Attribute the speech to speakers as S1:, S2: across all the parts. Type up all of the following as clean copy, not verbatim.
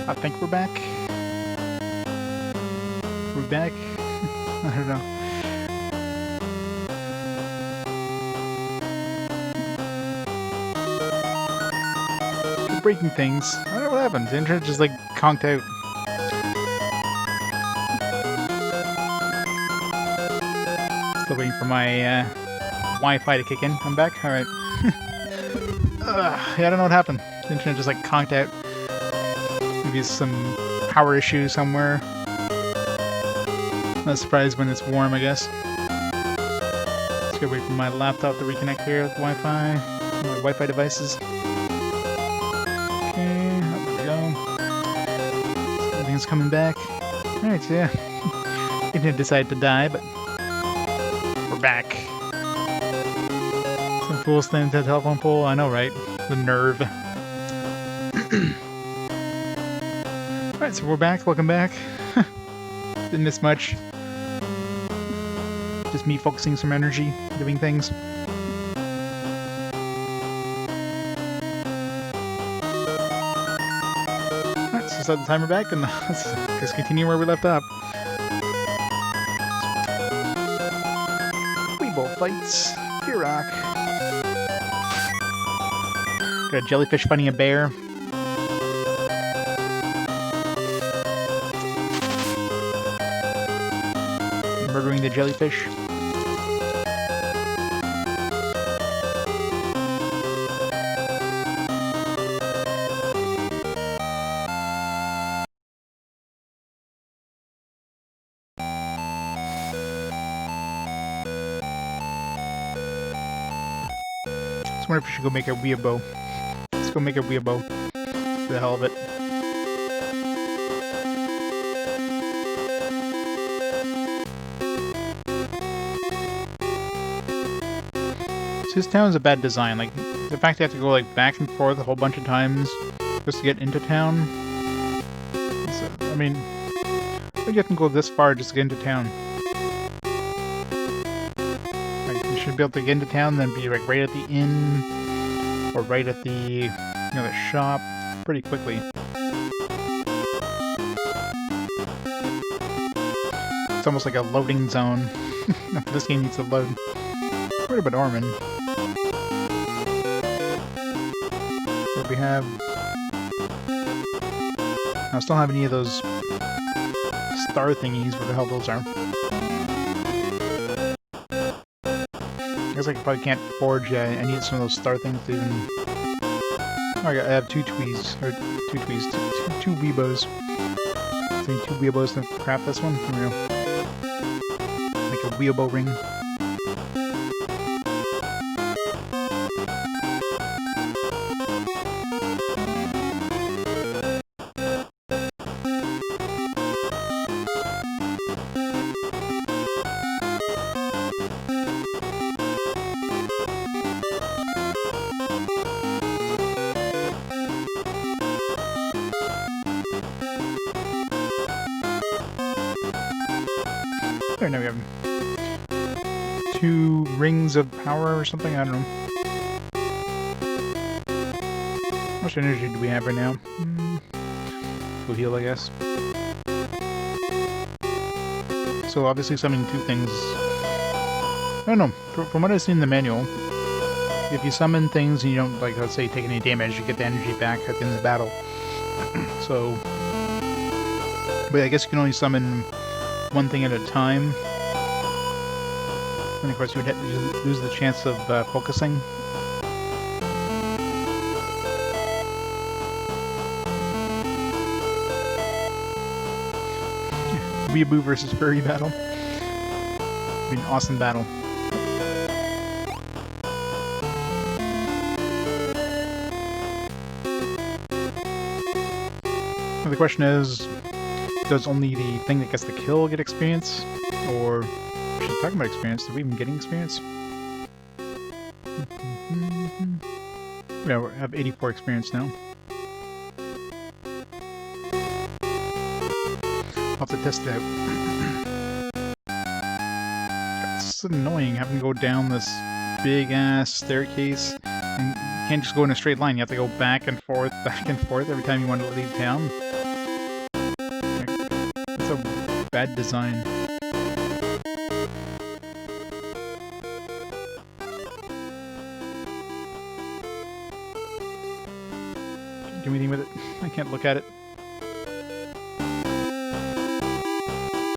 S1: I think we're back. We're back? I don't know. Keep breaking things. I don't know what happened. The internet just like conked out. Still waiting for my Wi-Fi to kick in. I'm back? Alright. Yeah, I don't know what happened. The internet just like conked out. Maybe it's some power issue somewhere. Not surprised when it's warm, I guess. Let's go wait for my laptop to reconnect here with Wi-Fi. My Wi-Fi devices. Okay, up we go. Everything's coming back. Alright, yeah. Internet decided to die, but we're back. Some fool standing to the telephone pole. I know, right? The nerve. Alright, so we're back. Welcome back. Didn't miss much. Just me focusing some energy, doing things. Alright, so set the timer back and let's continue where we left off. Weeble fights. Rock. Got a jellyfish fighting a bear. Murdering the jellyfish. I wonder if we should go make a weeaboo. Let's go make a weeaboo. For the hell of it. So this town is a bad design. Like, the fact they have to go like back and forth a whole bunch of times just to get into town. So, I mean, you have to go this far just to get into town. You should be able to get into town, then be like right at the inn, or right at the, the shop, pretty quickly. It's almost like a loading zone. This game needs to load. What about Orman? What we have? I still don't have any of those star thingies. What the hell those are? I guess I probably can't forge. I need some of those star things to even. Oh, I have two twees, or two weebos. I need two weebos to craft this one. Here we go. Make a weebo ring. There, now we have 2 rings of power or something, I don't know. How much energy do we have right now? We'll heal, I guess. So obviously summoning 2 things. I don't know, from what I've seen in the manual, if you summon things and you don't, like, let's say, take any damage, you get the energy back at the end of the battle. So, but I guess you can only summon one thing at a time, and of course you would lose the chance of focusing. Weeaboo versus furry battle. It'd be an awesome battle. Now the question is, does only the thing that gets the kill get experience? Or, we should talk about experience. Are we even getting experience? Yeah, we have 84 experience now. I'll have to test it out. It's annoying having to go down this big-ass staircase. And you can't just go in a straight line. You have to go back and forth every time you want to leave town. Bad design. Can't do anything with it. I can't look at it.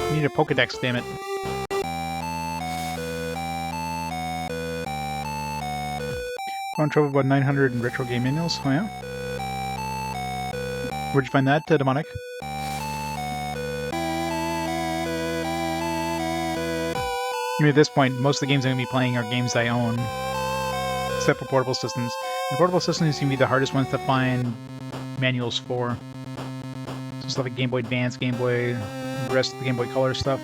S1: I need a Pokedex, damn it. Found trouble about 900 in retro game manuals. Oh yeah? Where'd you find that, Demonic? I mean, at this point, most of the games I'm going to be playing are games I own, except for portable systems. And portable systems seem to be the hardest ones to find manuals for. So stuff like Game Boy Advance, Game Boy, the rest of the Game Boy Color stuff.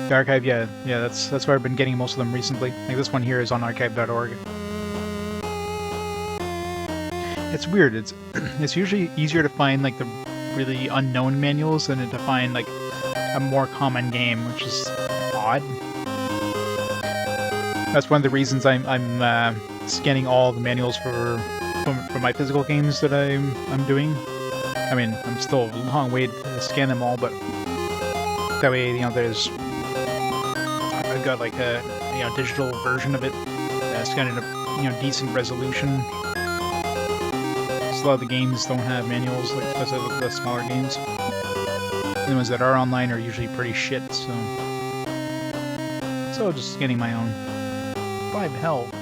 S1: The archive, yeah, that's where I've been getting most of them recently. Like this one here is on archive.org. It's weird. It's usually easier to find like the really unknown manuals than to find like a more common game, which is odd. That's one of the reasons I'm scanning all the manuals for my physical games that I'm doing. I mean, I'm still a long way to scan them all, but that way, you know, I've got like a digital version of it that's got a decent resolution. A lot of the games don't have manuals, like especially the smaller games. The ones that are online are usually pretty shit, so just getting my own. 5 health.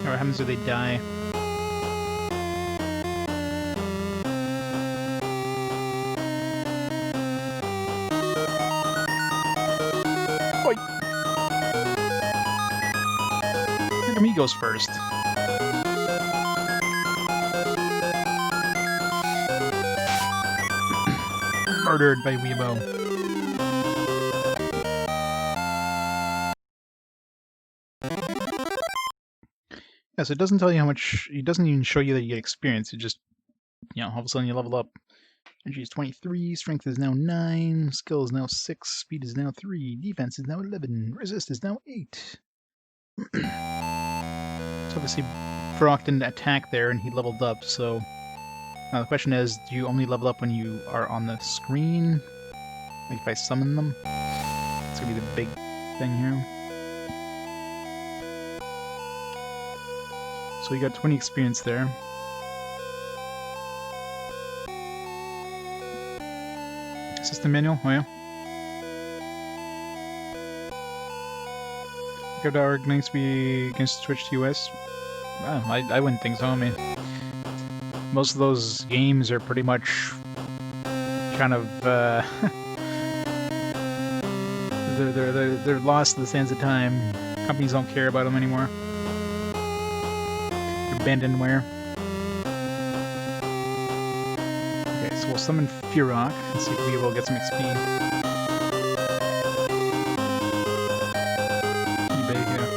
S1: What happens if they die? Oi! Look at me goes first. Murdered by Weibo. Yeah, so it doesn't tell you how much. It doesn't even show you that you get experience. It just, all of a sudden you level up. Energy is 23, strength is now 9, skill is now 6, speed is now 3, defense is now 11, resist is now 8. So obviously, Brock didn't attack there, and he leveled up. So now the question is, do you only level up when you are on the screen? Like if I summon them? It's gonna be the big thing here. So you got 20 experience there. System manual? Oh yeah. Go to organize be against Twitch to US. Well, I wouldn't think so. I mean, most of those games are pretty much kind of they're lost to the sands of time. Companies don't care about them anymore. Abandonware. Okay, so we'll summon Furok and see if we will get some XP. eBay here.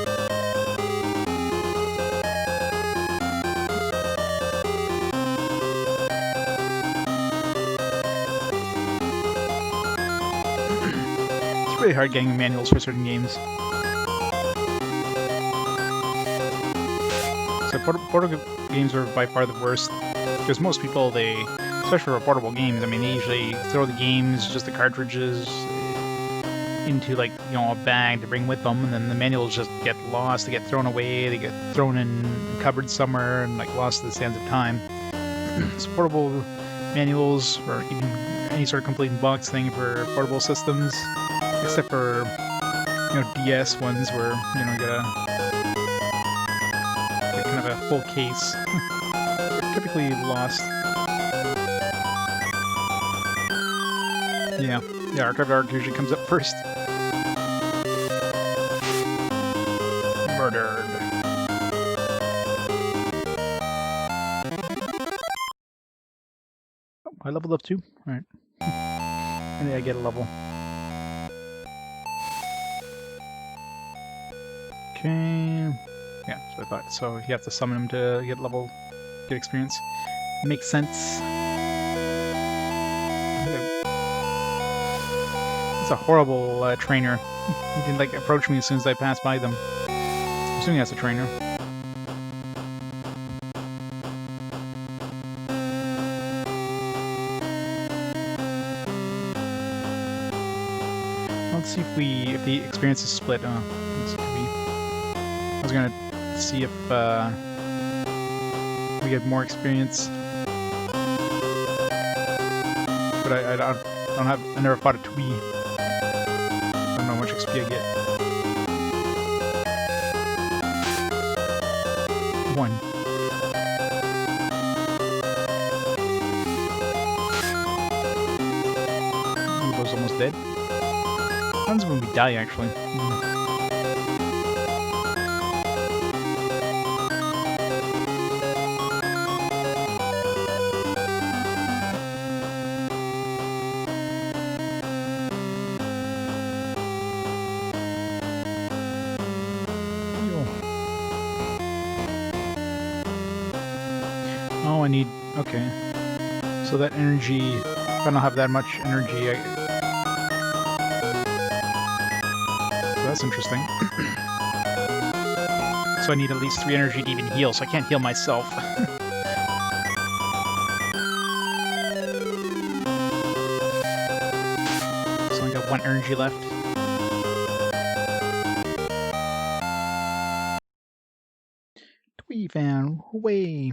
S1: It's really hard getting manuals for certain games. So portable games are by far the worst, because most people, especially for portable games, I mean, they usually throw the games, just the cartridges, into like, a bag to bring with them, and then the manuals just get lost, they get thrown away, they get thrown in cupboards somewhere, and like lost to the sands of time. So portable manuals, or even any sort of complete box thing for portable systems, except for, DS ones where, you gotta kind of a full case. They're typically lost. Yeah, Archive.org usually comes up first. Murdered. Oh, I leveled up too? Alright. And then I get a level. Okay. Yeah, that's what I thought. So you have to summon him to get experience. Makes sense. It's a horrible trainer. He didn't approach me as soon as I passed by them. I'm assuming that's a trainer. see if the experience is split. I was gonna see if we get more experience, but I don't have. I never fought a Twee. I don't know how much XP I get. 1. Weebo's almost dead. What happens when we die, actually? Oh, I need... Okay. So that energy... If I don't have that much energy, So that's interesting. So I need at least 3 energy to even heal, so I can't heal myself. So I only got 1 energy left. Twee fan, away!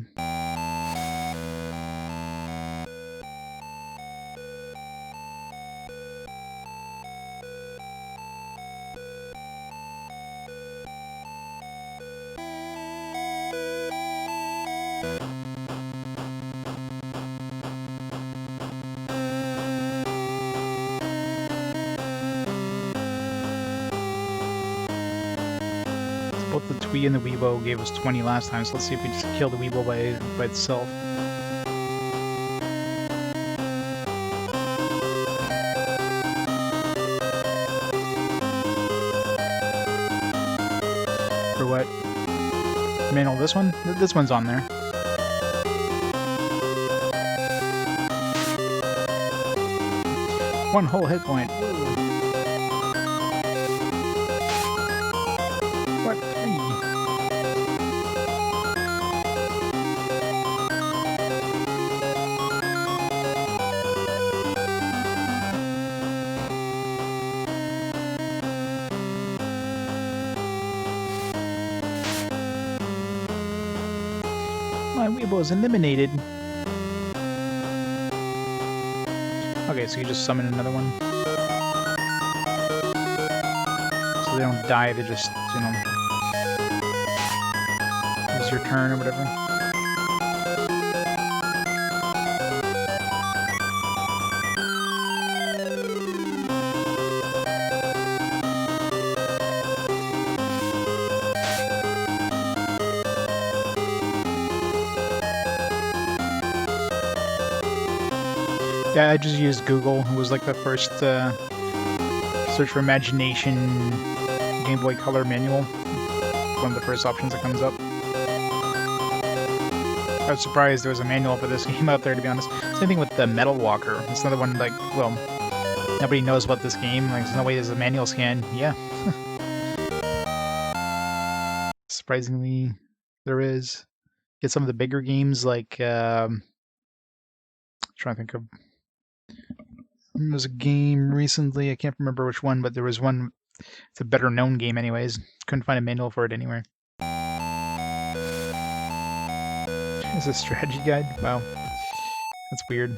S1: Both the Twee and the Weebo gave us 20 last time, so let's see if we just kill the Weebo by itself. For what? Manual, this one? This one's on there. One whole hit point. What? 3? My Weebo is eliminated. Okay, so you just summon another one. So they don't die, they just, you know, use your turn or whatever. Yeah, I just used Google. It was like the first search for imagination Game Boy Color manual. One of the first options that comes up. I was surprised there was a manual for this game out there, to be honest. Same thing with the Metal Walker. It's another one, like, well, nobody knows about this game. Like, there's no way there's a manual scan. Yeah. Surprisingly, there is. Get some of the bigger games, like, trying to think of... There was a game recently, I can't remember which one, but there was one, it's a better known game anyways. Couldn't find a manual for it anywhere. It's a strategy guide? Wow. That's weird.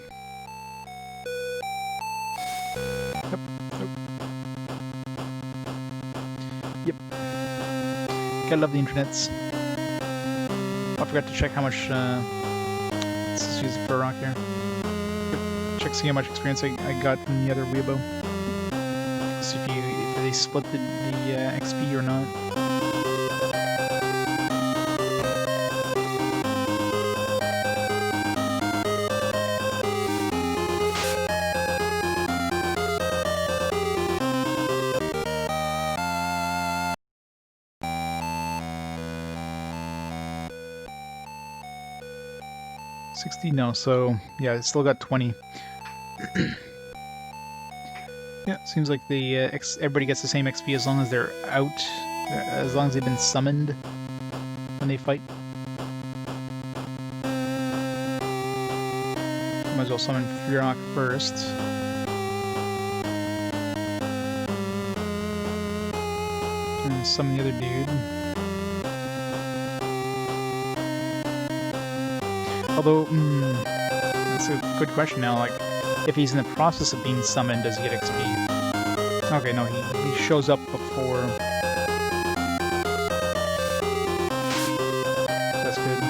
S1: Yep. Yep. Gotta love the internets. I forgot to check how much, let's just use it for a rock here. Check, see how much experience I got from the other Weebo. See if they split the XP or not. No, so yeah, it's still got 20. Yeah, seems like the everybody gets the same XP as long as they're out, as long as they've been summoned when they fight. Might as well summon Furok first. And summon the other dude. Although, that's a good question now. Like, if he's in the process of being summoned, does he get XP? Okay, no, he shows up before. That's good.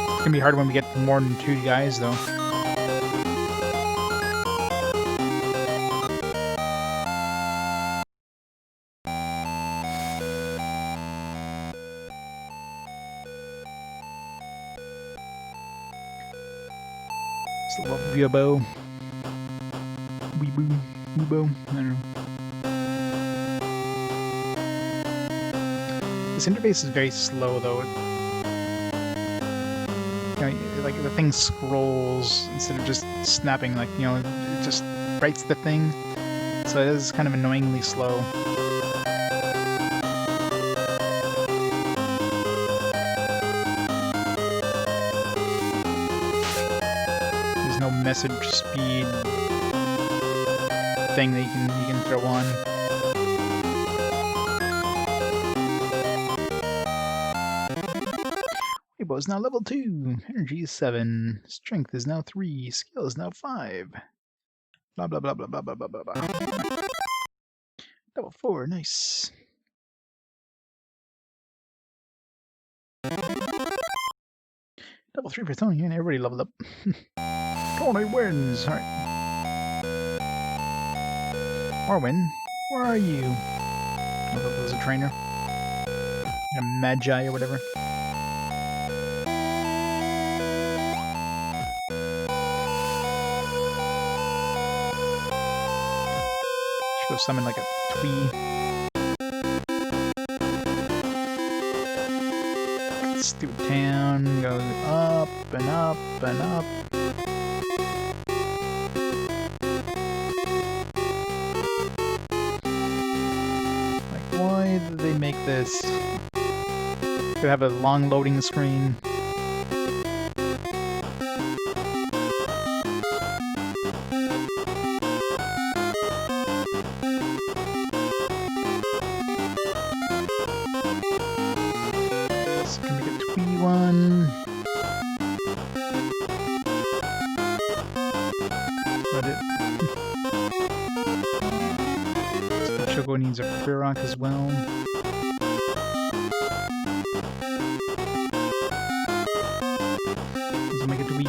S1: It's gonna be hard when we get more than 2 guys, though. Weebo. Weebo. I don't know. This interface is very slow, though. You know, like the thing scrolls instead of just snapping. Like, you know, it just writes the thing. So it is kind of annoyingly slow. No message speed thing that you can throw on. Weibo is now level 2. Energy is 7. Strength is now 3. Skill is now 5. Blah blah blah blah blah blah blah blah blah. Level 4, nice. Level 3 for Tony, and everybody leveled up. Tony wins! Alright. Orwin, where are you? I thought that was a trainer. A Magi or whatever. Should go summon like a Twee. Stupid town goes up and up and up. Why did they make this? Could have a long loading screen. Let's make a Twee one. That's it. Choco needs a Frerok as well. Let's make it to Wii.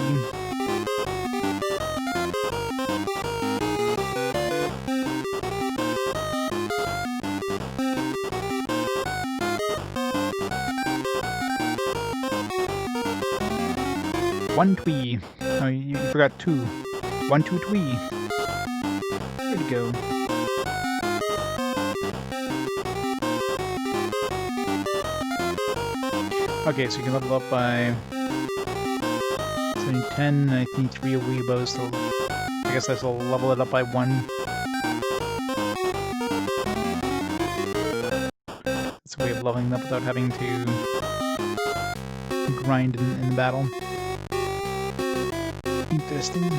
S1: One Twee. Oh, you forgot 2. 1, 2 Twee. There we go. Okay, so you can level up by 10, I think 3 of Weebos, so I guess that'll level it up by 1. It's a way of leveling up without having to grind in the battle. Interesting.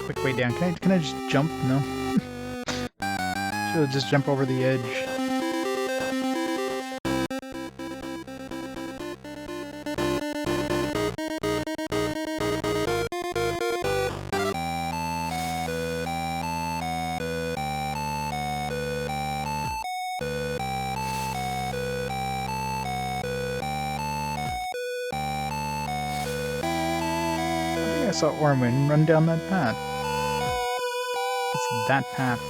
S1: Quick way down. Can I just jump? No. Should just jump over the edge. I saw Orwin run down that path. It's that path.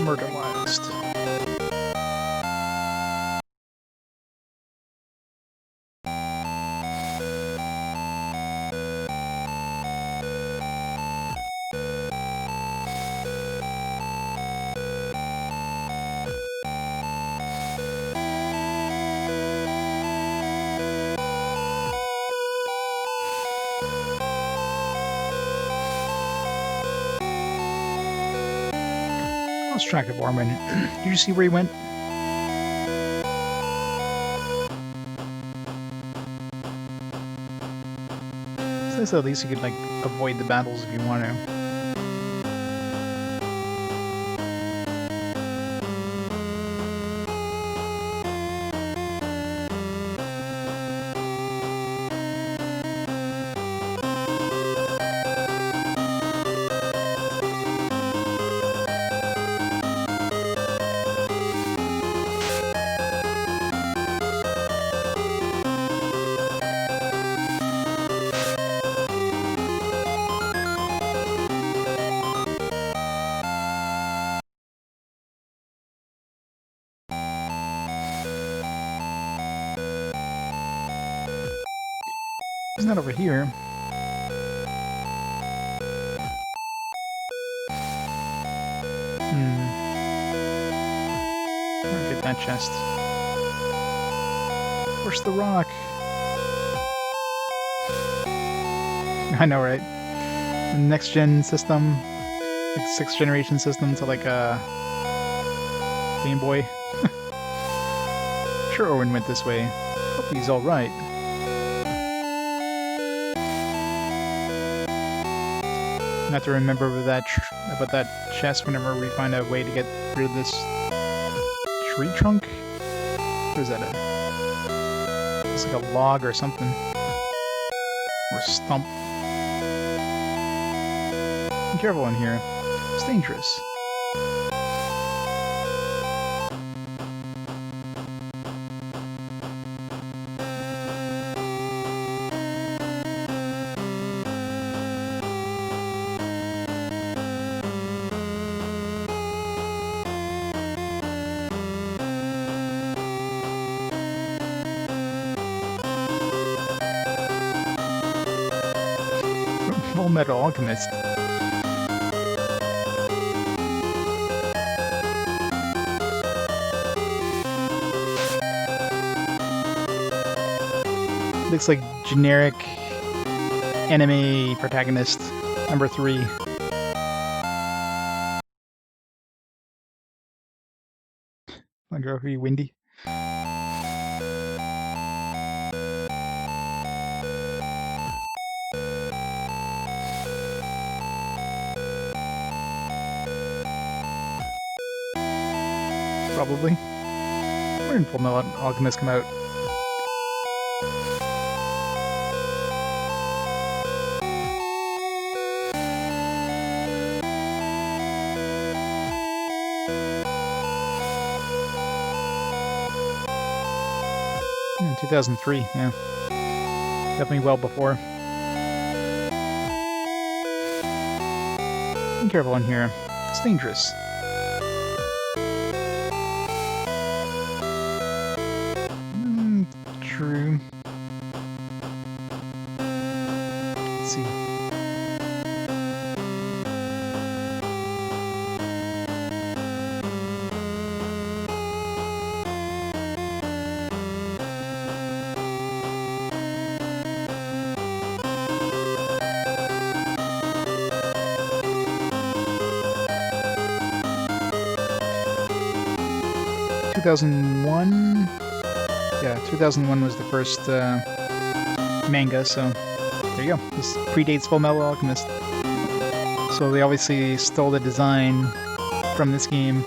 S1: Murderlist. Lost track of Orman. Did you see where he went? So at least you could like avoid the battles if you want to. He's not over here. I'll get that chest. Push the rock. I know, right? Next gen system, like 6th generation system to like a Game Boy. Sure, Owen went this way. Hope he's all right. I have to remember about that chest whenever we find a way to get rid of this tree trunk. What is that? It's like a log or something, or a stump. Be careful in here. It's dangerous. Full Metal Alchemist. Looks like generic anime protagonist number 3. Geography windy. Probably. When did Full Metal Alchemist come out? In 2003, yeah. Definitely well before. Be careful in here. It's dangerous. True. Let's see. Yeah, 2001 was the first manga, so there you go. This predates Full Metal Alchemist. So they obviously stole the design from this game.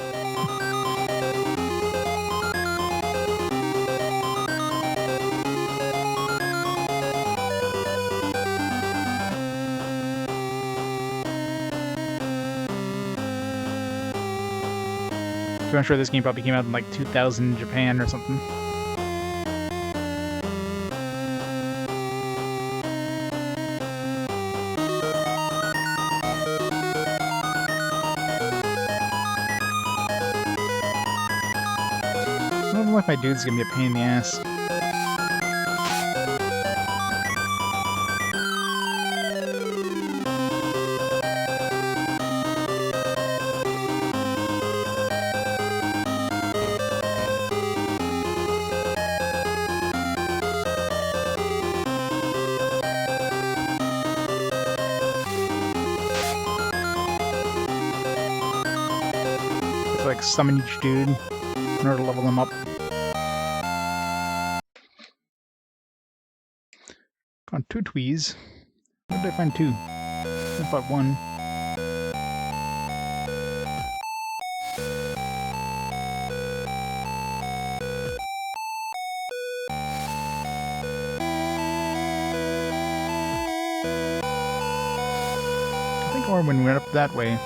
S1: So I'm sure this game probably came out in like 2000 in Japan or something. feel like my dude's gonna be a pain in the ass. Like summon each dude in order to level them up. Found 2 tweez. Where did I find 2? I bought 1. I think Orwin went up that way.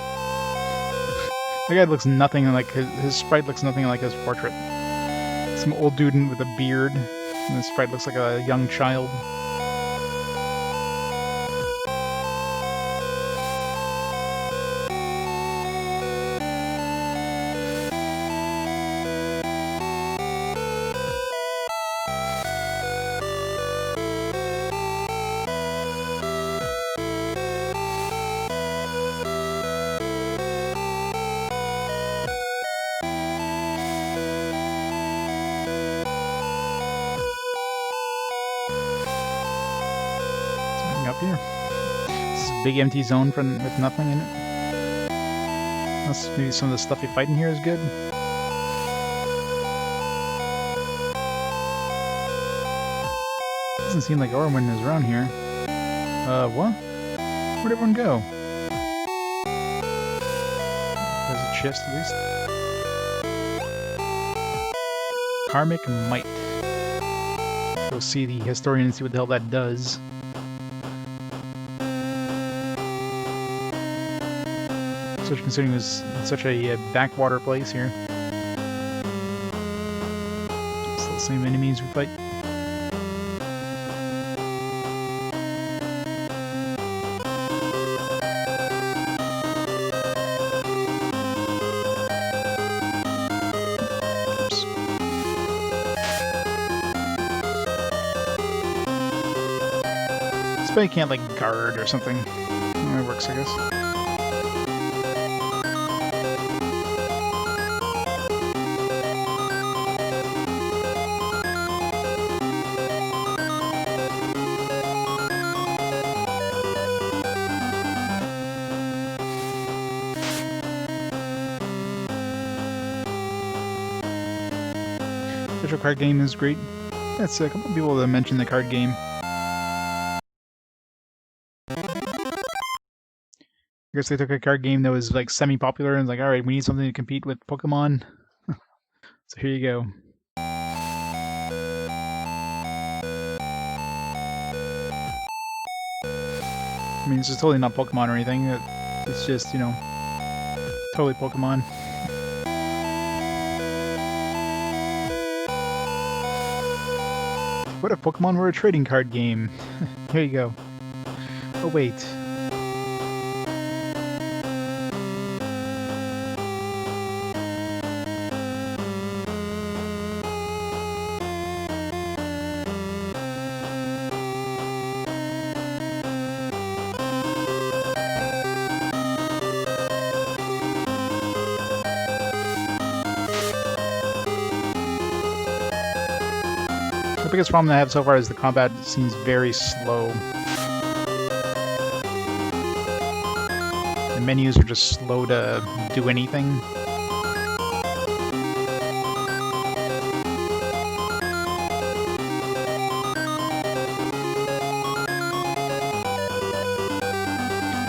S1: The guy looks nothing like his sprite looks nothing like his portrait. Some old dude with a beard, and his sprite looks like a young child. Up here. This big empty zone with nothing in it. Unless maybe some of the stuff you fight in here is good. Doesn't seem like Orwin is around here. What? Where'd everyone go? There's a chest at least. Karmic Might. Go see the historian and see what the hell that does. Especially considering it was such a backwater place here. Still the same enemies we fight. Oops. This way can't like guard or something. Well, that works, I guess. Official card game is great. That's a couple people that mentioned the card game. I guess they took a card game that was like semi-popular and was like, alright, we need something to compete with Pokemon. So here you go. I mean, it's just totally not Pokemon or anything. It's just, you know, totally Pokemon. What if Pokemon were a trading card game? Here you go. Oh, wait. The biggest problem I have so far is the combat seems very slow. The menus are just slow to do anything.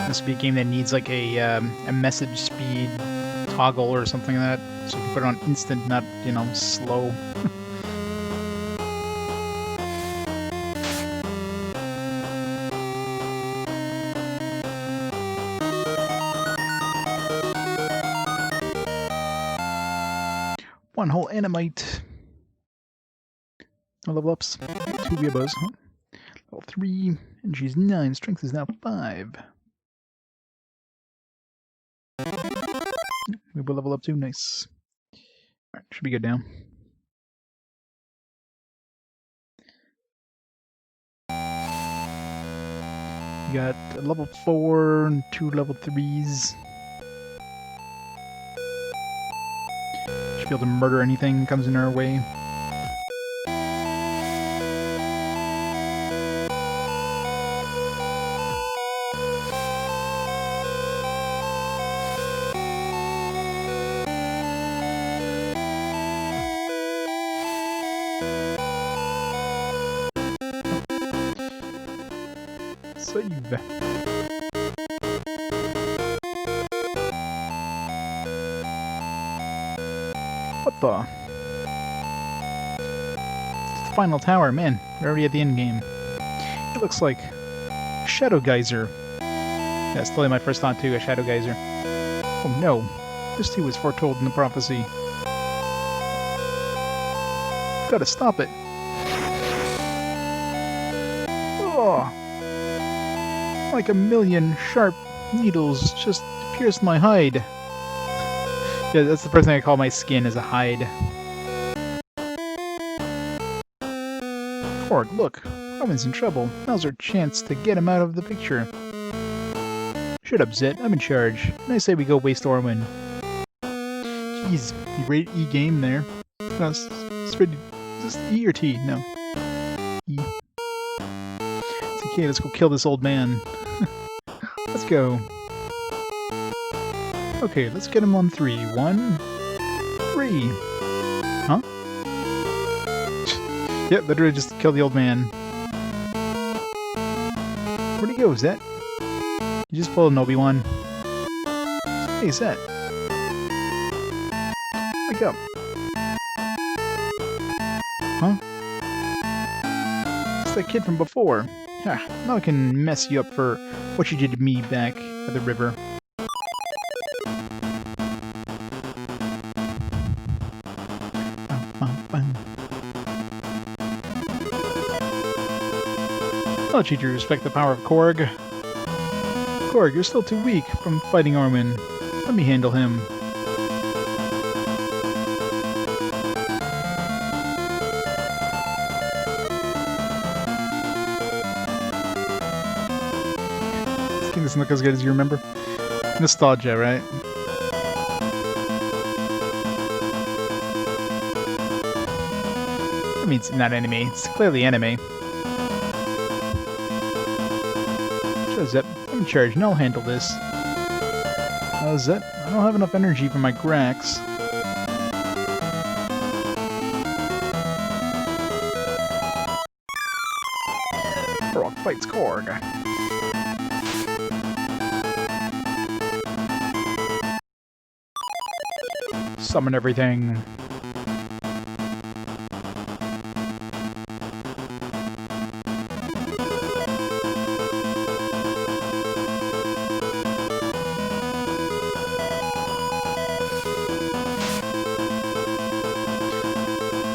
S1: This would be a game that needs like a message speed toggle or something like that, so you can put it on instant, not, you know, slow. One whole Animite. No level ups. 2 Weeaboos. Huh? Level 3. Energy is 9. Strength is now 5. Weeaboo level up too. Nice. Alright, should be good now. You got a level 4 and 2 level 3s. Should be able to murder anything that comes in our way. Save. What the? It's the final tower, man. We're already at the end game. It looks like a Shadow Geyser. That's totally my first thought too, a Shadow Geyser. Oh no, this too was foretold in the prophecy. Gotta stop it. Oh, like a million sharp needles just pierced my hide. Yeah, that's the first thing I call my skin, is a hide. Korg, look, Roman's in trouble. Now's our chance to get him out of the picture. Shut up, Zet. I'm in charge. And I say we go waste Orwin. Jeez, you rated E game there. No, it's pretty. Is this E or T? No. E. It's okay, let's go kill this old man. Let's go. Okay, let's get him on 3. 1, 3. Huh? Yep, literally just kill the old man. Where'd he go, Zet? You just pulled an Obi-Wan. Hey, Zet. Wake up. Huh? It's that kid from before. Ha, now I can mess you up for what you did to me back at the river. I'll teach you to respect the power of Korg. Korg, you're still too weak from fighting Orwin. Let me handle him. I think this doesn't look as good as you remember. Nostalgia, right? I mean, it's not anime. It's clearly anime. Zep, I'm in charge and I'll handle this. Zep, I don't have enough energy for my Grax. Korg fights Korg. Summon everything.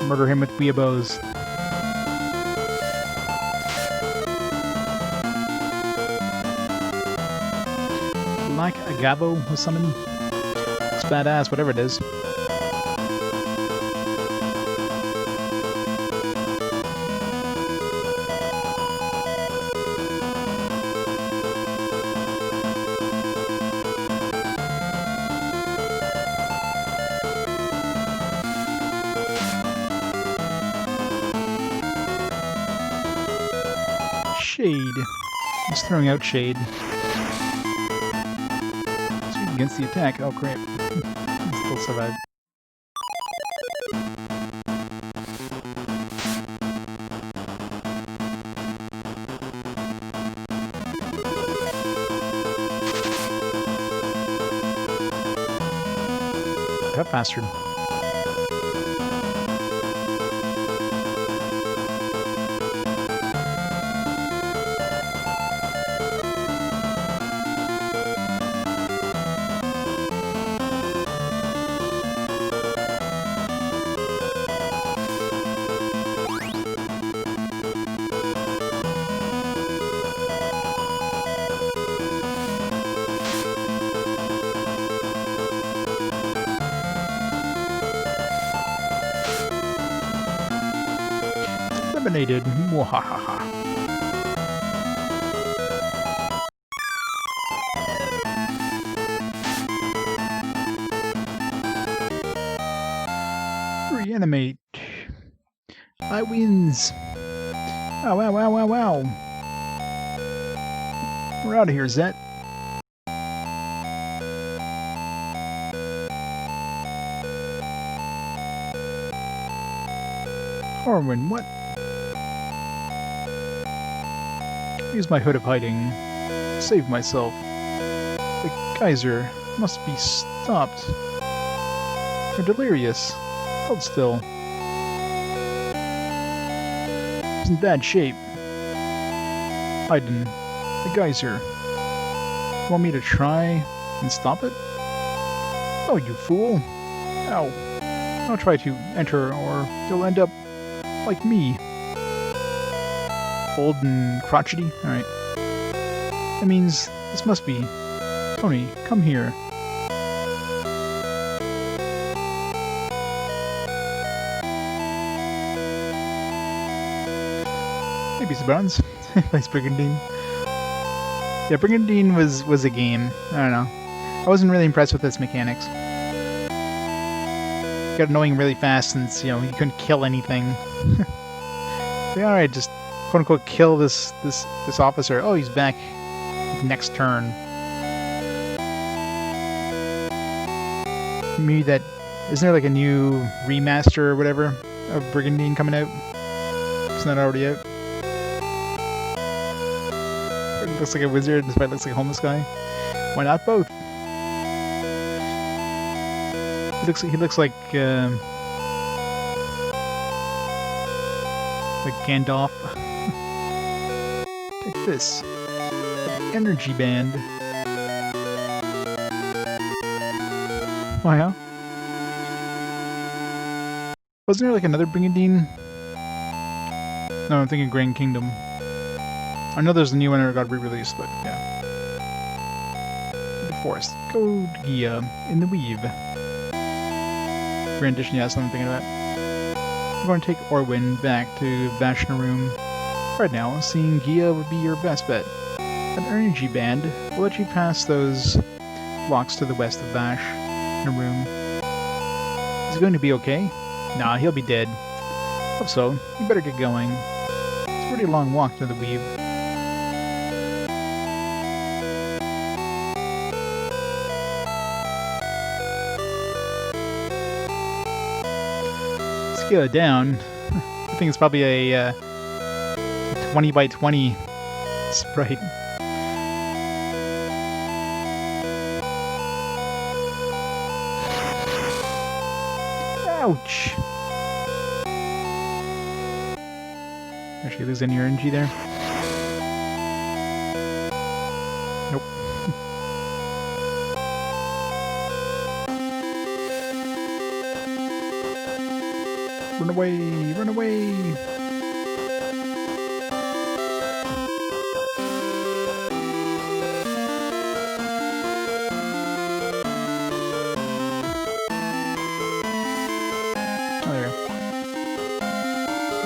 S1: Murder him with weeaboos. Black Agavo was summoned. It's badass, whatever it is. Shade. He's throwing out shade. Sweet against the attack. Oh crap. Still survived. How faster? Eliminated. Mwahaha. Reanimate. I wins. Wow, wow, wow, wow, wow. We're out of here, Zet. Horwin, what? Use my hood of hiding. Save myself. The geyser must be stopped. You're delirious. Hold still. It's in bad shape. Eidon, the geyser. You want me to try and stop it? Oh, you fool. Ow. Don't try to enter or you'll end up like me. Old and crotchety? Alright. That means this must be... Tony, come here. Maybe some bounds. Nice Brigandine. Yeah, Brigandine was a game. I don't know. I wasn't really impressed with its mechanics. It got annoying really fast since, you know, you couldn't kill anything. Yeah, alright, just quote-unquote kill this officer. Oh, he's back next turn. Maybe that... Isn't there like a new remaster or whatever of Brigandine coming out? It's not already out. It looks like a wizard despite it looks like a homeless guy. Why not both? He looks like Gandalf. Take this. Energy band. Oh yeah? Wasn't there like another Brigandine? No, I'm thinking Grand Kingdom. I know there's a new one that got re-released, but yeah. The Forest. Code Gia in the Weave. Grand Edition, yeah, that's what I'm thinking about. I'm going to take Orwin back to Vashna Room. Right now, seeing Gia would be your best bet. An energy band will let you pass those blocks to the west of Vashna Room. Is he going to be okay? Nah, he'll be dead. Hope so. You better get going. It's a pretty long walk to the Weave. Scale it down. I think it's probably a 20 by 20 sprite. Ouch! Actually, lose any energy there? Nope. Run away! Run away!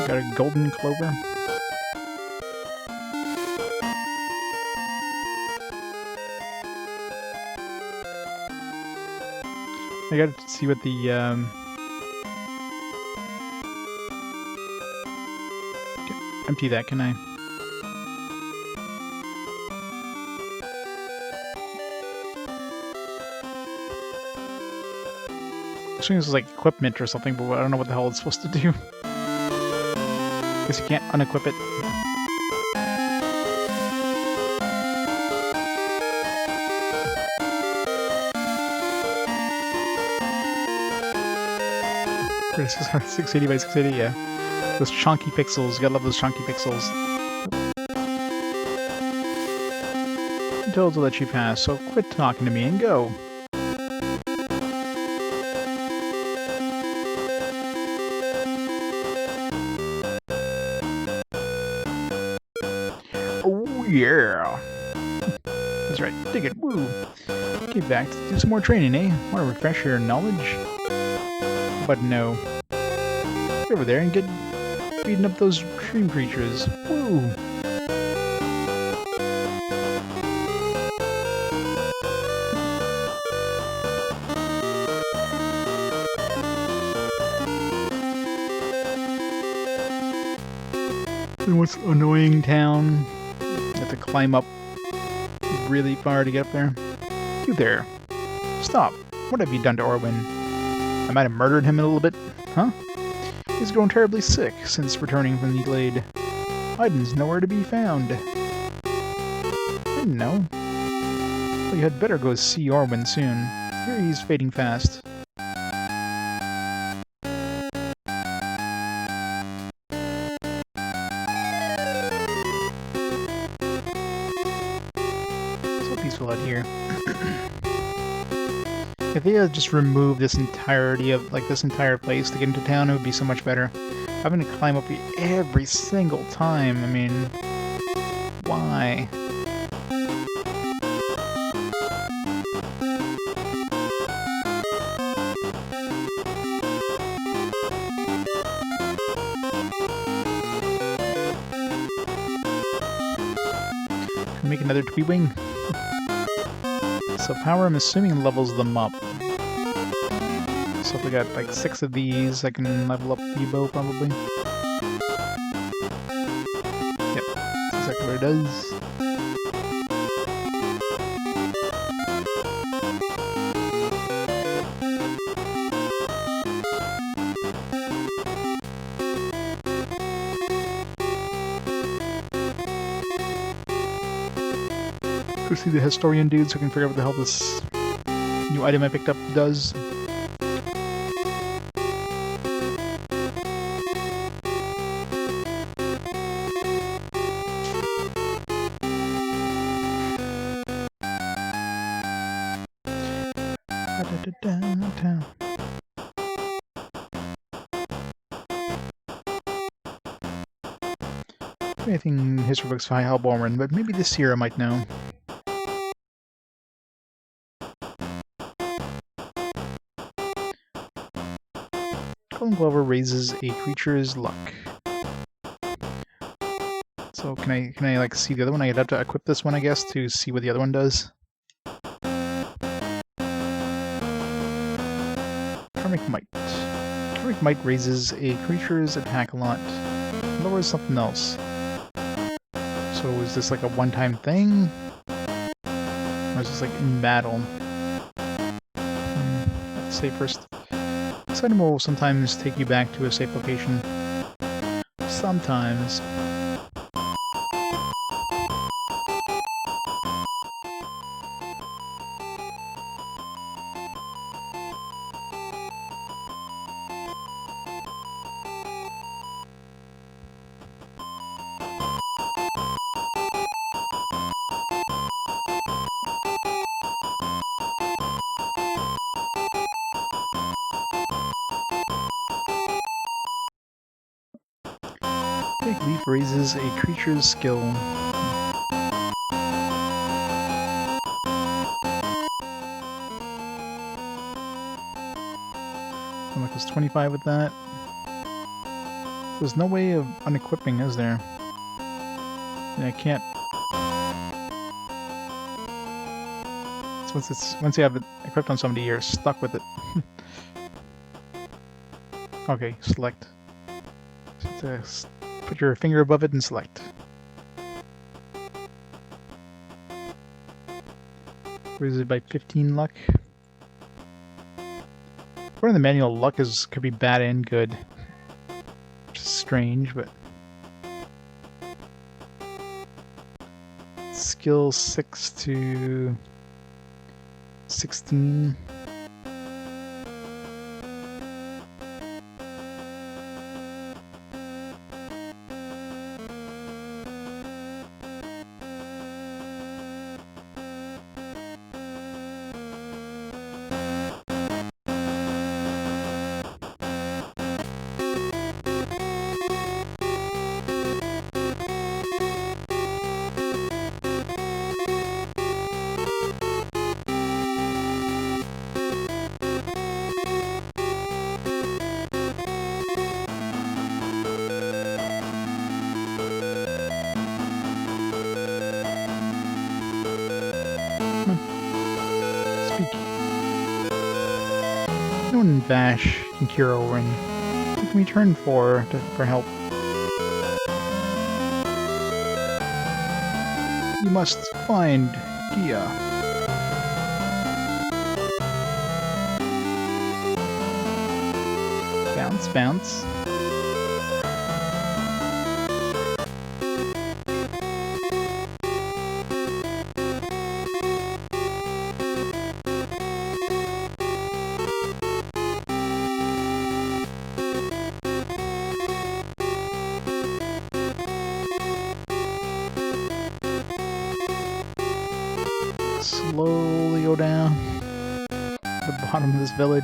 S1: Got a golden clover. I gotta see what the empty that, can I? I think this is like equipment or something, but I don't know what the hell it's supposed to do. Guess you can't unequip it. It's 680 by 680, yeah. Those chunky pixels, you gotta love those chunky pixels. I'm told to let you pass, so quit talking to me and go. Yeah! That's right, dig it, woo! Get back to do some more training, eh? Want to refresh your knowledge? But no. Get over there and get beating up those dream creatures. Woo! The most annoying town. You have to climb up really far to get up there. You there. Stop. What have you done to Orwin? I might have murdered him a little bit. Huh? He's grown terribly sick since returning from the glade. Eidon's nowhere to be found. I didn't know. Well, you had better go see Orwin soon. Here he's fading fast. So peaceful out here. If they had just removed this entirety of, like, this entire place to get into town, it would be so much better. Having to climb up every single time, I mean, why? Can we make another Tweewing? So power, I'm assuming, levels them up. So if we got like 6 of these, I can level up Bebo probably. Yep, that's exactly what it does. Go see the historian dude so I can figure out what the hell this new item I picked up does. Anything in history books by Halborn, but maybe this year I might know. Golden Glover raises a creature's luck. So can I like see the other one? I'd have to equip this one, I guess, to see what the other one does. Karmic Might. Karmic Might raises a creature's attack a lot. Lowers something else. So is this like a one-time thing? Or is this like in battle? Let's say first. This item will sometimes take you back to a safe location. Sometimes. Big Leaf raises a creature's skill. Like it's 25 with that. There's no way of unequipping, is there? Yeah, I can't. So once you have it equipped on somebody, you're stuck with it. Okay, select. Just put your finger above it and select. Raises it by 15 luck. According to the manual, luck could be bad and good. Which is strange, but... Skill 6 to... 16. No one in Vash can cure Orin. What can we turn for help? must find Gia. Bounce, bounce. Slowly go down to the bottom of this village.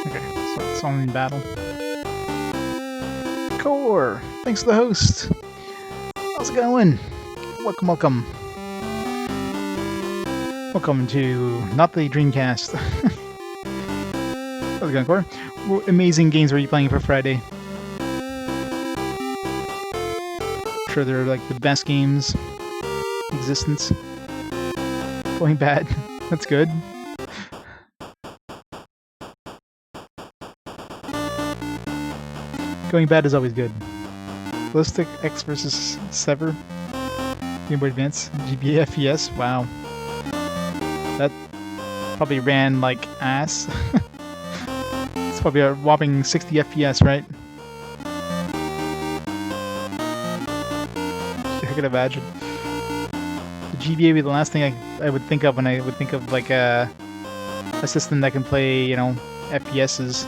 S1: Okay, so it's all in battle. Core! Thanks to the host! How's it going? Welcome, welcome. Welcome to Not the Dreamcast. How's it going, Core? What amazing games were you playing for Friday? I'm sure they're like the best games in existence. Going bad. That's good. Going bad is always good. Ballistic X versus Sever. Game Boy Advance. GBA FES. Wow. That probably ran like ass. It's probably a whopping 60 FPS, right? I could imagine. The GBA would be the last thing I would think of when I would think of like a system that can play, you know, FPSs.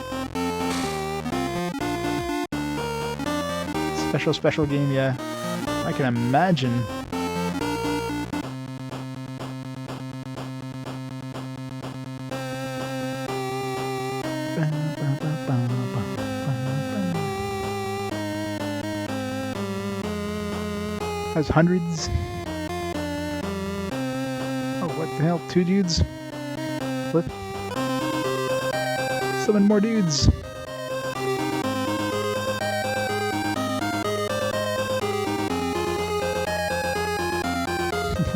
S1: Special game, yeah. I can imagine. Has hundreds. Oh, what the hell? 2 dudes? Flip. Summon more dudes.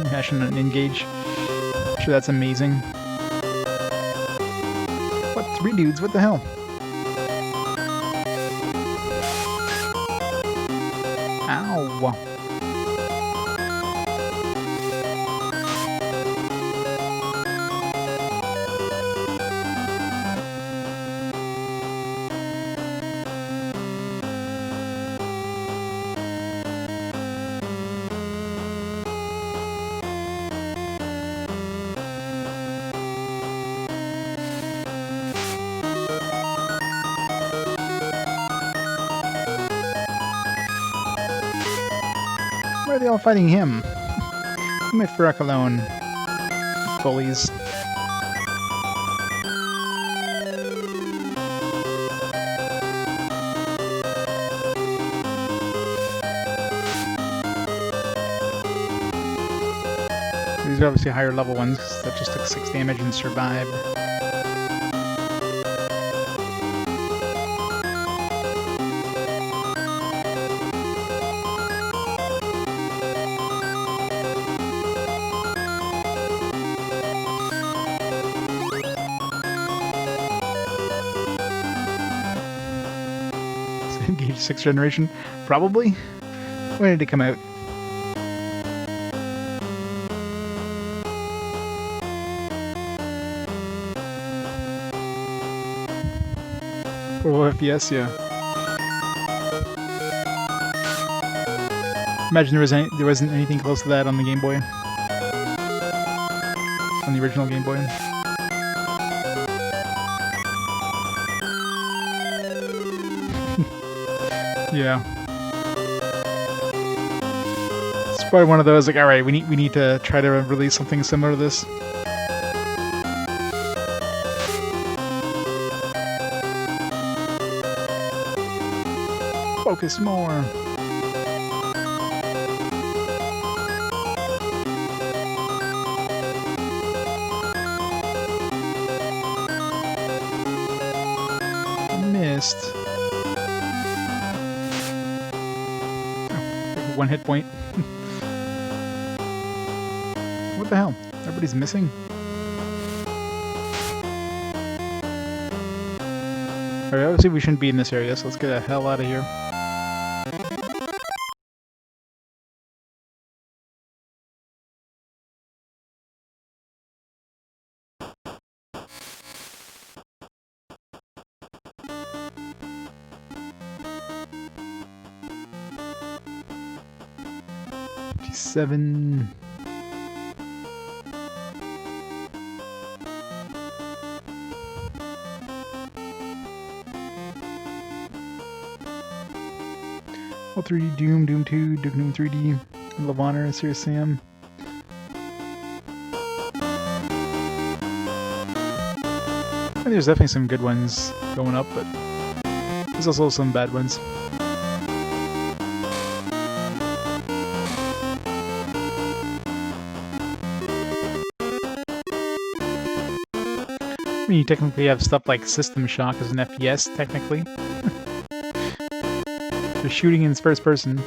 S1: Dash and engage. I'm sure that's amazing. What? 3 dudes? What the hell? Ow. Why are they all fighting him? Leave my Ferrac alone. Bullies. These are obviously higher level ones that just took 6 damage and survived. Engage 6th generation? Probably? When did it come out? For FPS, yeah. Imagine there wasn't anything close to that on the Game Boy. On the original Game Boy. Yeah. It's probably one of those like, alright, we need to try to release something similar to this. Focus more. Missed. 1 hit point. What the hell? Everybody's missing? Alright, obviously we shouldn't be in this area, so let's get the hell out of here. Seven. All 3D Doom, Doom 2, Doom 3D, Lavonner, Seer Sam. I think there's definitely some good ones going up, but there's also some bad ones. I mean, you technically have stuff like System Shock as an FPS, technically. They're shooting in first person.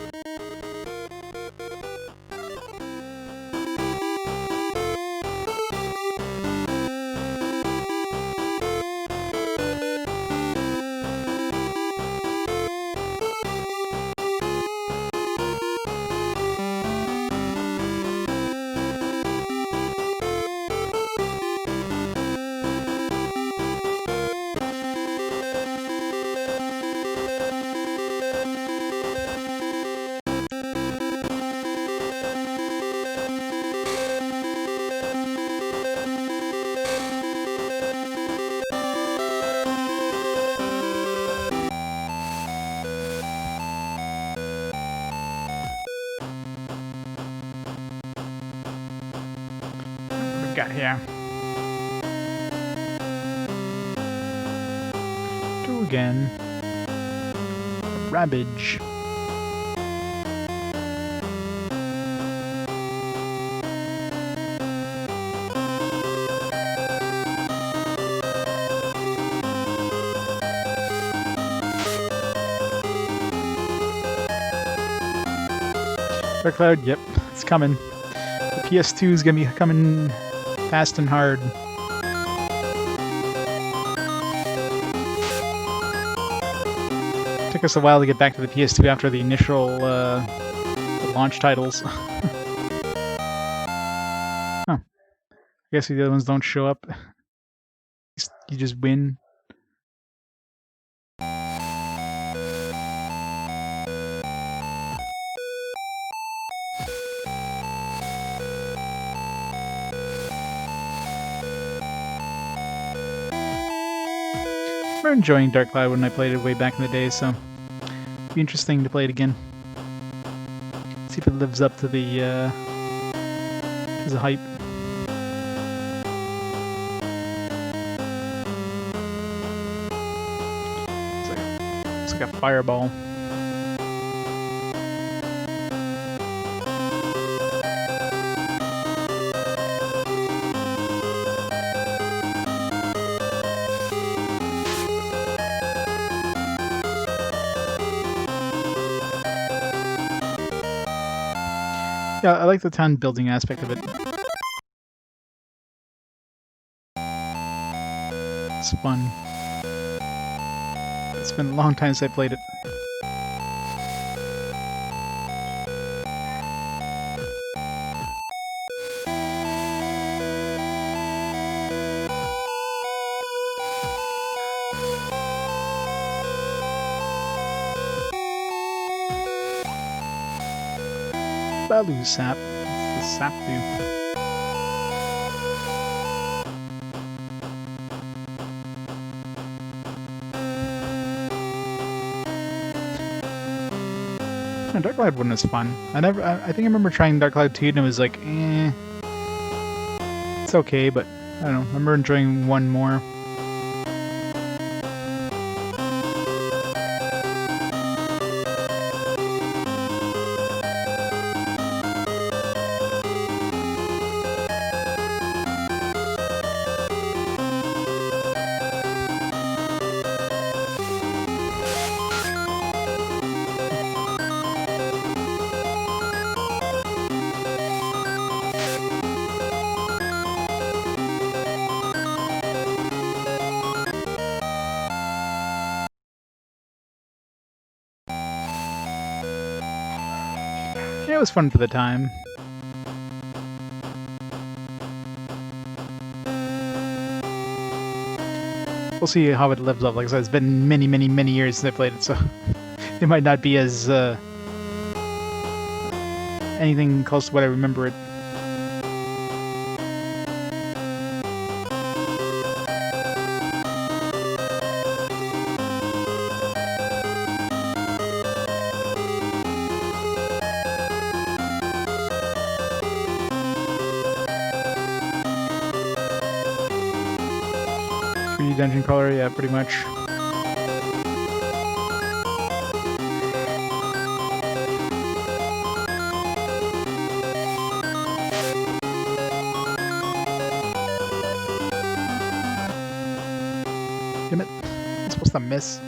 S1: Got here. Do again. Ravage. Dark Cloud, yep, it's coming. The PS2 is gonna be coming fast and hard. Took us a while to get back to the PS2 after the initial the launch titles. Huh. I guess the other ones don't show up. You just win. I'm enjoying Dark Cloud when I played it way back in the day, so it'd be interesting to play it again. See if it lives up to the hype. It's like a fireball. Yeah, I like the town building aspect of it. It's fun. It's been a long time since I played it. Balu sap. What's the sap do? Yeah, Dark Cloud 1 was fun. I think I remember trying Dark Cloud 2 and it was like, eh. It's okay, but I don't know. I remember enjoying 1 more. Yeah, it was fun for the time. We'll see how it lives up. Like I said, it's been many, many, many years since I played it, so it might not be as anything close to what I remember it. Dungeon crawler, yeah, pretty much. Damn it. I'm supposed to miss.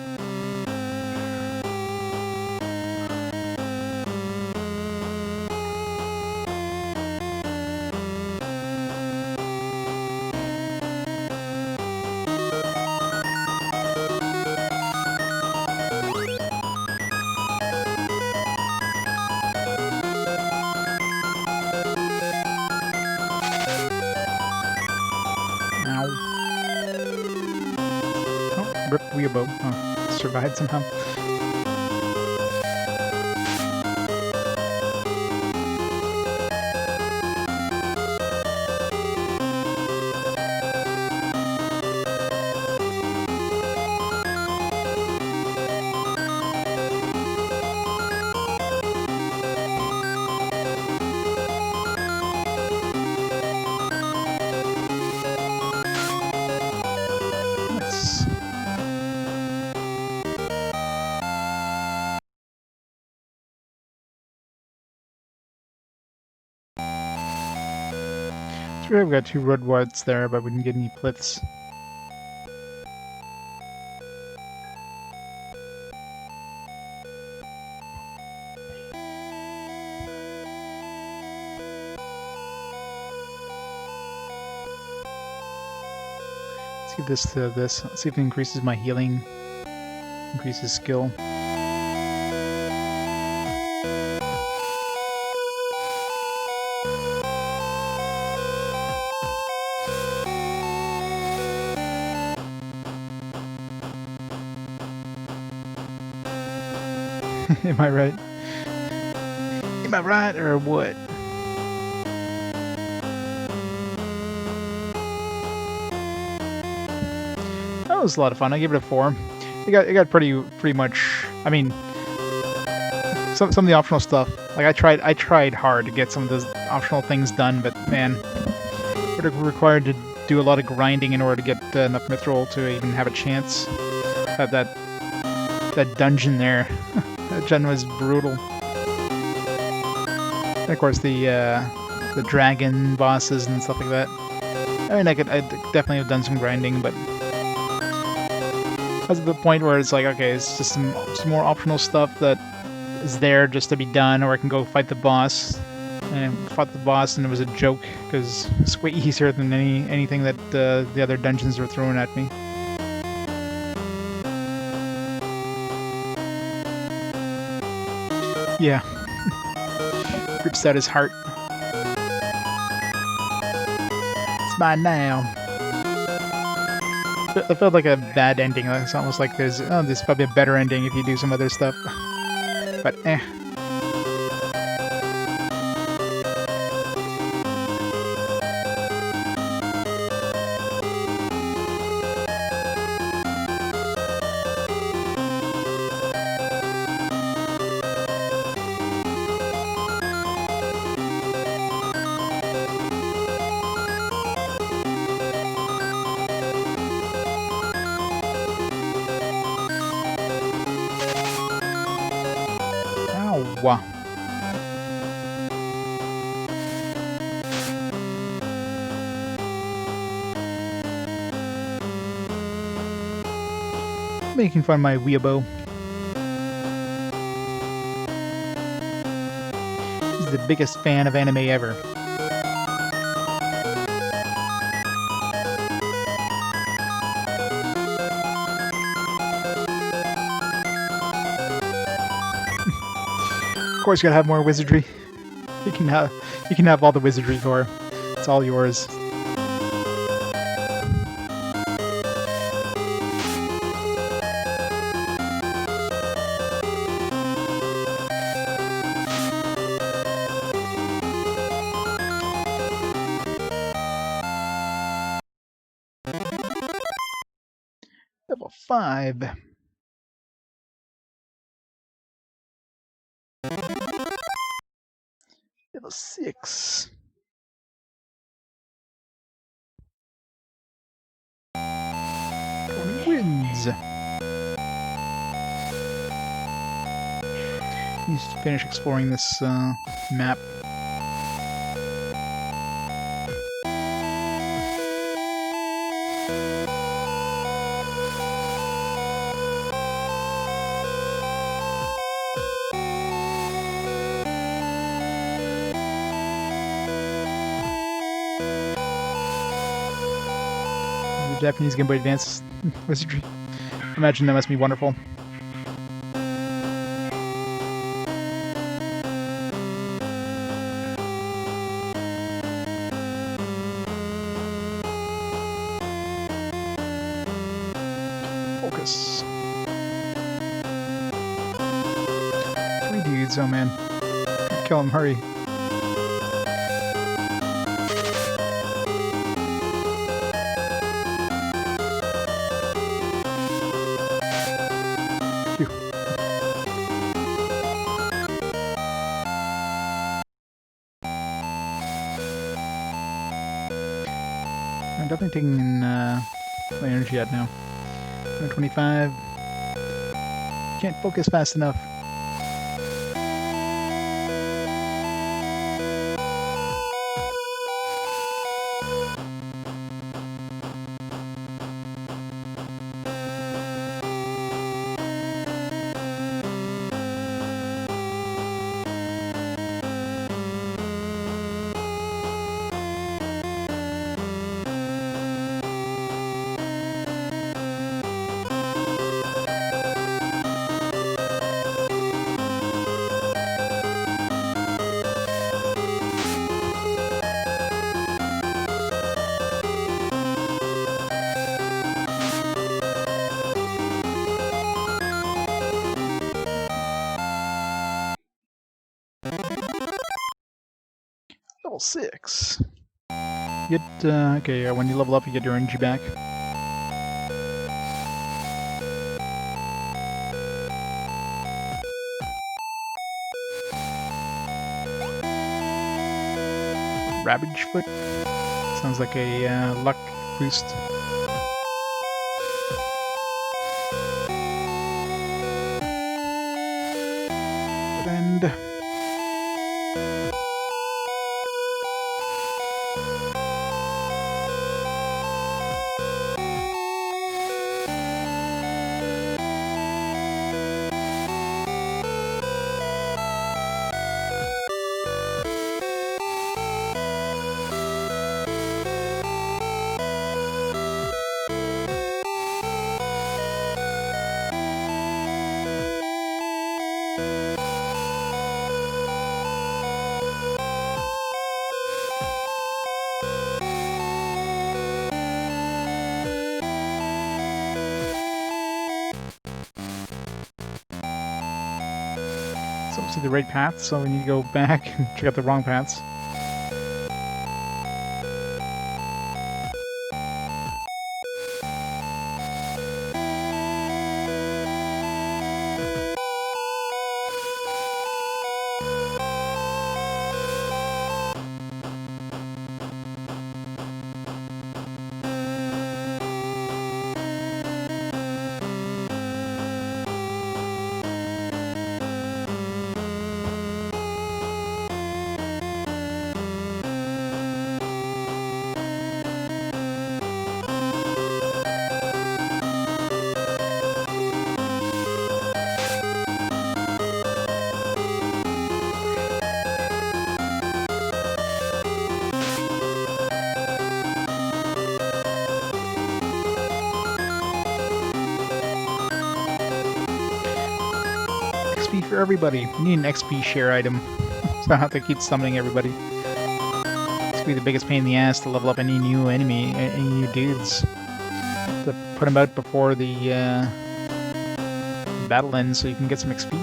S1: Rip Weebo. Oh, survived somehow. We've got 2 red whites there, but we didn't get any pliths. Let's give this to this. Let's see if it increases my healing. Increases skill. Am I right? Am I right or what? That was a lot of fun. I gave it a 4. It got pretty much. I mean, some of the optional stuff. Like I tried hard to get some of those optional things done, but man, we're required to do a lot of grinding in order to get enough mithril to even have a chance. Have that dungeon there. That gen was brutal. And of course the dragon bosses and stuff like that. I mean, I'd definitely have done some grinding, but that's the point where it's like, okay, it's just some more optional stuff that is there just to be done, or I can go fight the boss. And I fought the boss, and it was a joke because it's way easier than anything that the other dungeons were throwing at me. Yeah. Rips out his heart. It's mine now. It felt like a bad ending. It's almost like there's probably a better ending if you do some other stuff. But eh. Wow. Making fun of my weeaboo. He's the biggest fan of anime ever. Of course, you gotta have more wizardry. You can have all the wizardry core. It's all yours. Level 5. Level 6. Wins. Needs to finish exploring this map. Japanese Game Boy Advance wizardry. Imagine that must be wonderful. Focus. 3 dudes, oh man. Kill him, hurry. I'm definitely taking in my energy out now. 125. Can't focus fast enough. Level 6. Get, okay, when you level up, you get your energy back. Ravage Foot. Sounds like a luck boost. And it's obviously the right path, so we need to go back and check out the wrong paths. XP for everybody. We need an XP share item. So I have to keep summoning everybody. It's gonna be the biggest pain in the ass to level up any new enemy, any new dudes. To put them out before the battle ends so you can get some XP.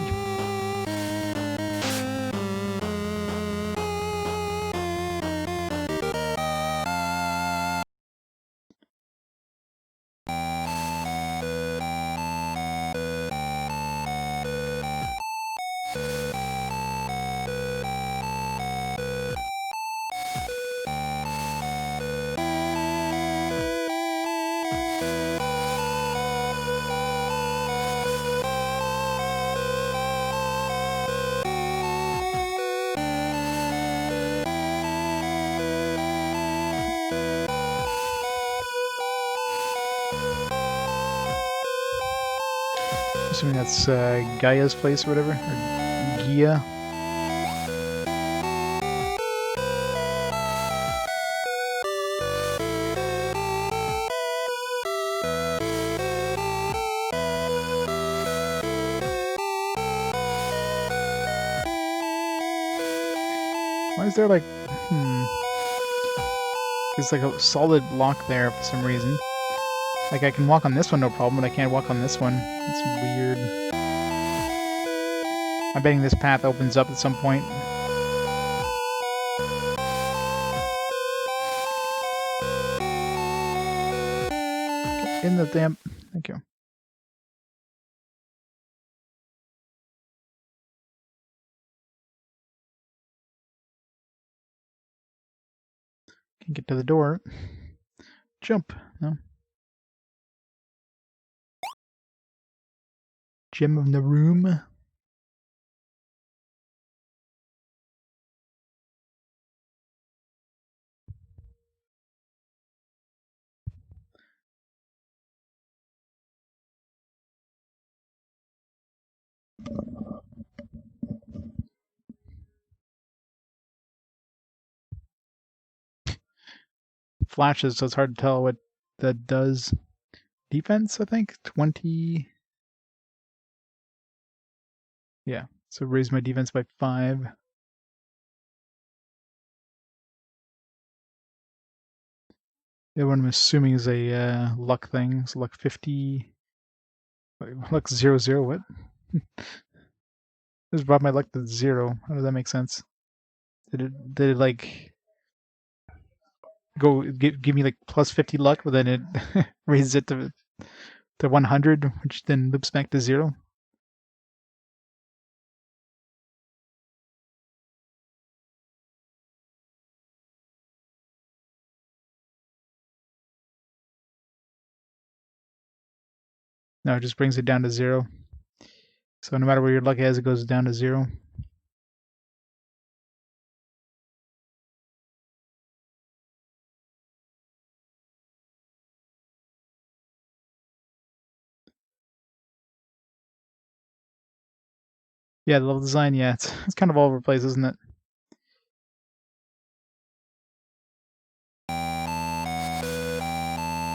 S1: Assuming that's Gaia's place or whatever, or Gia. Why is there like, there's like a solid lock there for some reason. Like I can walk on this one no problem, but I can't walk on this one. That's weird. I'm betting this path opens up at some point. Get in the damn... Thank you. Can't get to the door. Jump. No. Gem of the room. Flashes, so it's hard to tell what that does. Defense, I think? 20... Yeah, so raise my defense by 5. The other one I'm assuming is a luck thing. So luck 50... Luck 0, what? Just brought my luck to 0. How does that make sense? Did it like... go give me like plus 50 luck, but then it raises it to 100, which then loops back to 0? No, it just brings it down to 0. So no matter where your luck is, it goes down to 0. Yeah, the level design, yeah, it's kind of all over the place, isn't it?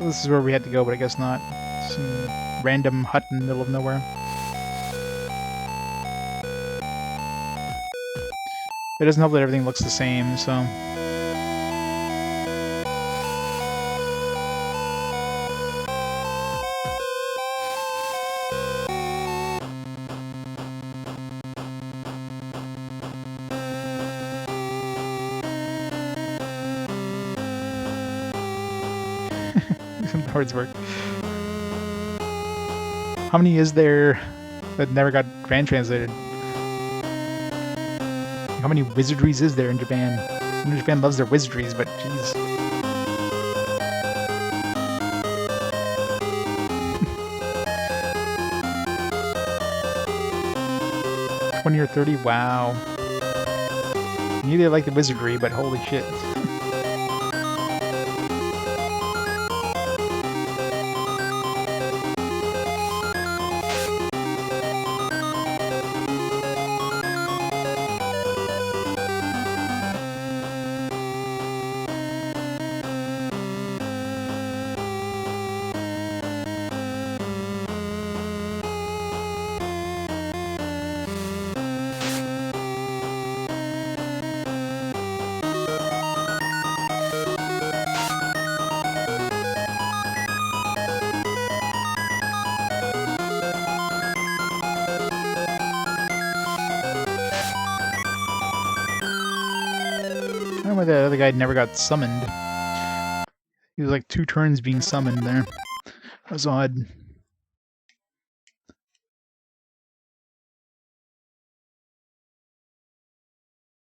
S1: Well, this is where we had to go, but I guess not. Some random hut in the middle of nowhere. It doesn't help that everything looks the same, so... Words work. How many is there that never got grand translated? How many wizardries is there in Japan? I know Japan loves their wizardries, but jeez. $20 or $30? Wow. Neither like the wizardry, but holy shit. know why the other guy never got summoned. He was like 2 turns being summoned there. That was odd.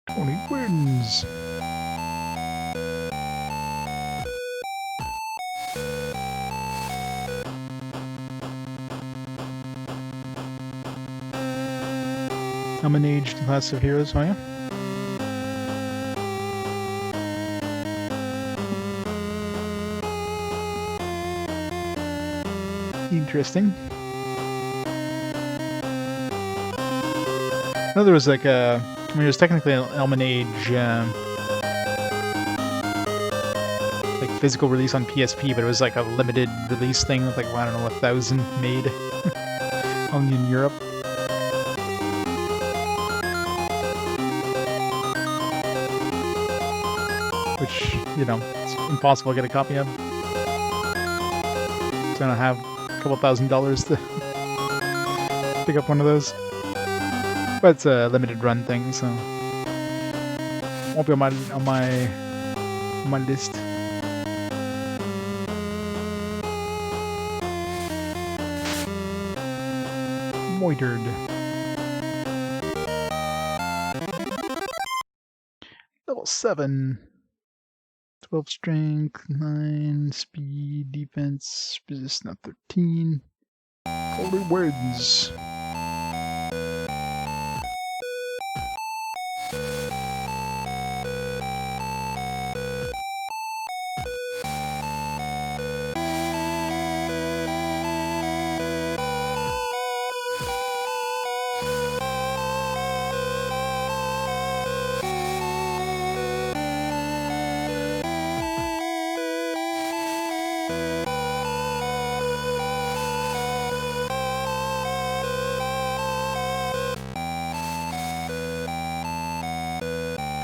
S1: Tony wins. I'm an aged class of heroes, are you? Interesting. No, there was like a... I mean, it was technically an Elman Age, like physical release on PSP, but it was like a limited release thing with like, I don't know, 1,000 made only in Europe. Which, you know, it's impossible to get a copy of. So I don't have a couple $1,000 to pick up one of those. But it's a limited run thing, so won't be on my list. Moitered. Level 7. 12 strength, 9 speed, defense, resist not 13. Holy words.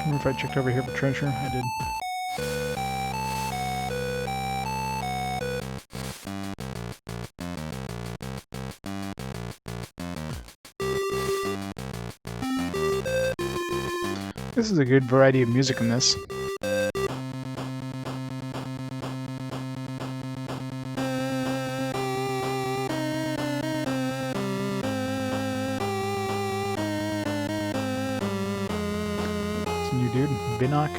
S1: I wonder if I checked over here for treasure. I did. This is a good variety of music in this. New dude, Binnock.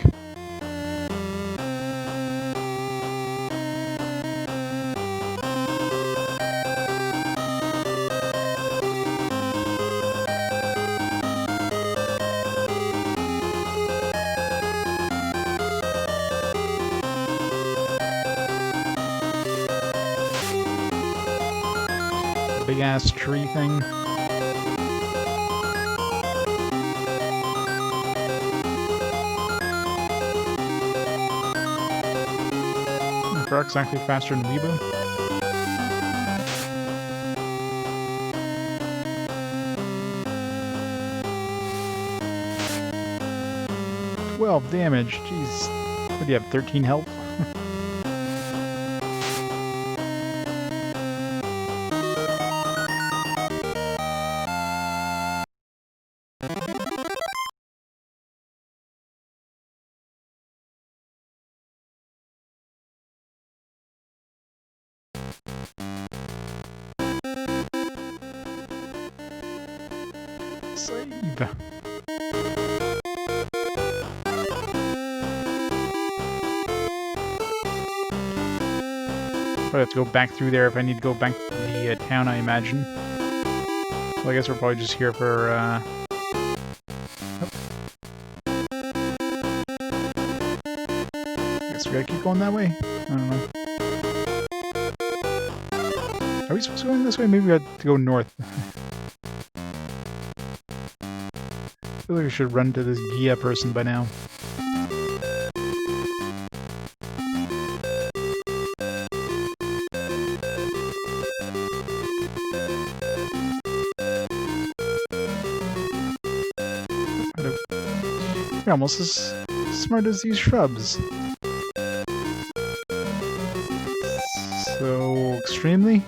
S1: Big ass tree thing. Truck's actually faster than Weebu. Damage. Jeez. What do you have? 13 health? Save. Probably have to go back through there if I need to go back to the town, I imagine. Well, I guess we're probably just here for, Guess we gotta keep going that way? I don't know. Are we supposed to go in this way? Maybe we have to go north. I feel like I should run to this Gia person by now. You're almost as smart as these shrubs. So extremely?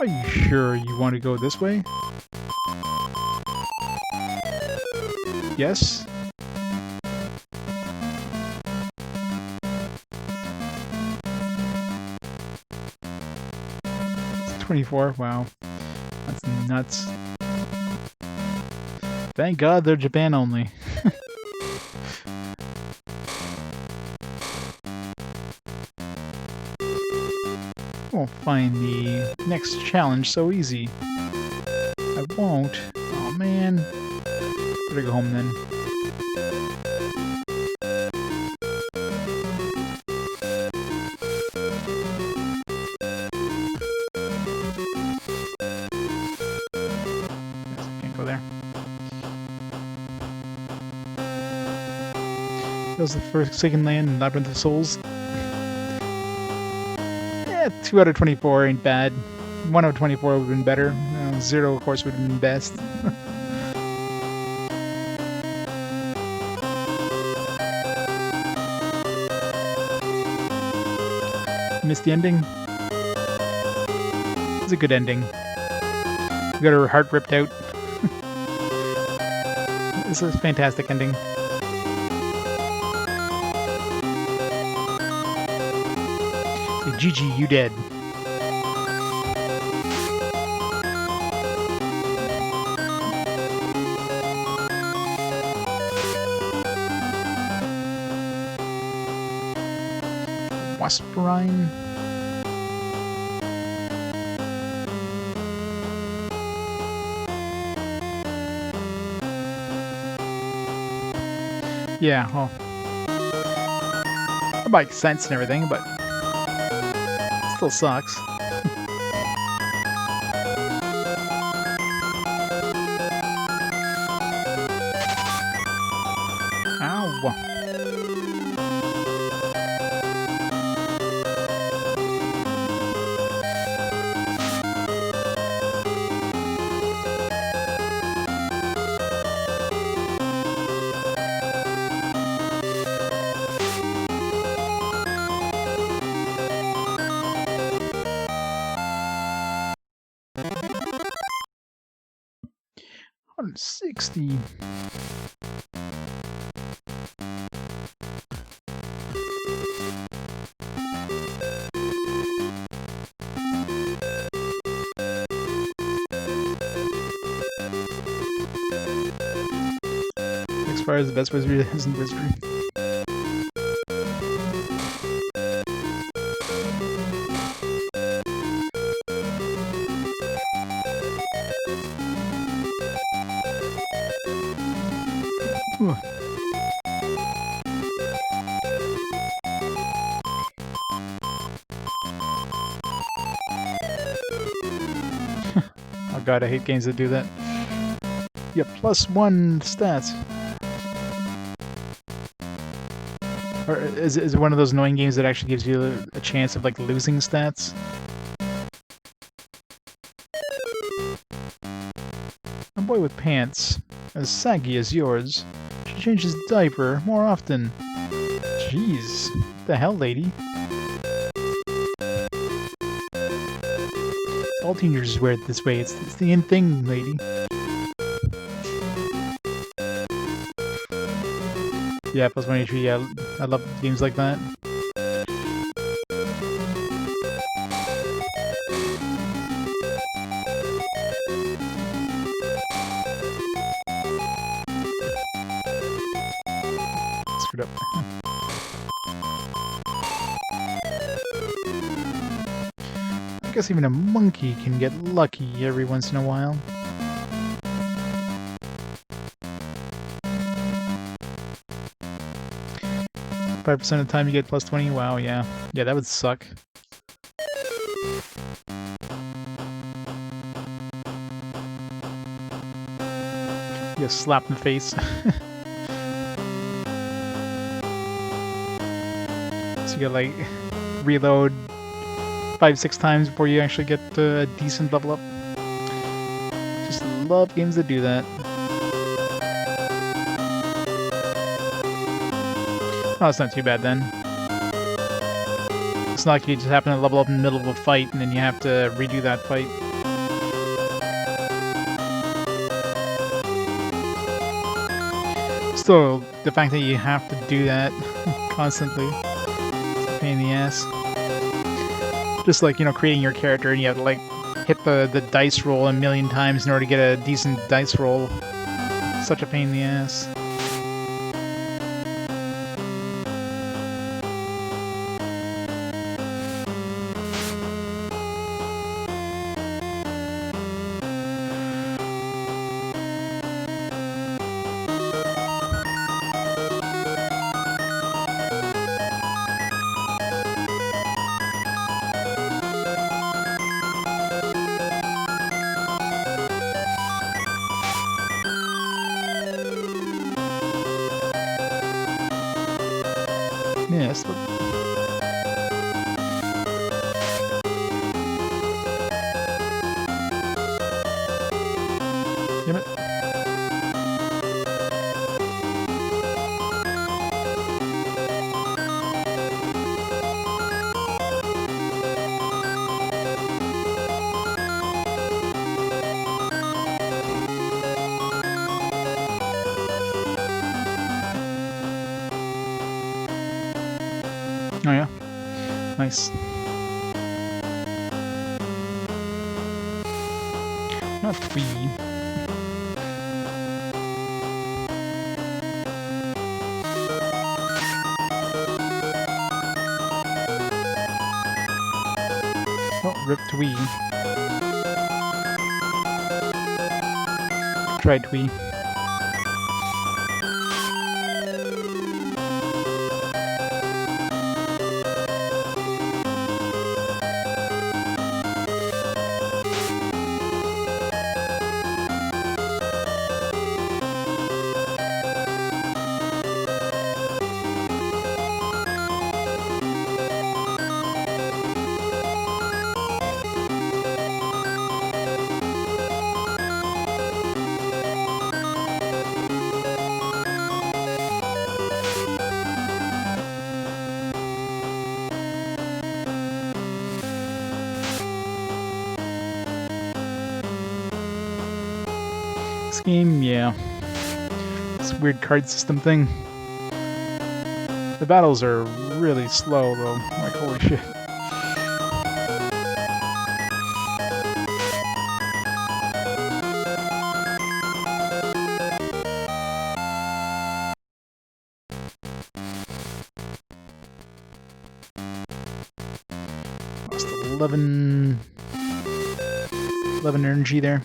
S1: Are you sure you want to go this way? Yes? It's 24, wow. That's nuts. Thank God they're Japan only. Won't find the next challenge so easy. I won't. Oh man. Better go home then. Can't go there. That was the second land in Labyrinth of Souls. 2 out of 24 ain't bad. 1 out of 24 would have been better. 0, of course, would have been best. Missed the ending? It's a good ending. We got her heart ripped out. This is a fantastic ending. GG, you dead. Wasperine. Yeah, well, it makes sense and everything, but still sucks. Ow. $160. Expires the best wizard is in wizardry. Ooh. Oh god, I hate games that do that. Yeah, +1 stats. Or is it one of those annoying games that actually gives you a chance of like losing stats? A boy with pants as saggy as yours should change his diaper more often. Jeez, what the hell, lady? All teenagers wear it this way. It's the in thing, lady. Yeah, +1 HP. Yeah, I love games like that. Screwed up. I guess even a monkey can get lucky every once in a while. %of the time you get +20. Wow, yeah. Yeah, that would suck. You get slapped in the face. So you gotta like reload 5-6 times before you actually get a decent level up. Just love games that do that. Oh, it's not too bad then. It's not like you just happen to level up in the middle of a fight and then you have to redo that fight. Still, the fact that you have to do that constantly, it's a pain in the ass. Just like, you know, creating your character and you have to, like, hit the dice roll a million times in order to get a decent dice roll. Such a pain in the ass. Yes, but... Damn it. Oh yeah, nice. Not 3. Oh, rip Twee. Try Twee. This game, yeah. This weird card system thing. The battles are really slow, though. Like, holy shit. Lost 11 energy there.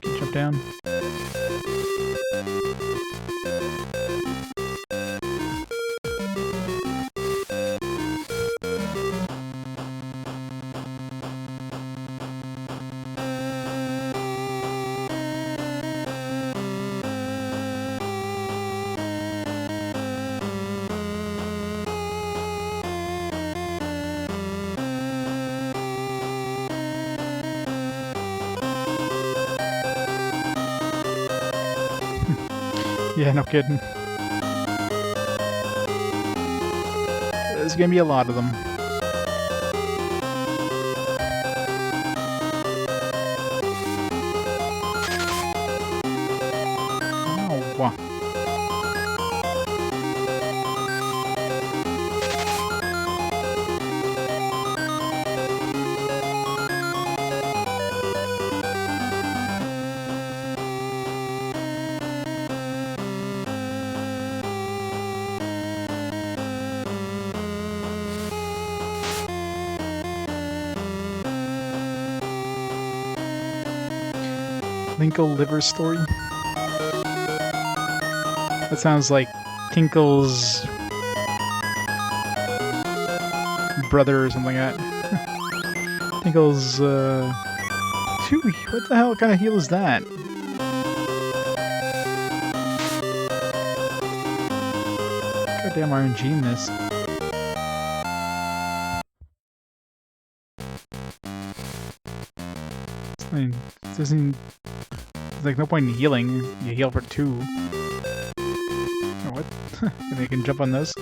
S1: Can jump down. Yeah, no kidding. There's gonna be a lot of them. Oh. Tinkle liver story? That sounds like Tinkle's brother or something like that. Tinkle's, Phew, what the hell kind of heal is that? Goddamn RNG in this. I mean, it doesn't... There's like no point in healing. You heal for 2. Or what? And they can jump on those?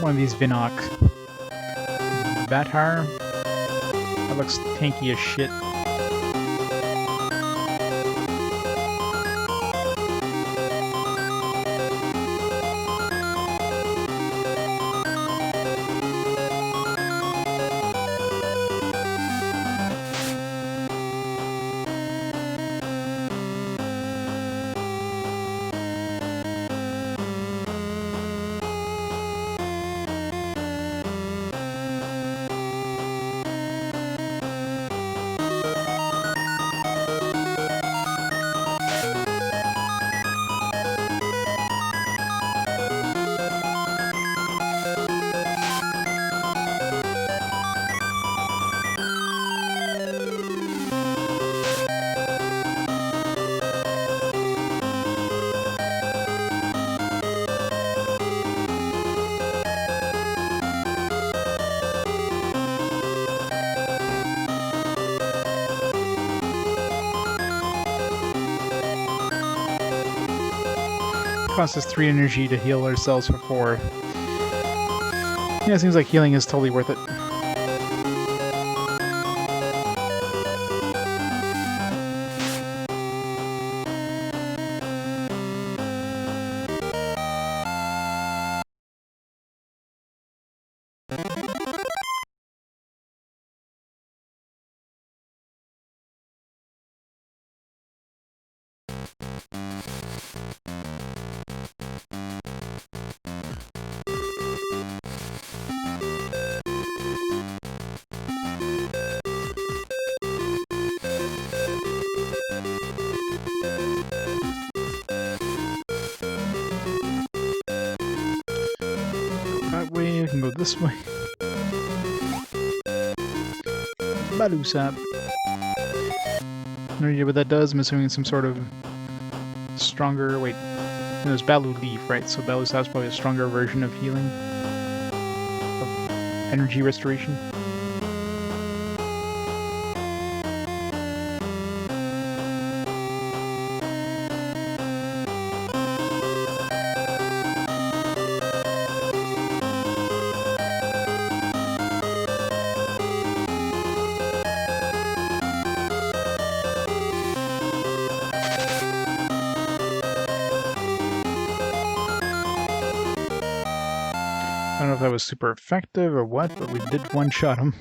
S1: One of these Vinok. Vatar. That looks tanky as shit. Costs us 3 energy to heal ourselves for 4. Yeah, it seems like healing is totally worth it. We can go this way. Balusap. No idea what that does. I'm assuming it's some sort of stronger. Wait, no, it's Balu Leaf, right? So Balusap's probably a stronger version of healing, of energy restoration. I don't know if that was super effective or what, but we did one-shot him.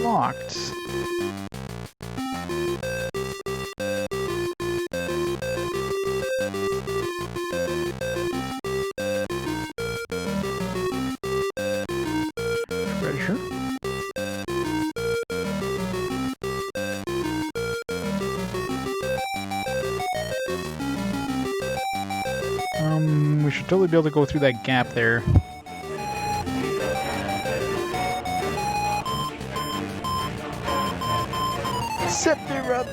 S1: Locked. Treasure. We should totally be able to go through that gap there. Sephiroth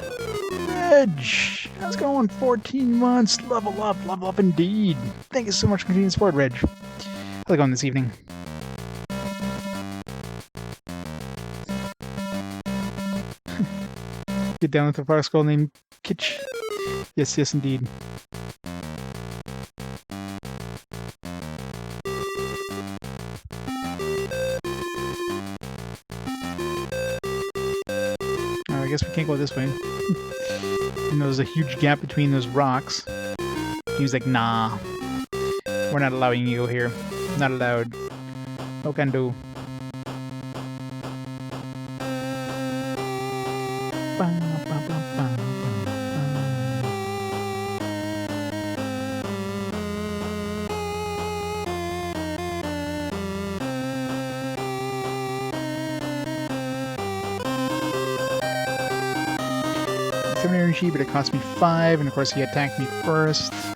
S1: Reg! How's it going? 14 months. Level up indeed. Thank you so much for continuing support, Reg. How's it going this evening? Get down with the fire skull named Kitsch. Yes, yes, indeed. I guess we can't go this way. And there's a huge gap between those rocks. He was like, nah. We're not allowing you to go here. Not allowed. No can do. Energy, but it cost me 5, and of course he attacked me first. So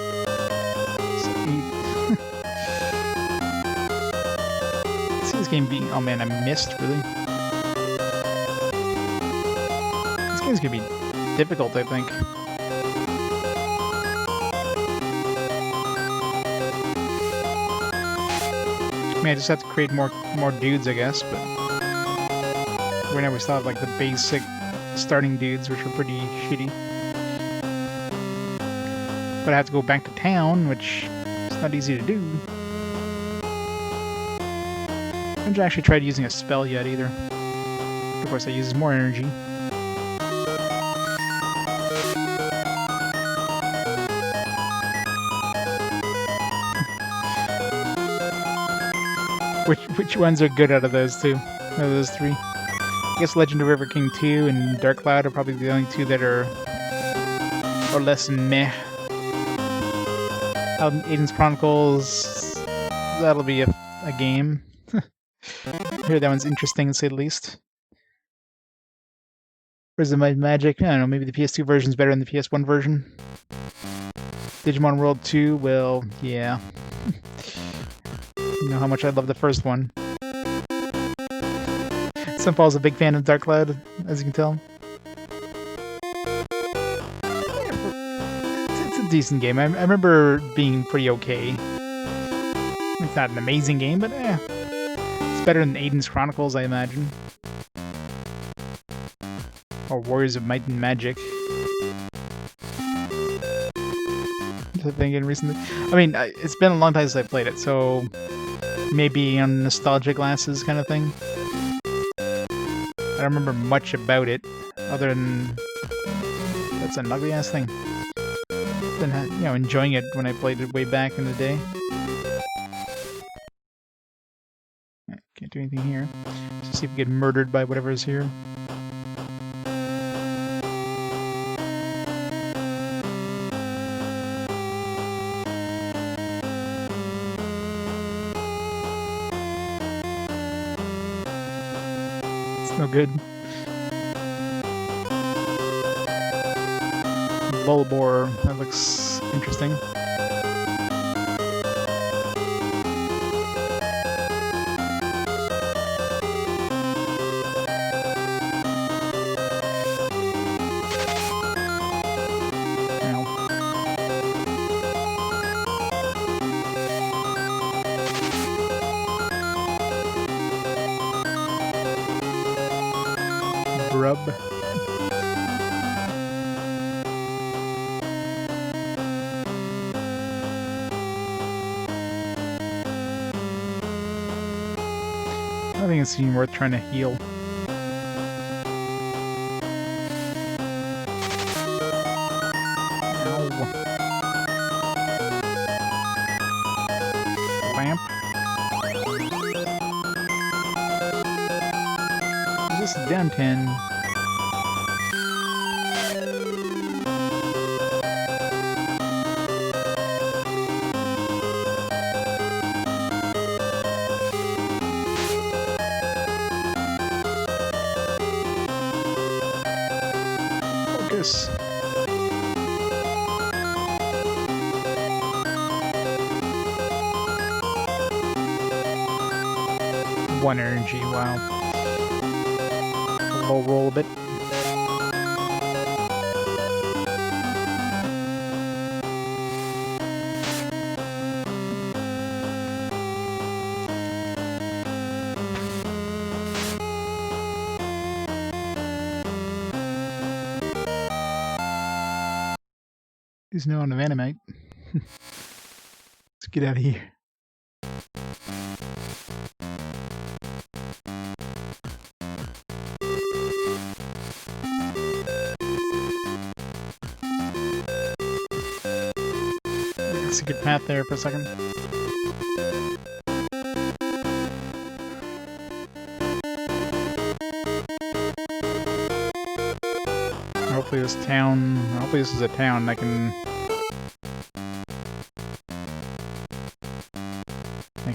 S1: 8. game being... Oh man, I missed, really? This game's gonna be difficult, I think. I mean, I just have to create more dudes, I guess, but... Right now we still have, like, the basic starting dudes, which are pretty shitty. But I have to go back to town, which is not easy to do. I haven't actually tried using a spell yet, either. Of course, that uses more energy. Which ones are good out of those two? Out of those three? I guess Legend of River King 2 and Dark Cloud are probably the only two that are less meh. Aiden's Chronicles, that'll be a game. I hear that one's interesting, to say the least. Where's the Magic? I don't know, maybe the PS2 version's better than the PS1 version. Digimon World 2, well, yeah. You know how much I love the first one. Sunfall's a big fan of Dark Cloud, as you can tell. It's a decent game. I remember being pretty okay. It's not an amazing game, but it's better than Aiden's Chronicles, I imagine. Or Warriors of Might and Magic. The thing in recently. I mean, it's been a long time since I played it, so maybe on nostalgia glasses kind of thing. I don't remember much about it, other than that's an ugly ass thing. Than you know, enjoying it when I played it way back in the day. Can't do anything here. Let's see if we get murdered by whatever is here. No good. Bulbor, that looks interesting. Rub. I think it's even worth trying to heal. Ow. Lamp. This is down 10. Focus. One energy, wow. Low roll a bit. There's no one of animate. Let's get out of here. It's a good path there for a second. Hopefully this town, hopefully this is a town that can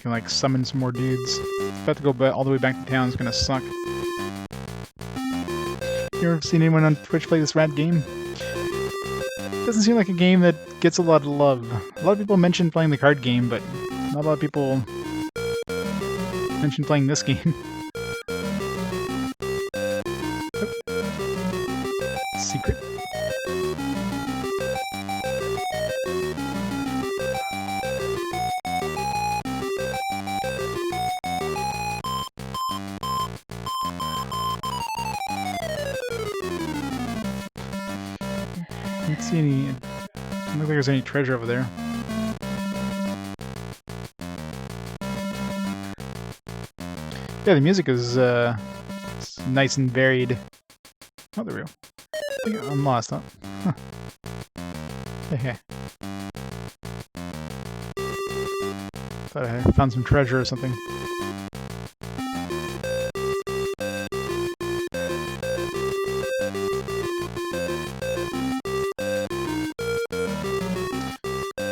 S1: like summon some more dudes. If I have to go all the way back to town, it's gonna suck. You ever seen anyone on Twitch play this rat game? Doesn't seem like a game that gets a lot of love. A lot of people mention playing the card game, but not a lot of people mention playing this game. Secret. Don't see any. Doesn't look like there's any treasure over there. Yeah, the music is nice and varied. Oh, there we go. I think I'm lost, huh? Hey. Thought I found some treasure or something.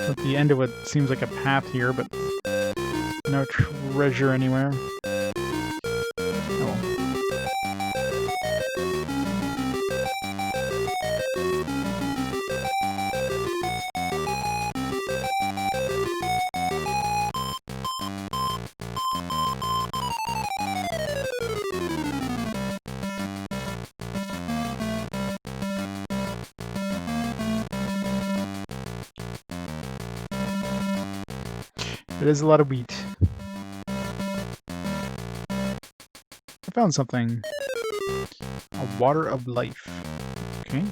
S1: At the end of what seems like a path here, but no treasure anywhere. It is a lot of wheat. I found something. A water of life. Okay.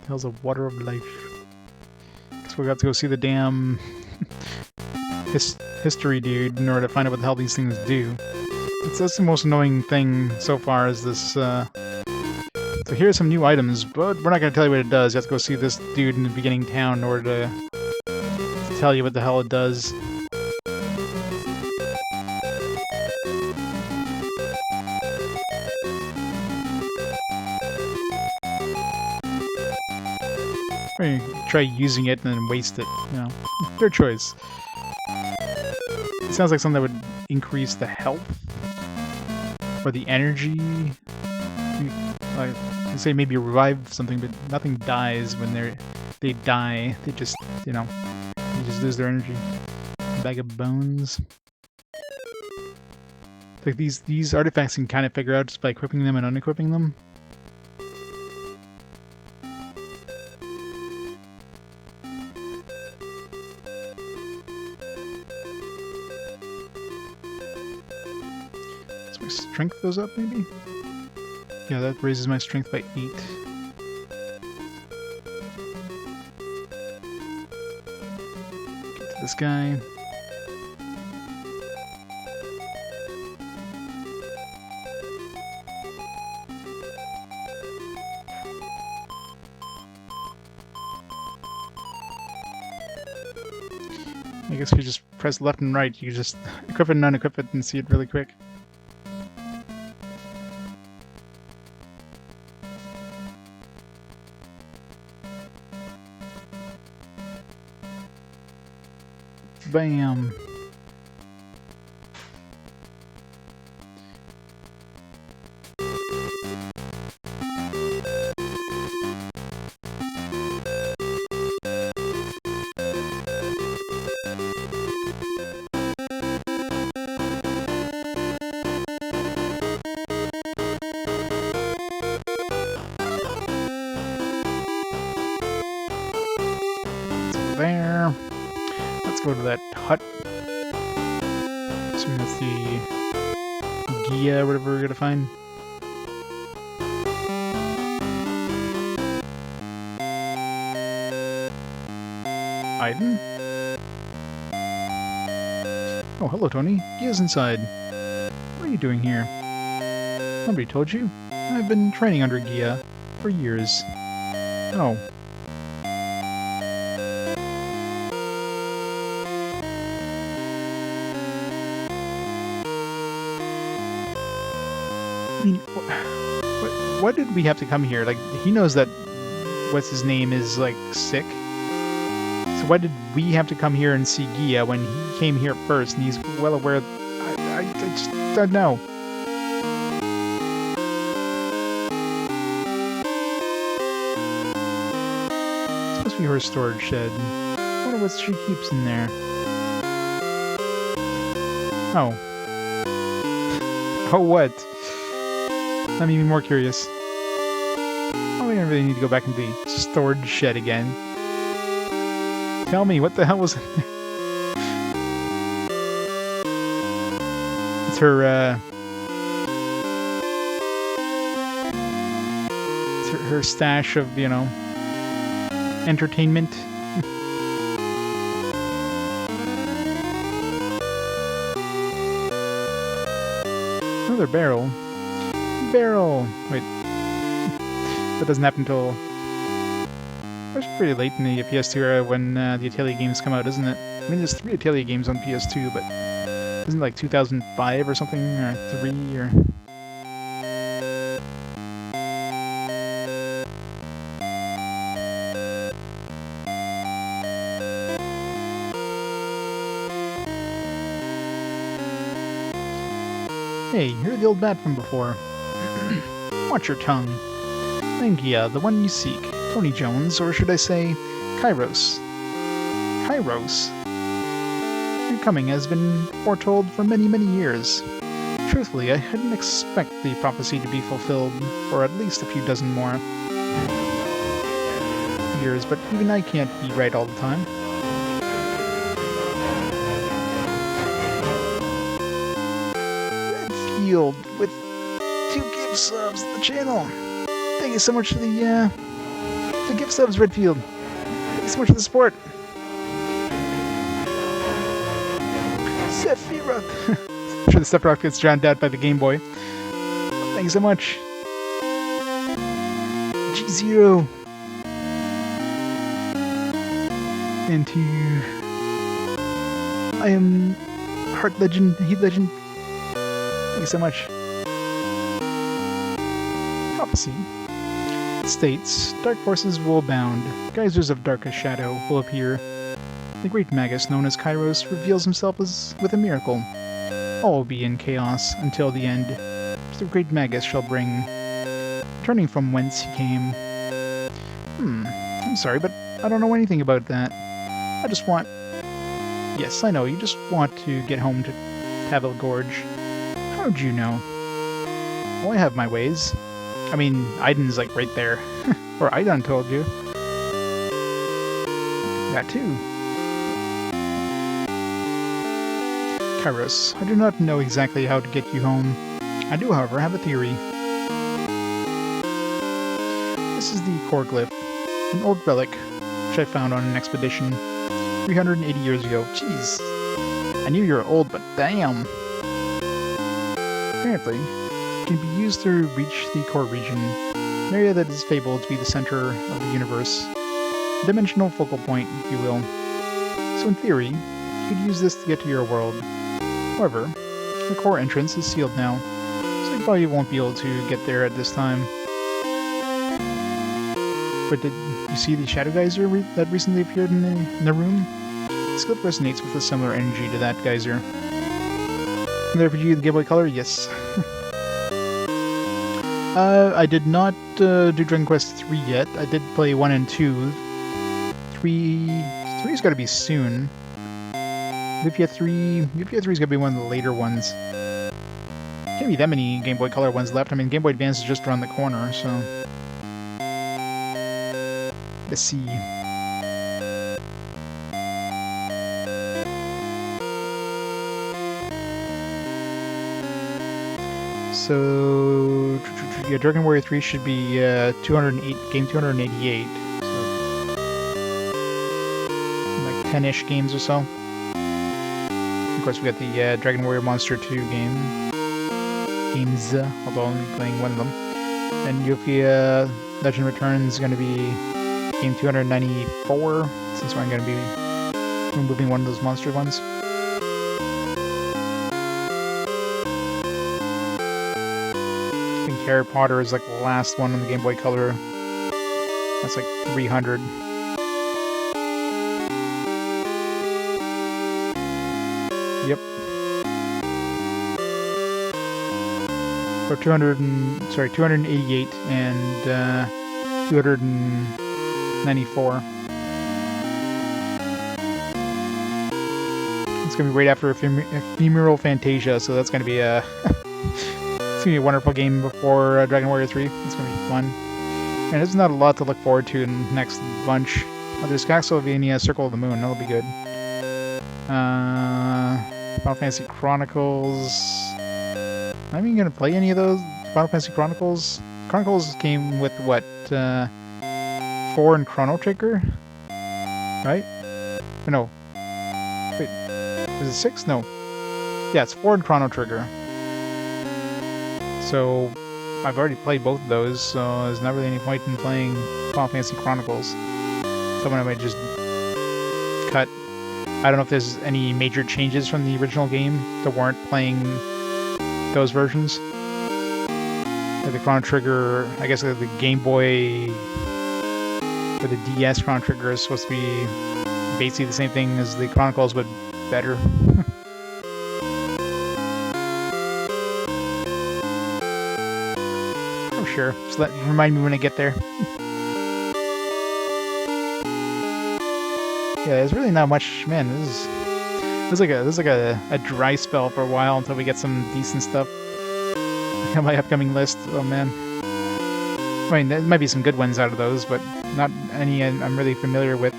S1: The hell's a water of life? Guess we got to go see the damn history dude in order to find out what the hell these things do. That's the most annoying thing so far is this, So here's some new items, but we're not going to tell you what it does. You have to go see this dude in the beginning town in order to tell you what the hell it does. Or you try using it and then waste it, you know. Their choice. It sounds like something that would increase the health or the energy. I can say maybe revive something, but nothing dies when they die. They just, you know, they just lose their energy. A bag of bones. Like these artifacts you can kind of figure out just by equipping them and unequipping them. So my strength goes up, maybe? Yeah, that raises my strength by 8. Get to this guy. I guess if you just press left and right, you can just equip it and unequip it and see it really quick. Bam! There. Let's go to that hut. Assuming that's the Gia, whatever we're gonna find. Eidon? Oh, hello, Tony. Gia's inside. What are you doing here? Nobody told you? I've been training under Gia for years. Oh. I mean, what did we have to come here? Like, he knows that what's his name is, like, sick. So why did we have to come here and see Gia when he came here first and he's well aware of... I just don't know. It's supposed to be her storage shed. I wonder what she keeps in there. Oh. Oh, what? I'm even more curious. Oh, we don't really need to go back into the storage shed again. Tell me, what the hell was it? It's her, her stash of, you know, entertainment. Another barrel. Barrel! Wait. That doesn't happen until... It's pretty late in the PS2 era when the Atelier games come out, isn't it? I mean, there's 3 Atelier games on PS2, but isn't it like 2005 or something? Or 3 or... Hey, you're the old bat from before. Watch your tongue. Langia, the one you seek. Tony Jones, or should I say, Kairos. Kairos? Your coming has been foretold for many, many years. Truthfully, I didn't expect the prophecy to be fulfilled for at least a few dozen more years, but even I can't be right all the time. Redfield with 2 gift subs to the channel. Thank you so much for the gift subs, Redfield. Thank you so much for the support. Sephiroth. I'm sure the Sephiroth gets drowned out by the Game Boy. Thank you so much. G0. And to... I am Heart Legend, Heat Legend. Thank you so much. Prophecy. It states, dark forces will abound. Geysers of darkest shadow will appear. The great magus known as Kairos reveals himself as with a miracle. All will be in chaos until the end, which the great magus shall bring, turning from whence he came. I'm sorry, but I don't know anything about that. I just want... Yes, I know, you just want to get home to Tavil Gorge. How'd you know? Well, I have my ways. I mean, Eidon's like right there. Or Eidon told you. That too. Kairos, I do not know exactly how to get you home. I do, however, have a theory. This is the core glyph, an old relic, which I found on an expedition 380 years ago. Jeez. I knew you were old, but damn. Apparently, it can be used to reach the core region, an area that is fabled to be the center of the universe. A dimensional focal point, if you will. So in theory, you could use this to get to your world. However, the core entrance is sealed now, so you probably won't be able to get there at this time. But did you see the Shadow Geyser that recently appeared in the room? This glyph resonates with a similar energy to that geyser. Another RPG in Game Boy Color? Yes. I did not do Dragon Quest 3 yet. I did play 1 and 2. 3's gotta be soon. Lupia 3's gonna be one of the later ones. Can't be that many Game Boy Color ones left. I mean, Game Boy Advance is just around the corner, so... Let's see. So... Yeah, Dragon Warrior 3 should be game 288. So, like 10-ish games or so. Of course, we got the Dragon Warrior Monster 2 games, although I'm only playing one of them. And Yofia Legend Returns is going to be game 294, since I'm going to be removing one of those monster ones. I think Harry Potter is like the last one on the Game Boy Color. That's like 300. Yep. Or 288 and 294. It's gonna be right after Ephemeral Fantasia, so that's gonna be a it's gonna be a wonderful game before Dragon Warrior 3. It's gonna be fun. And there's not a lot to look forward to in the next bunch. Oh, there's Castlevania Circle of the Moon. That'll be good. Final Fantasy Chronicles. Am I even gonna play any of those? Final Fantasy Chronicles? Chronicles came with what? 4 in Chrono Trigger? Right? Or no. Wait. Is it 6? No. Yeah, it's 4 in Chrono Trigger. So, I've already played both of those, so there's not really any point in playing Final Fantasy Chronicles. Someone I might just cut. I don't know if there's any major changes from the original game that warrant playing those versions. Like the Chrono Trigger, I guess the Game Boy or the DS Chrono Trigger is supposed to be basically the same thing as the Chronicles, but better. Oh sure, just remind me when I get there. Yeah, there's really not much. Man, this is like a dry spell for a while until we get some decent stuff on my upcoming list. Oh man, I mean there might be some good ones out of those, but not any I'm really familiar with.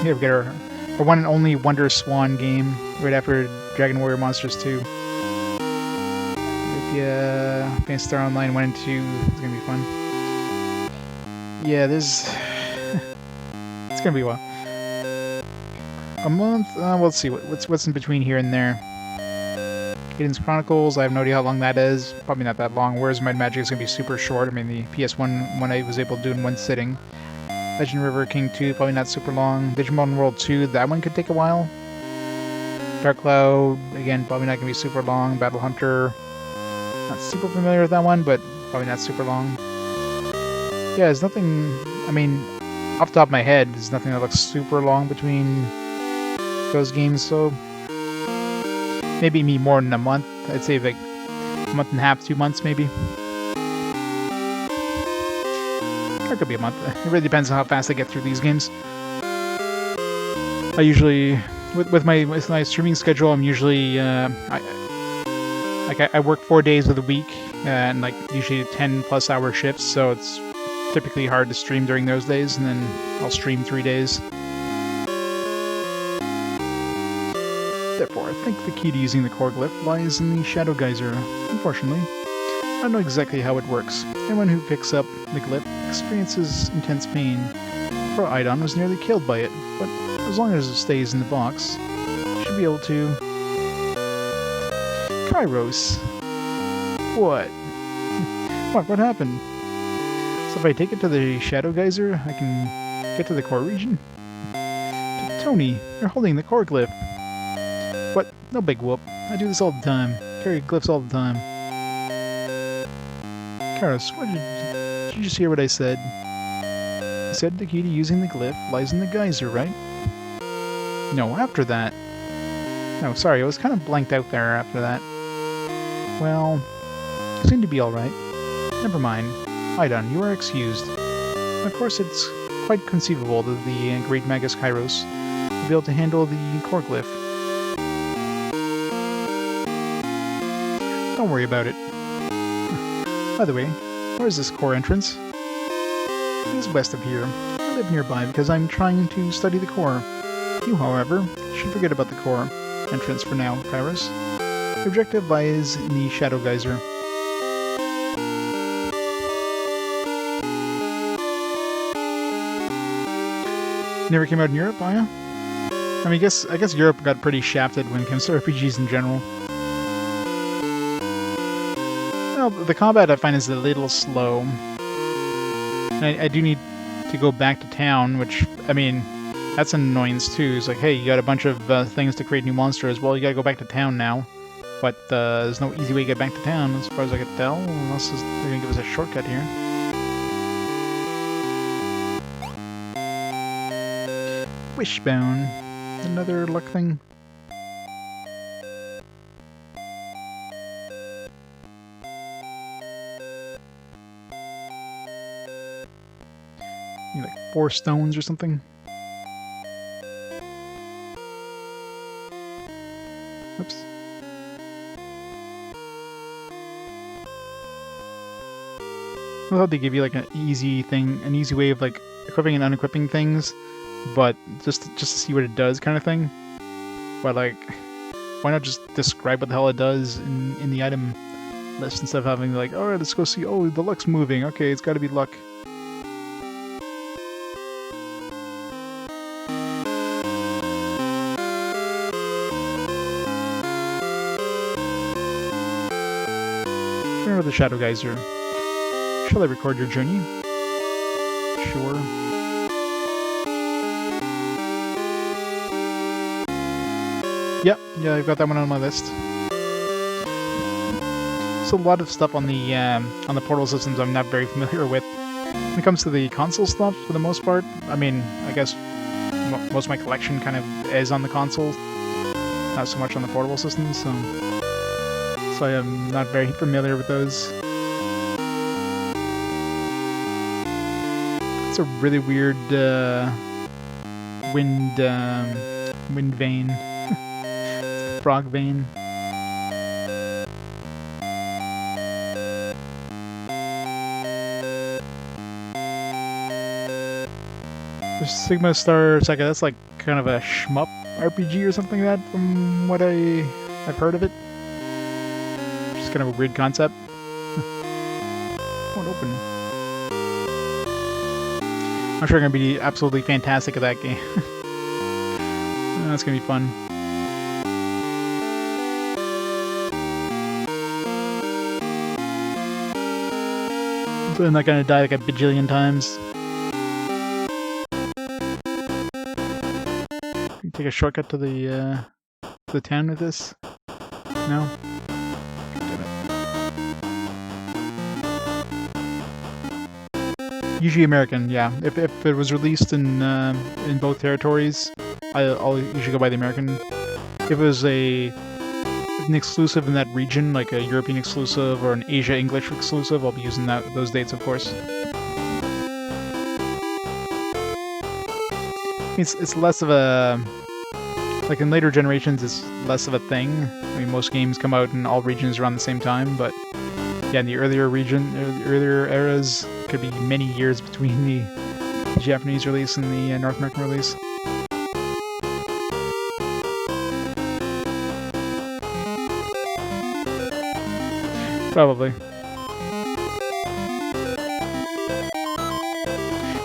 S1: Here we get our one and only Wonder Swan game right after Dragon Warrior Monsters 2. Yeah, Fantasy Star Online 1 and 2 is gonna be fun. Yeah, there's... it's gonna be a while. A month? Let's see, what's in between here and there. Eidon's Chronicles, I have no idea how long that is. Probably not that long. Whereas Might Magic is gonna be super short. I mean, the PS1 one I was able to do in one sitting. Legend River King 2, probably not super long. Digimon World 2, that one could take a while. Dark Cloud, again, probably not gonna be super long. Battle Hunter, not super familiar with that one, but probably not super long. Yeah, there's nothing, I mean, off the top of my head, there's nothing that looks super long between those games, so maybe me more than a month. I'd say like a month and a half, 2 months maybe. Or it could be a month. It really depends on how fast I get through these games. I usually, with my streaming schedule, I'm usually, I work 4 days of the week, and like usually 10+ hour shifts, so it's typically hard to stream during those days, and then I'll stream 3 days. Therefore, I think the key to using the core glyph lies in the Shadow Geyser. Unfortunately, I don't know exactly how it works. Anyone who picks up the glyph experiences intense pain. Poor Eidon was nearly killed by it, but as long as it stays in the box, you should be able to... Kairos! What? What happened? So if I take it to the Shadow Geyser, I can get to the core region? Tony, you're holding the core glyph. What? No big whoop. I do this all the time. Carry glyphs all the time. Kairos, what did you just hear what I said? I said the key to using the glyph lies in the geyser, right? No, after that. No, sorry, I was kind of blanked out there after that. Well, you seem to be alright. Never mind. Eidon, you are excused. Of course, it's quite conceivable that the great Magus Kairos will be able to handle the core glyph. Don't worry about it. By the way, where is this core entrance? It is west of here. I live nearby because I'm trying to study the core. You, however, should forget about the core entrance for now, Kairos. The objective lies in the Shadow Geyser. Never came out in Europe, yeah? I mean, I guess Europe got pretty shafted when it comes to RPGs in general. Well, the combat I find is a little slow. And I do need to go back to town, which, I mean, that's an annoyance too. It's like, hey, you got a bunch of things to create new monsters. Well, you gotta go back to town now. But there's no easy way to get back to town, as far as I can tell, unless they're gonna give us a shortcut here. Wishbone. Another luck thing. Like 4 stones or something. Oops. I thought they give you like an easy way of like equipping and unequipping things, but just to see what it does, kind of thing. But like, why not just describe what the hell it does in the item list instead of having like, alright, let's go see. Oh, the luck's moving. Okay, it's got to be luck. Remember the Shadow Geyser. Shall I record your journey? Sure. Yep, yeah, I've got that one on my list. So a lot of stuff on the portal systems I'm not very familiar with. When it comes to the console stuff, for the most part, I mean, I guess most of my collection kind of is on the console, not so much on the portable systems, so I am not very familiar with those. It's a really weird wind vein, frog vein. There's Sigma Star Saga. That's like kind of a shmup RPG or something like that, from what I've heard of it. Just kind of a weird concept. Won't open. I'm sure I'm gonna be absolutely fantastic at that game. That's gonna be fun. So I'm not gonna die like a bajillion times. Can you take a shortcut to the town with this? No? Usually American, yeah. If it was released in both territories, I'll usually go by the American. If it was an exclusive in that region, like a European exclusive or an Asia English exclusive, I'll be using those dates, of course. It's less of a, like in later generations, it's less of a thing. I mean, most games come out in all regions around the same time, but yeah, in the earlier eras, could be many years between the Japanese release and the North American release. Probably.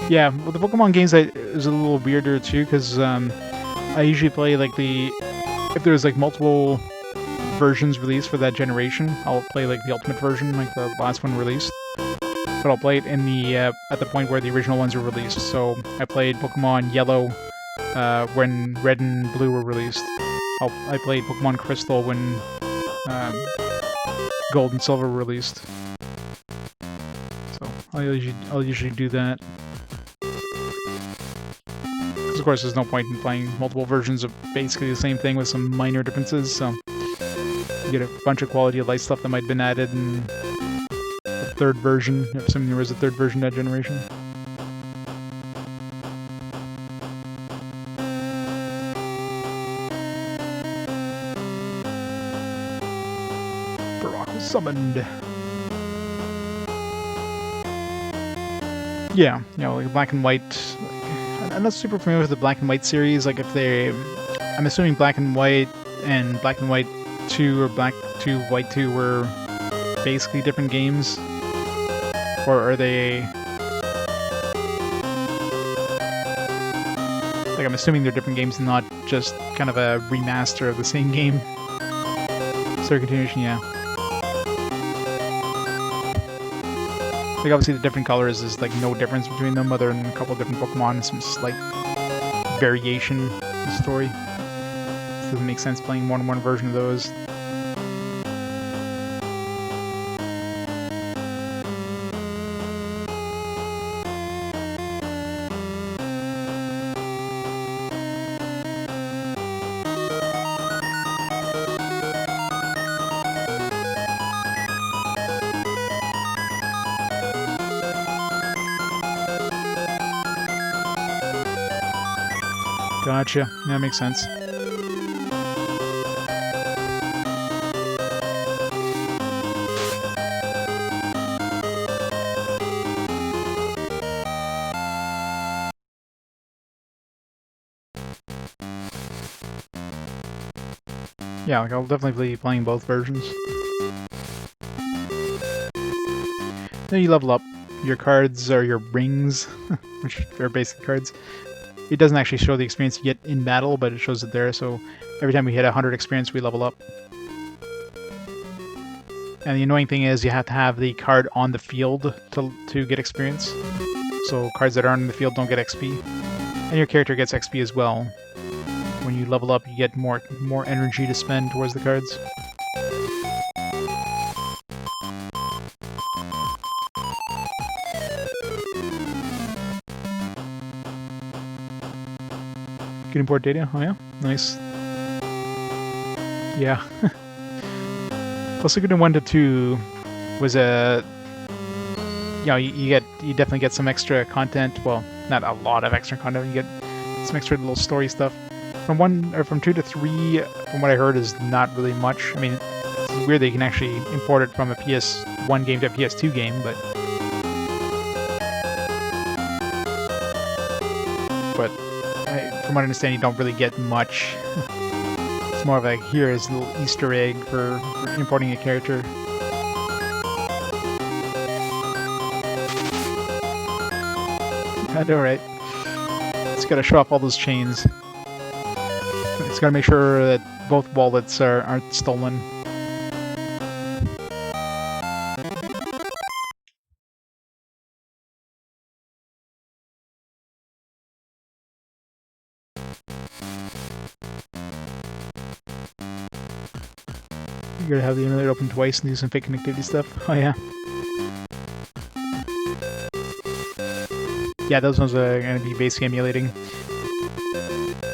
S1: Yeah, well, the Pokemon games is a little weirder too, because I usually play like if there's like multiple versions released for that generation, I'll play like the ultimate version, like the last one released. But I'll play it in the at the point where the original ones were released. So I played Pokemon Yellow when Red and Blue were released. I played Pokemon Crystal when Gold and Silver were released. So I'll usually do that. Because of course there's no point in playing multiple versions of basically the same thing with some minor differences. So you get a bunch of quality of life stuff that might have been added in the third version, assuming there was a third version that generation. Barak was summoned. Yeah, you know, like Black and White. I'm not super familiar with the Black and White series. Like I'm assuming Black and White 2 or Black 2, White 2 were basically different games. Or are they... Like, I'm assuming they're different games and not just kind of a remaster of the same game. Story continuation, yeah. Like, obviously the different colors is, like, no difference between them other than a couple of different Pokemon and some slight variation in the story. It doesn't make sense playing more than one version of those. Gotcha. That makes sense. Yeah, like I'll definitely be playing both versions. Then you level up. Your cards are your rings, which are basic cards. It doesn't actually show the experience you get in battle, but it shows it there, so every time we hit 100 experience, we level up. And the annoying thing is you have to have the card on the field to get experience. So cards that aren't in the field don't get XP. And your character gets XP as well. When you level up, you get more energy to spend towards the cards. Good import data? Oh yeah? Nice. Yeah. Suikoden 1 to 2 was a... You know, you definitely get some extra content. Well, not a lot of extra content. You get some extra little story stuff. From 2 to 3, from what I heard, is not really much. I mean, it's weird that you can actually import it from a PS1 game to a PS2 game, but... from what I understand, you don't really get much. It's more of like, here is a little Easter egg for importing a character. I know, right? It's gotta show off all those chains. It's gotta make sure that both wallets aren't stolen. You gotta have the emulator open twice and do some fake connectivity stuff. Oh yeah. Yeah, those ones are gonna be basically emulating.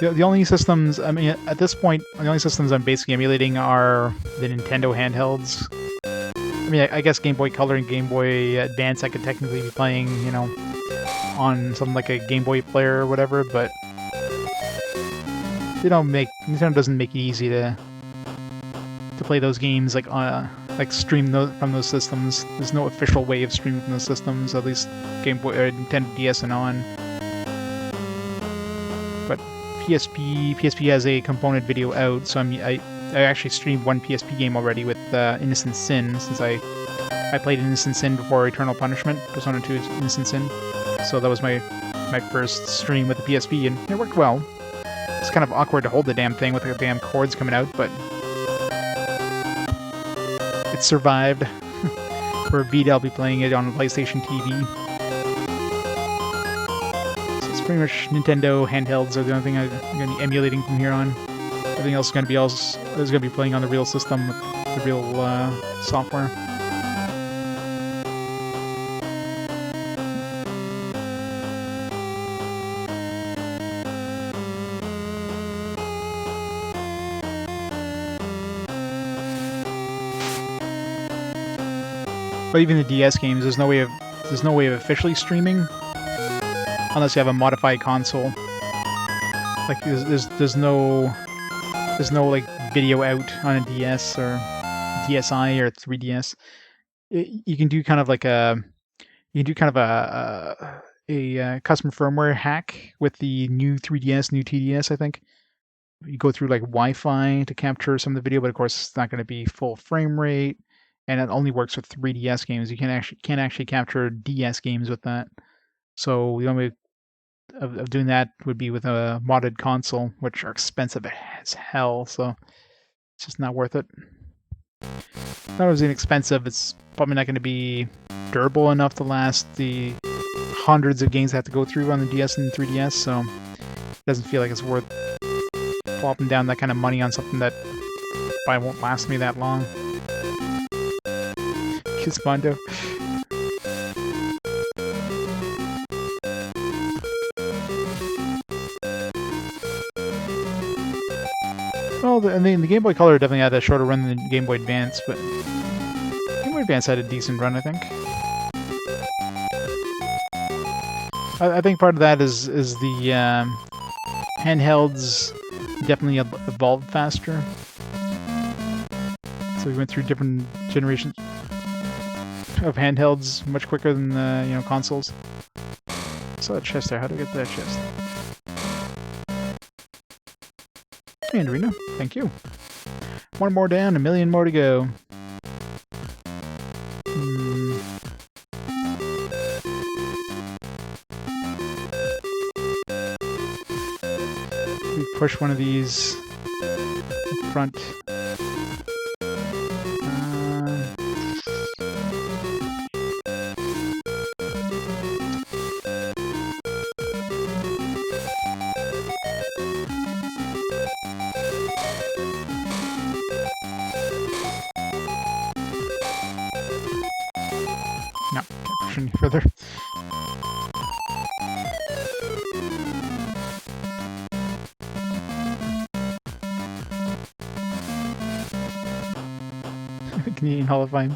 S1: The only systems, I mean, at this point, the only systems I'm basically emulating are the Nintendo handhelds. I mean, I guess Game Boy Color and Game Boy Advance I could technically be playing, you know, on something like a Game Boy player or whatever, but Nintendo doesn't make it easy to play those games like stream from those systems. There's no official way of streaming from those systems, at least Game Boy or Nintendo DS and on. But PSP has a component video out, so I actually streamed one PSP game already with Innocent Sin, since I played Innocent Sin before Eternal Punishment, Persona 2's Innocent Sin. So that was my first stream with the PSP, and it worked well. It's kind of awkward to hold the damn thing with the damn cords coming out, but it survived. For Vita, I'll be playing it on PlayStation TV. So it's pretty much Nintendo handhelds are the only thing I'm going to be emulating from here on. Everything else is going to be playing on the real system with the real software. But even the DS games, there's no way of officially streaming unless you have a modified console. Like there's no like video out on a DS or DSi or 3DS. You can do kind of like a custom firmware hack with the new 3DS, new TDS, I think. You go through like Wi-Fi to capture some of the video, but of course it's not going to be full frame rate. And it only works with 3DS games. You can't actually capture DS games with that. So the only way of doing that would be with a modded console, which are expensive as hell. So it's just not worth it. If that was inexpensive, it's probably not going to be durable enough to last the hundreds of games I have to go through on the DS and 3DS. So it doesn't feel like it's worth plopping down that kind of money on something that probably won't last me that long. Mondo. Well, the Game Boy Color definitely had a shorter run than Game Boy Advance, but Game Boy Advance had a decent run, I think. I think part of that is the handhelds definitely evolved faster. So we went through different generations of handhelds much quicker than the consoles. So a chest there. How do I get to that chest? And Rena, thank you. One more down, 1,000,000 more to go. We push one of these in front. No, can't push any further. Canadian Hall of Fame.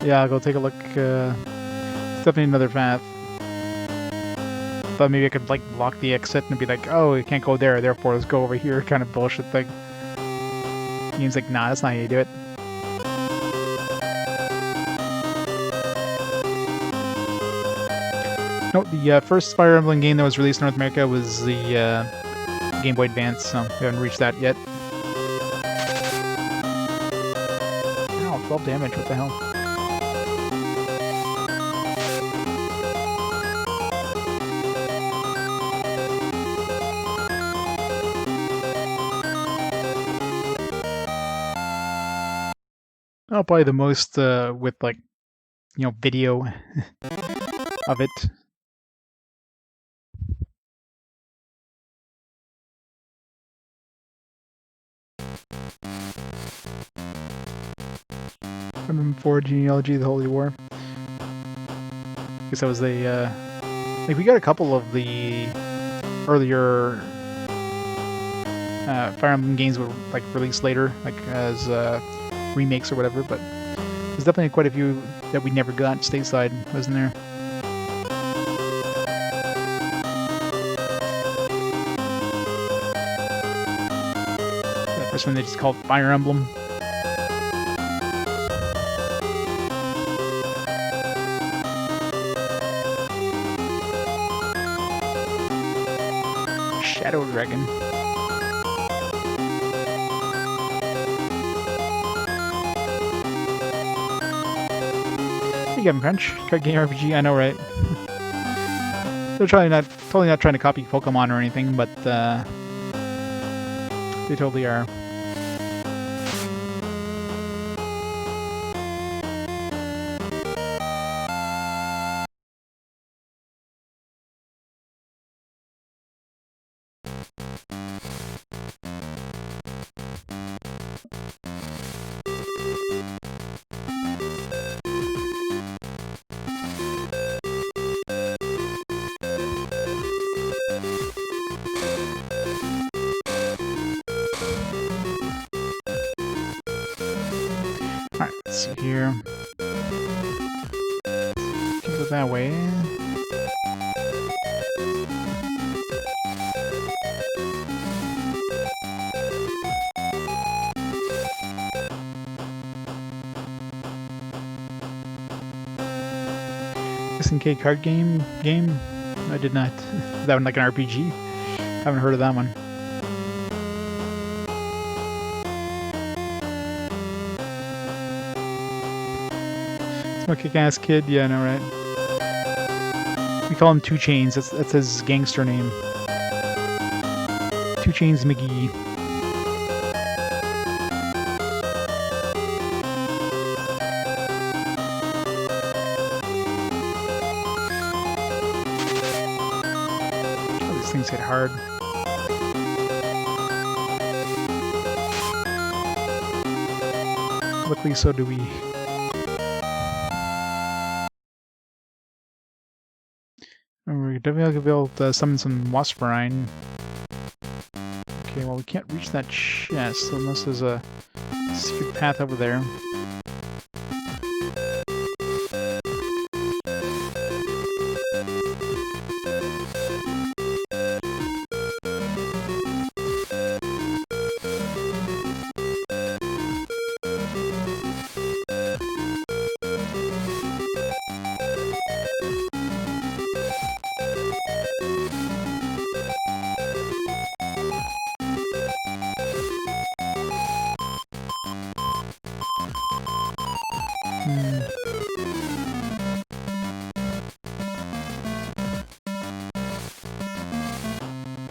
S1: Yeah, I'll go take a look. It's definitely another path. Thought maybe I could like block the exit and be like, oh, you can't go there, therefore let's go over here, kind of bullshit thing. Game's like, nah, that's not how you do it. No, the first Fire Emblem game that was released in North America was the Game Boy Advance, so we haven't reached that yet. Ow, 12 damage, what the hell? Oh, probably the most with like, video of it. MM4 Genealogy of the Holy War. I guess that was the like we got a couple of the earlier Fire Emblem games were like released later, like as remakes or whatever, but there's definitely quite a few that we never got stateside, wasn't there? The first one they just called Fire Emblem. Shadow Dragon. You get him, Crunch. Card game RPG, I know, right? They're totally not trying to copy Pokemon or anything, but they totally are. Alright, let's see here. Can go that way. SNK card game? I did not. Is that one like an RPG? I haven't heard of that one. A kick-ass kid, yeah, I know, right? We call him 2 Chains. That's his gangster name. 2 Chains McGee. Oh, these things hit hard. Luckily, so do we. We're definitely going to be able to summon some Wasparine. Okay, well we can't reach that chest unless there's a secret path over there.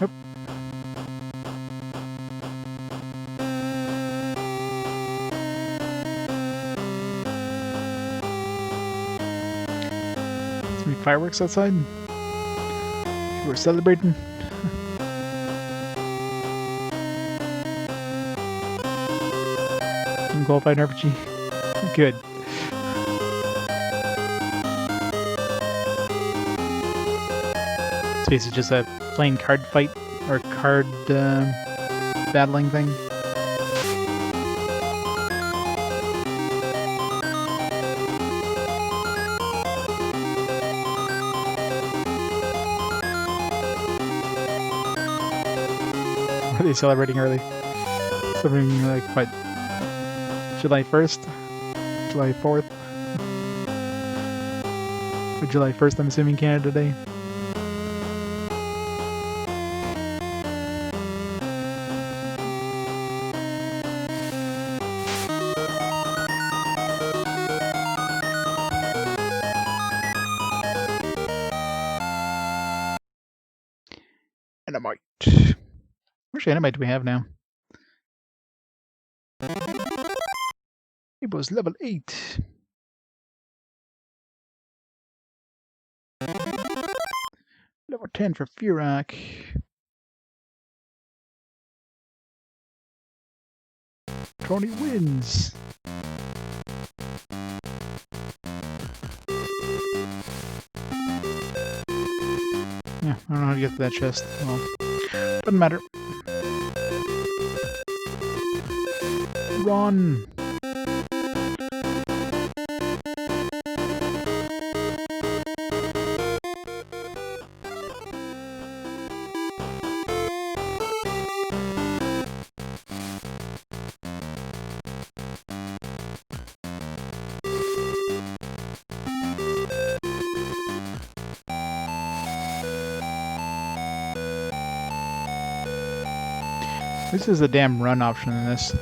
S1: Nope. There's gonna be fireworks outside. We're celebrating. Unqualified RPG. Good. It's basically just a plain card fight or card battling thing. Are they celebrating early? Celebrating like what? July 1st? July 4th? Or July 1st, I'm assuming Canada Day. Dynamite. How much dynamite do we have now? It was level 8. Level 10 for Furak. Tony wins. Yeah, I don't know how to get to that chest. Well, doesn't matter. Run! This is a damn run option in this.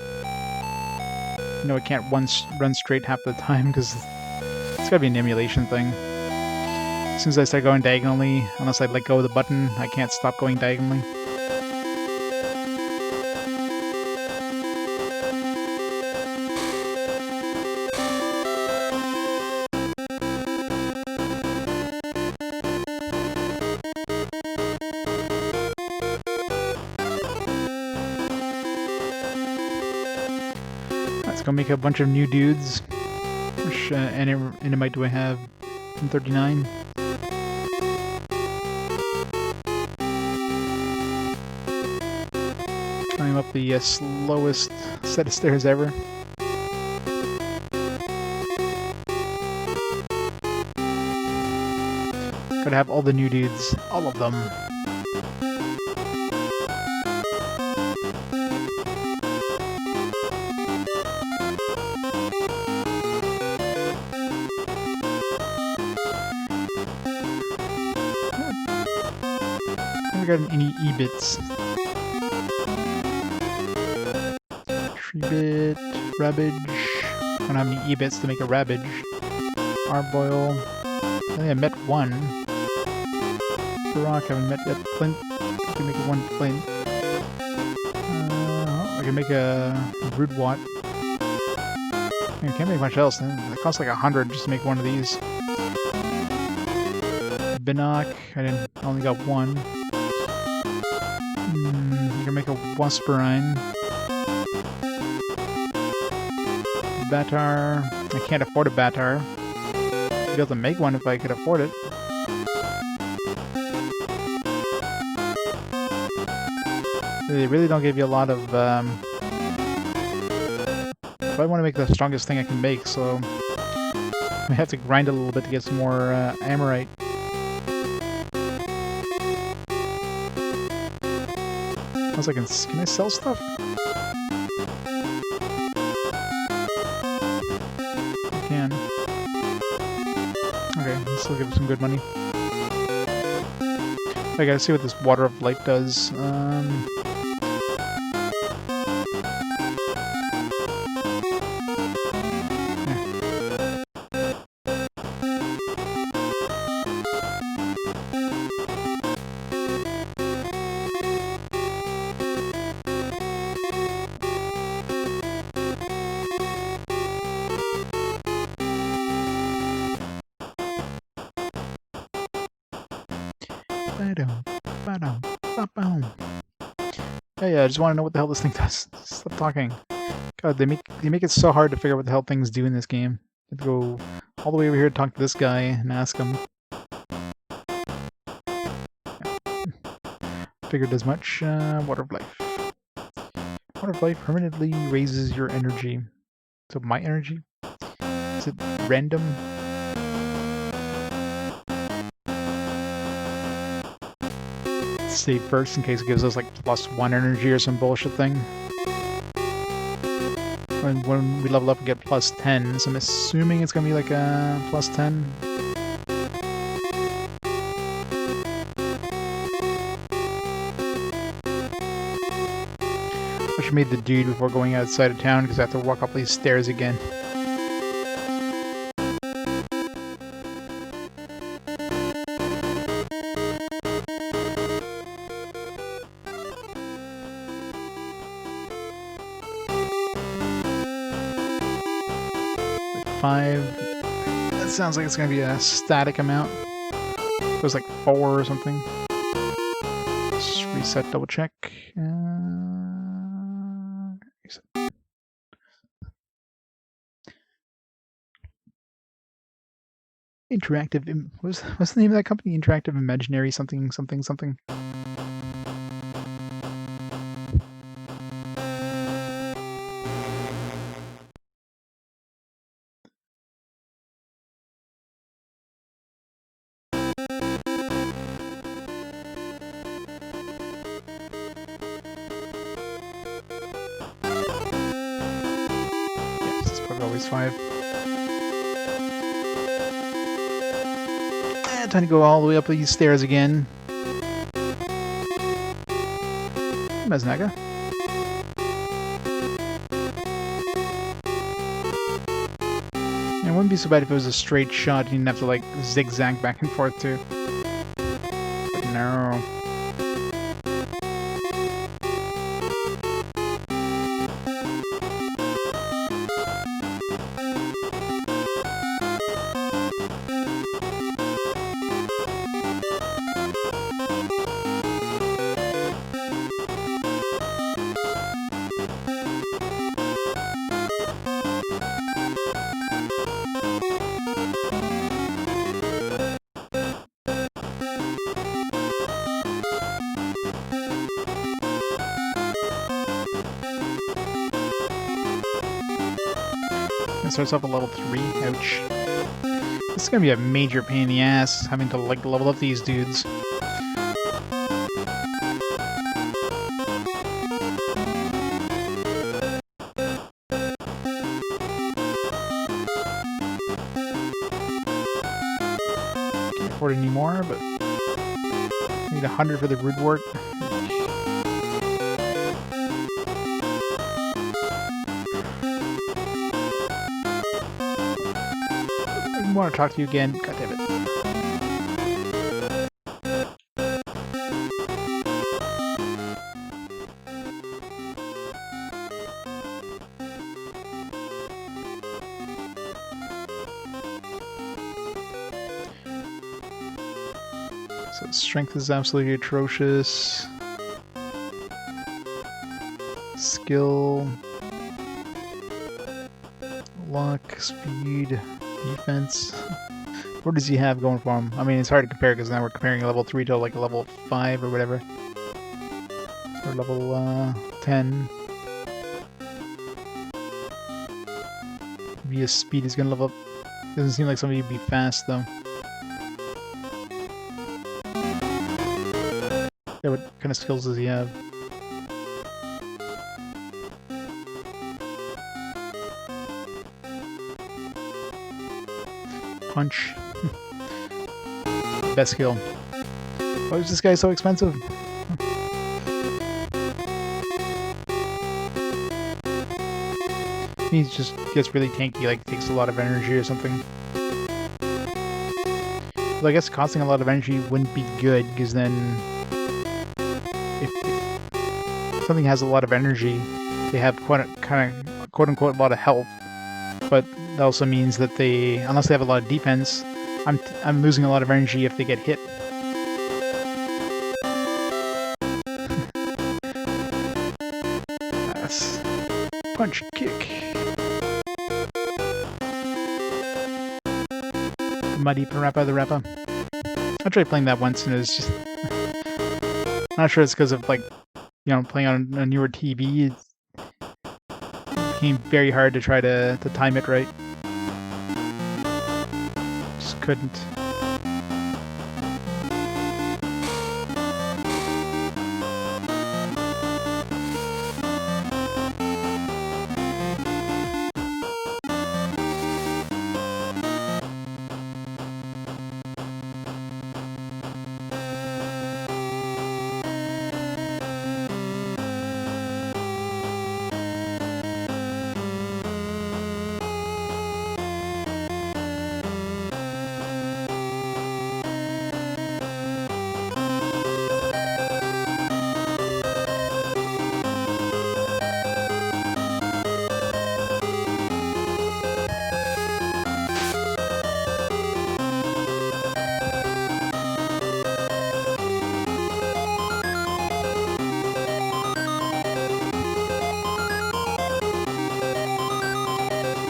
S1: No, it can't run straight half the time because it's gotta be an emulation thing. As soon as I start going diagonally, unless I let go of the button, I can't stop going diagonally. Gonna make a bunch of new dudes. Which enemy do I have? 39. Climb up the slowest set of stairs ever. Gotta have all the new dudes. All of them. Got any E-bits. Tree bit, Rabbage. I don't have any E-bits to make a Rabbage. Arboil. I think I met one. Rock, I haven't met yet. Flint. I can make one Flint. I can make a Broodwat. I can't make much else. It costs like 100 just to make one of these. Binoc. I only got one. You can make a Wasperine. Batar. I can't afford a Batar. I'd be able to make one if I could afford it. They really don't give you a lot of... I want to make the strongest thing I can make, so... I have to grind a little bit to get some more Amorite. Can I sell stuff? I can. Okay, this will give some good money. I gotta see what this Water of Light does. Yeah, I just want to know what the hell this thing does. Stop talking. God, they make it so hard to figure out what the hell things do in this game. You have to go all the way over here to talk to this guy and ask him. Figured as much. Water of life. Water of life permanently raises your energy. So my energy? Is it random? Save first in case it gives us like +1 energy or some bullshit thing. When we level up we get +10, so I'm assuming it's gonna be like a +10. I should meet the dude before going outside of town because I have to walk up these stairs again. Like 5. That sounds like it's gonna be a static amount. It was like 4 or something. Just reset, double check. Interactive. What's the name of that company? Interactive Imaginary something something something. Yes, it's probably always 5. Time to go all the way up these stairs again. Meznaga. It wouldn't be so bad if it was a straight shot. You didn't have to like zigzag back and forth too. But no. It starts off at level 3. Ouch. This is gonna be a major pain in the ass having to like level up these dudes. Can't afford any more, but need 100 for the Broodwort. I want to talk to you again. God damn it. So strength is absolutely atrocious. Skill, luck, speed, defense. What does he have going for him? I mean, it's hard to compare because now we're comparing level 3 to like a level 5 or whatever. Or level 10. Maybe his speed is gonna level up. Doesn't seem like somebody would be fast though. Yeah, what kind of skills does he have? Punch. Best skill. Why is this guy so expensive? He just gets really tanky, like takes a lot of energy or something. Well, I guess costing a lot of energy wouldn't be good, because then if something has a lot of energy, they have quote-unquote a lot of health, but that also means that they, unless they have a lot of defense, I'm losing a lot of energy if they get hit. Yes. Punch, kick. Muddy Parappa the Rappa. I tried playing that once and it was just... Not sure it's because of, like, you know, playing on a newer TV. It became very hard to try to time it right. Just couldn't.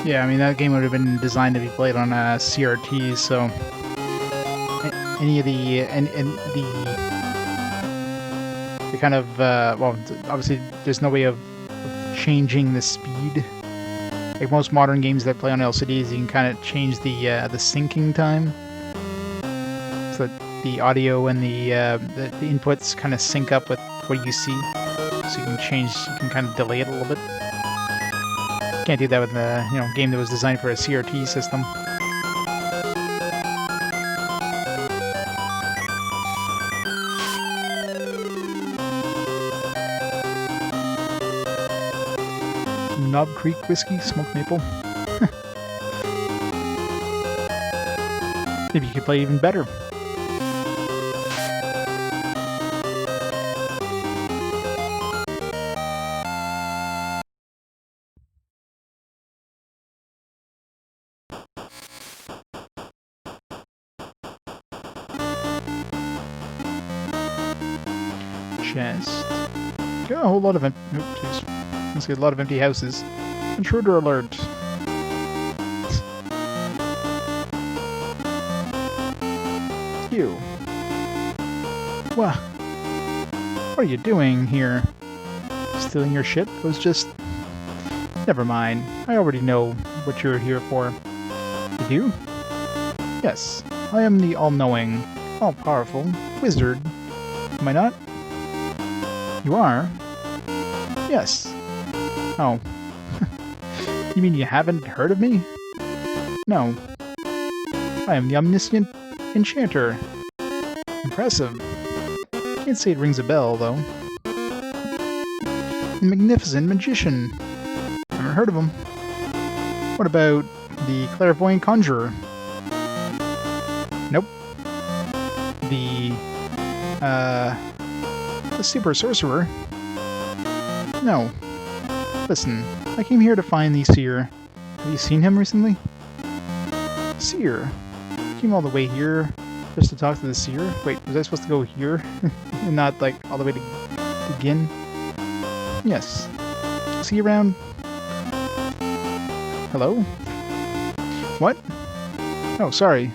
S1: Yeah, I mean, that game would have been designed to be played on a CRT, so any of the kind of well, obviously there's no way of changing the speed. Like most modern games that play on LCDs, you can kind of change the syncing time, so that the audio and the inputs kind of sync up with what you see. So you can kind of delay it a little bit. Can't do that with a game that was designed for a CRT system. Knob Creek whiskey, smoked maple. Maybe you could play even better. Chest. Got a whole lot of a lot of empty houses. Intruder alert. You. What? What are you doing here? Stealing your shit? It was just... Never mind. I already know what you're here for. You do? Yes. I am the all-knowing, all-powerful wizard. Am I not? You are? Yes. Oh. You mean you haven't heard of me? No. I am the Omniscient Enchanter. Impressive. Can't say it rings a bell, though. The Magnificent Magician. Haven't heard of him. What about the Clairvoyant Conjurer? Nope. The Super Sorcerer? No. Listen, I came here to find the Seer. Have you seen him recently? Seer? Came all the way here just to talk to the Seer? Wait, was I supposed to go here? And not, like, all the way to Gin? Yes. See you around? Hello? What? Oh, sorry.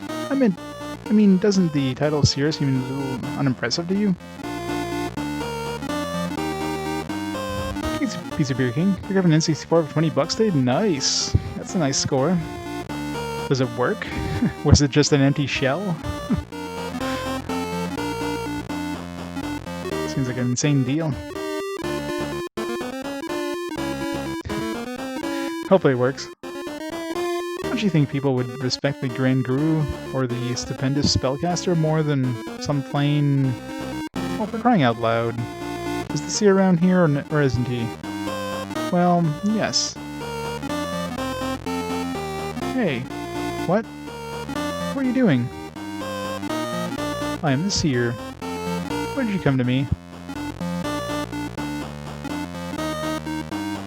S1: I mean, doesn't the title of Seer seem a little unimpressive to you? It's a piece of beer, King. You're having an N64 for $20 today? Nice. That's a nice score. Does it work? Was it just an empty shell? Seems like an insane deal. Hopefully it works. Don't you think people would respect the Grand Guru or the stupendous spellcaster more than some plain... Well, for crying out loud. Is the Seer around here or isn't he? Well, yes. Hey, what? What are you doing? I am the Seer. Why did you come to me?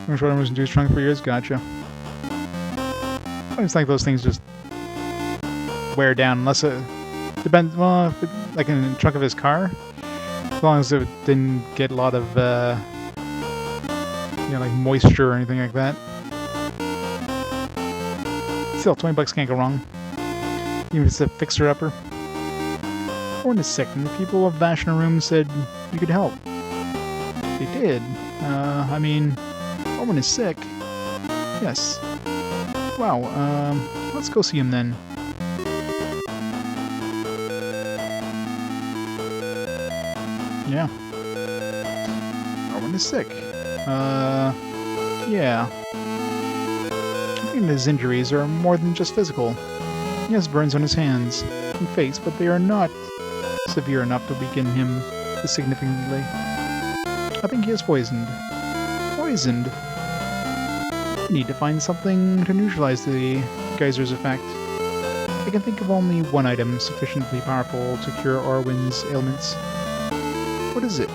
S1: I'm sure I wasn't too strong for years. Gotcha. I just think those things just wear down, unless it depends. Well, like in the trunk of his car, as long as it didn't get a lot of like moisture or anything like that. Still, 20 bucks can't go wrong. Even if it's a fixer-upper. Orn is sick, and the people of Vashnaroom said you could help. They did. I mean, Orn is sick. Yes. Wow, let's go see him then. Yeah. Orn is sick. Yeah. I think his injuries are more than just physical. He has burns on his hands and face, but they are not severe enough to weaken him significantly. I think he is poisoned. Poisoned? We need to find something to neutralize the geyser's effect. I can think of only one item sufficiently powerful to cure Orwin's ailments. What is it?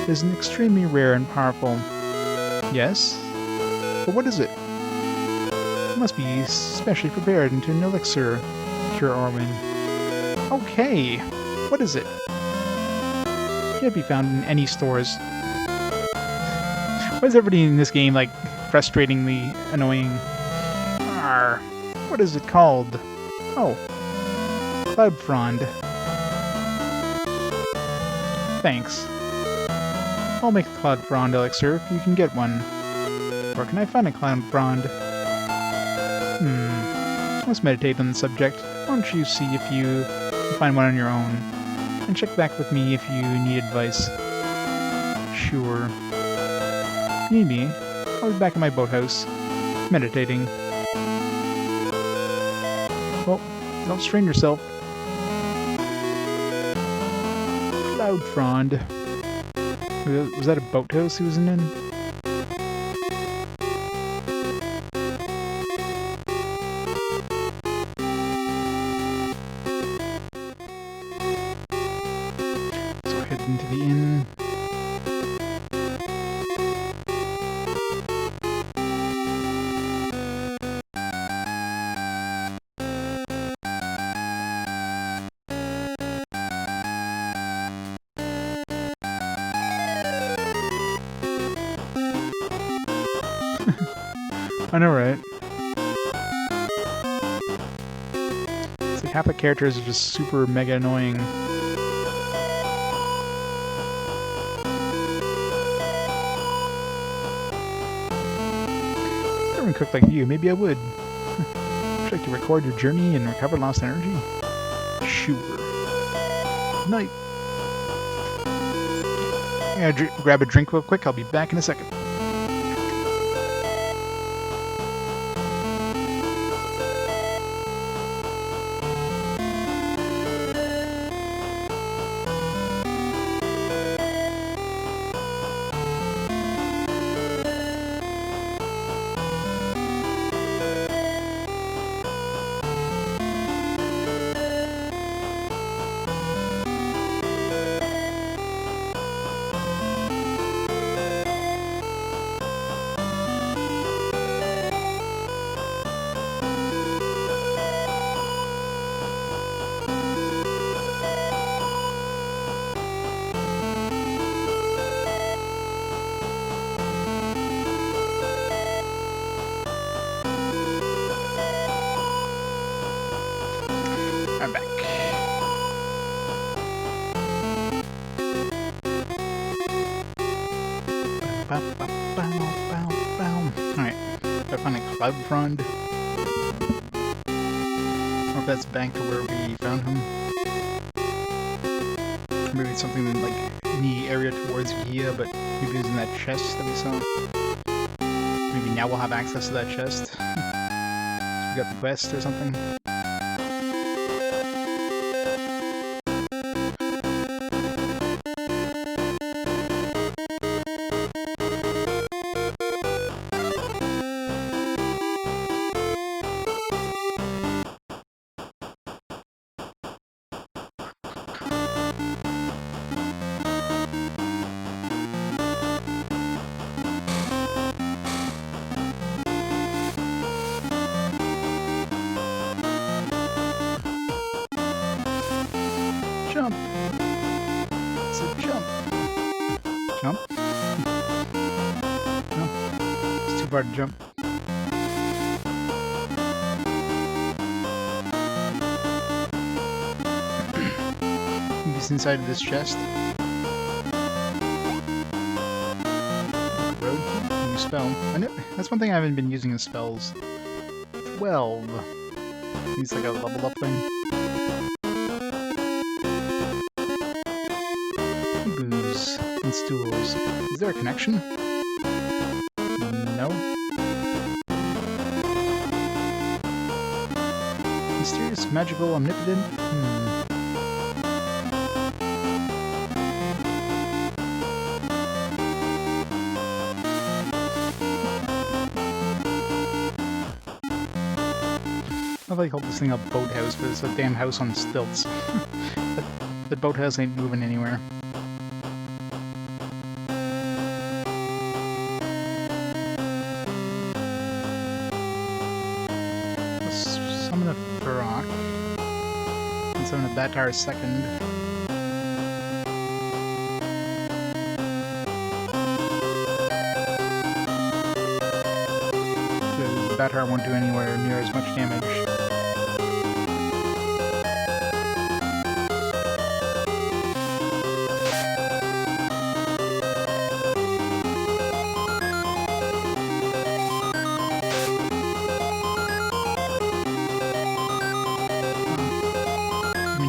S1: It is an extremely rare and powerful. Yes? But what is it? It must be specially prepared into an elixir to cure Orwin. Okay! What is it? It can't be found in any stores. Why is everybody in this game, like, frustratingly annoying? Arr. What is it called? Oh. Cloud Frond. Thanks. I'll make a Cloud Frond elixir if you can get one. Where can I find a Cloud Frond? Let's meditate on the subject. Why don't you see if you can find one on your own? And check back with me if you need advice. Sure. If you need me, I'll be back at my boathouse, meditating. Well, don't strain yourself. Cloud Frond. Was that a boathouse he was in? So head into the inn. I know, right? It's like half the characters are just super mega annoying. If I were cook like you, maybe I would. Would you like to record your journey and recover lost energy? Sure. Night. I'm gonna grab a drink real quick. I'll be back in a second. I'm back. Alright, gotta find a Cloud Frond. I don't know if that's back to where we found him. Maybe it's something in, like, in the area towards Gia, but maybe it was in that chest that we saw. Maybe now we'll have access to that chest. We got the quest or something. Jump! It's a jump! Jump? far to jump. He's inside of this chest. Road. New spell. I know, that's one thing I haven't been using in spells. 12. He's like a level up thing. Booze and stools. Is there a connection? No. Mysterious, magical, omnipotent? I like call this thing a boathouse, but it's a damn house on stilts. The boathouse ain't moving anywhere. Let's summon a Varrock. And summon a Batar second. The Batar won't do anywhere near as much damage.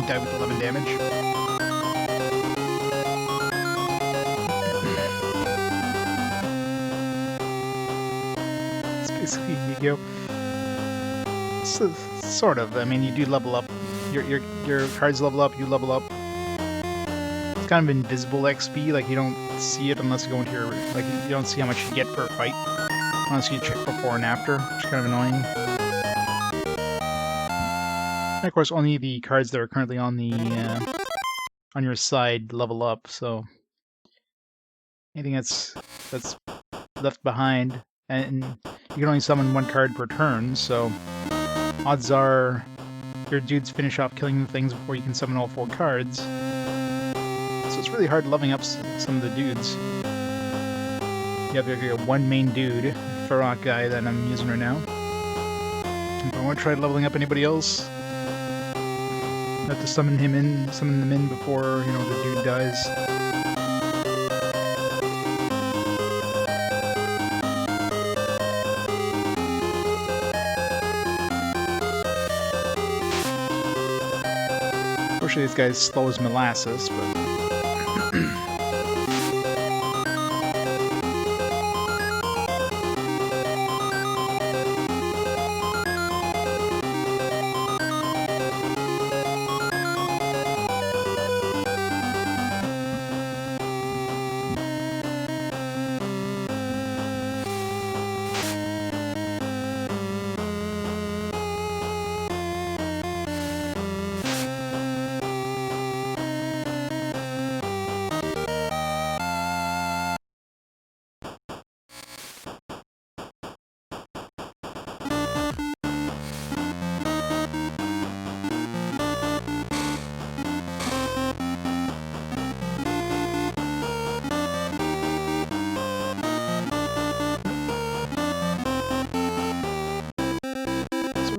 S1: Die with 11 damage. It's basically Yu-Gi-Oh! So, sort of. I mean, you do level up. Your cards level up. You level up. It's kind of invisible XP. Like you don't see it unless you go into your you don't see how much you get per fight unless you check before and after, which is kind of annoying. And of course, only the cards that are currently on the on your side level up. So anything that's left behind, and you can only summon one card per turn. So odds are your dudes finish off killing the things before you can summon all 4 cards. So it's really hard leveling up some of the dudes. You have your one main dude, Varrock guy that I'm using right now. If I want to try leveling up anybody else, I have to summon them in before, you know, the dude dies. Unfortunately, this guy's slow as molasses, but...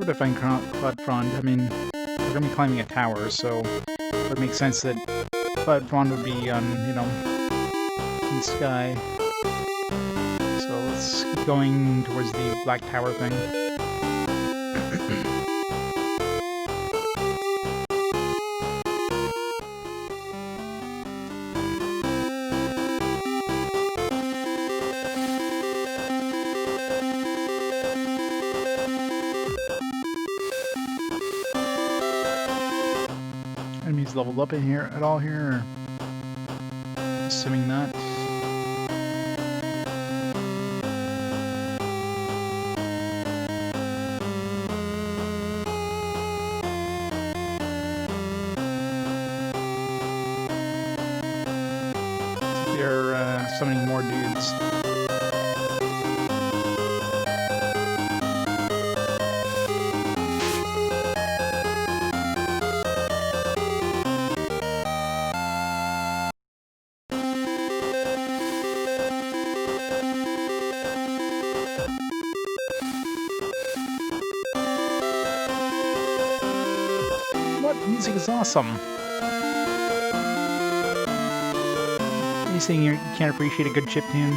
S1: If I Cloud Frond, I mean, we're going to be climbing a tower, so it would make sense that Cloud Frond would be on, you know, in the sky. So let's keep going towards the black tower thing. Enemies leveled up in here at all here? Or assuming not. They're summoning more dudes. music is awesome. Are you saying you can't appreciate a good chiptune?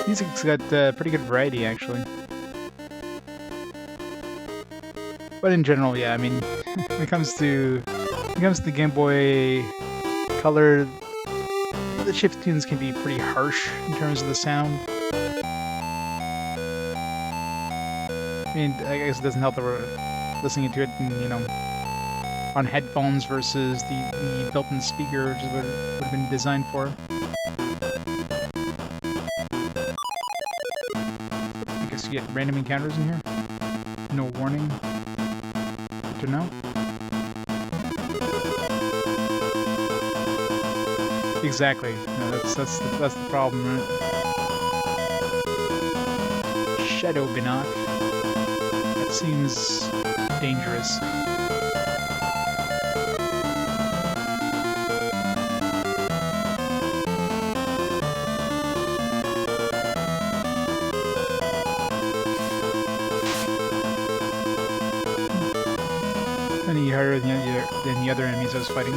S1: Music's got pretty good variety, actually. But in general, yeah, I mean, when it comes to Game Boy Color, the chiptunes can be pretty harsh in terms of the sound. I mean, I guess it doesn't help that we're listening to it, in, on headphones versus the built-in speaker, which is what it would have been designed for. I guess you get random encounters in here. No warning. Good to know. Exactly. No, that's the problem, right? Shadow Binoc. That seems dangerous. Any harder than the other enemies I was fighting.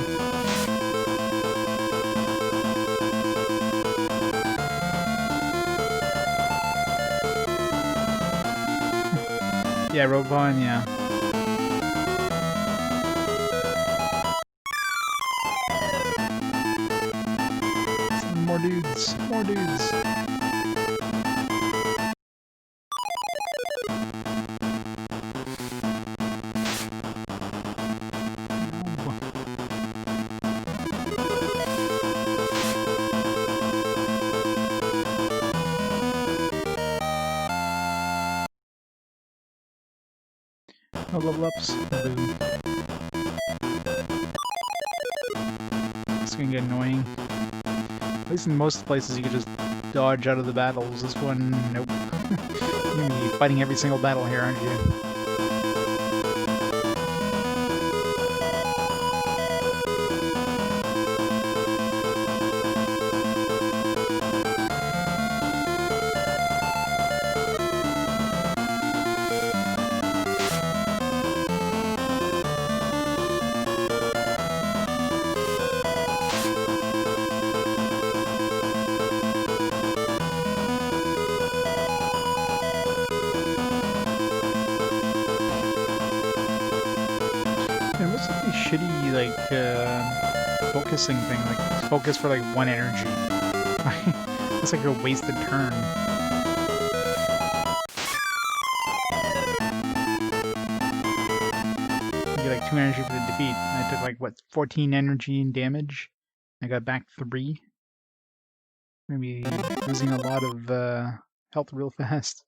S1: Yeah, Robon, yeah. More dudes, more dudes. No level ups. Boom. It's gonna get annoying. At least in most places you can just dodge out of the battles. This one, nope. You're gonna be fighting every single battle here, aren't you? What's with the shitty, like, focusing thing? Like, focus for, like, one energy. It's like a wasted turn. You get, like, 2 energy for the defeat. And I took, like, what, 14 energy and damage? I got back 3. Maybe losing a lot of, health real fast.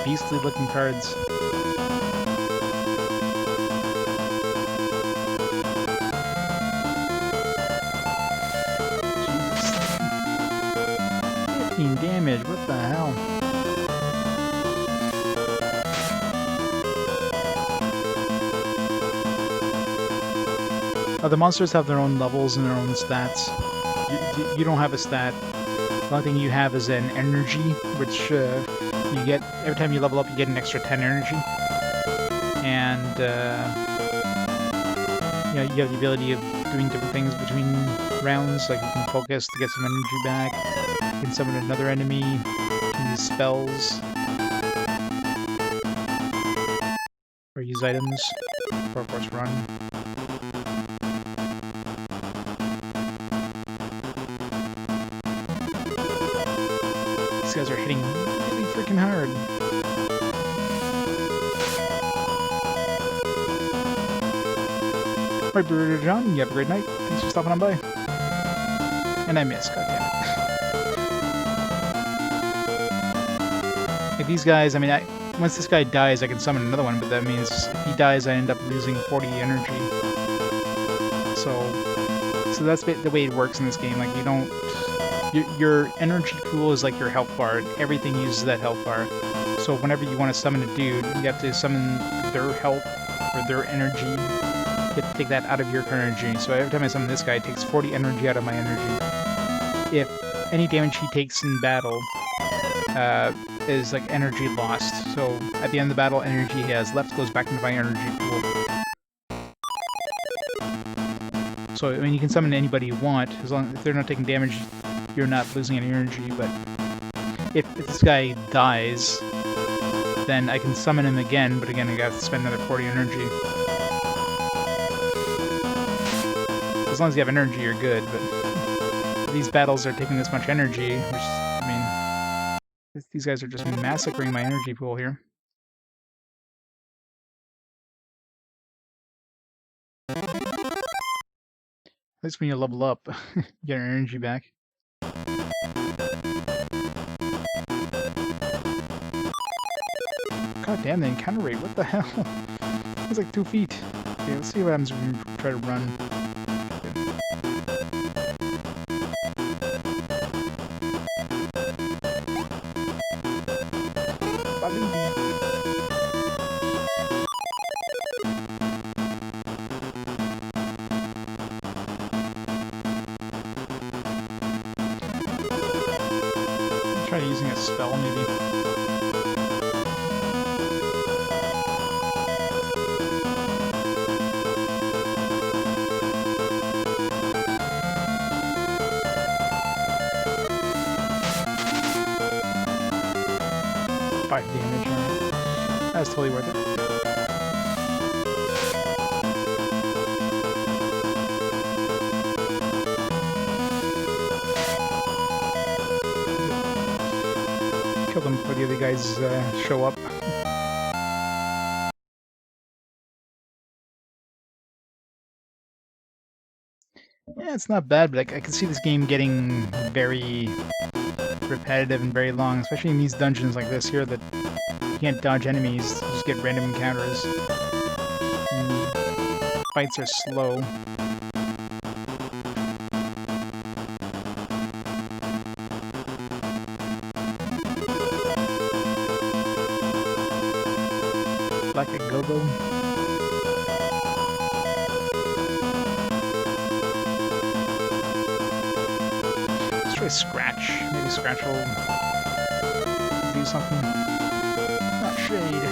S1: Beastly looking cards. Jesus. 15 damage, what the hell? The monsters have their own levels and their own stats. You don't have a stat. The only thing you have is an energy, which you get every time you level up. You get an extra 10 energy, and you have the ability of doing different things between rounds. Like you can focus to get some energy back. You can summon another enemy. You can use spells, or use items, or of course run. These guys are hitting really freaking hard. Alright, Brother John, you have a great night. Thanks for stopping on by. And I missed, goddammit. Like these guys, I mean, once this guy dies, I can summon another one, but that means if he dies, I end up losing 40 energy. So that's the way it works in this game. Like, you don't... Your energy pool is like your health bar, and everything uses that health bar. So whenever you want to summon a dude, you have to summon their health or their energy. You have to take that out of your current energy. So every time I summon this guy, it takes 40 energy out of my energy. If any damage he takes in battle is like energy lost. So at the end of the battle, energy he has left goes back into my energy pool. So I mean, you can summon anybody you want, as long as they're not taking damage, you're not losing any energy. But if this guy dies, then I can summon him again, but again I gotta spend another 40 energy. As long as you have energy, you're good, but these battles are taking this much energy, which, I mean, these guys are just massacring my energy pool here. At least when you level up, you get your energy back. God damn, the encounter rate, what the hell? It's like 2 feet. Okay, let's see what happens when we try to run. Try using a spell, maybe. Damage, right? That's totally worth it. Kill them before the other guys show up. Yeah, it's not bad, but I can see this game getting very repetitive and very long, especially in these dungeons like this here that you can't dodge enemies, you just get random encounters. Fights are slow. Like a go-go. Let's try Scratch. Maybe Scratch will do something. Not shade.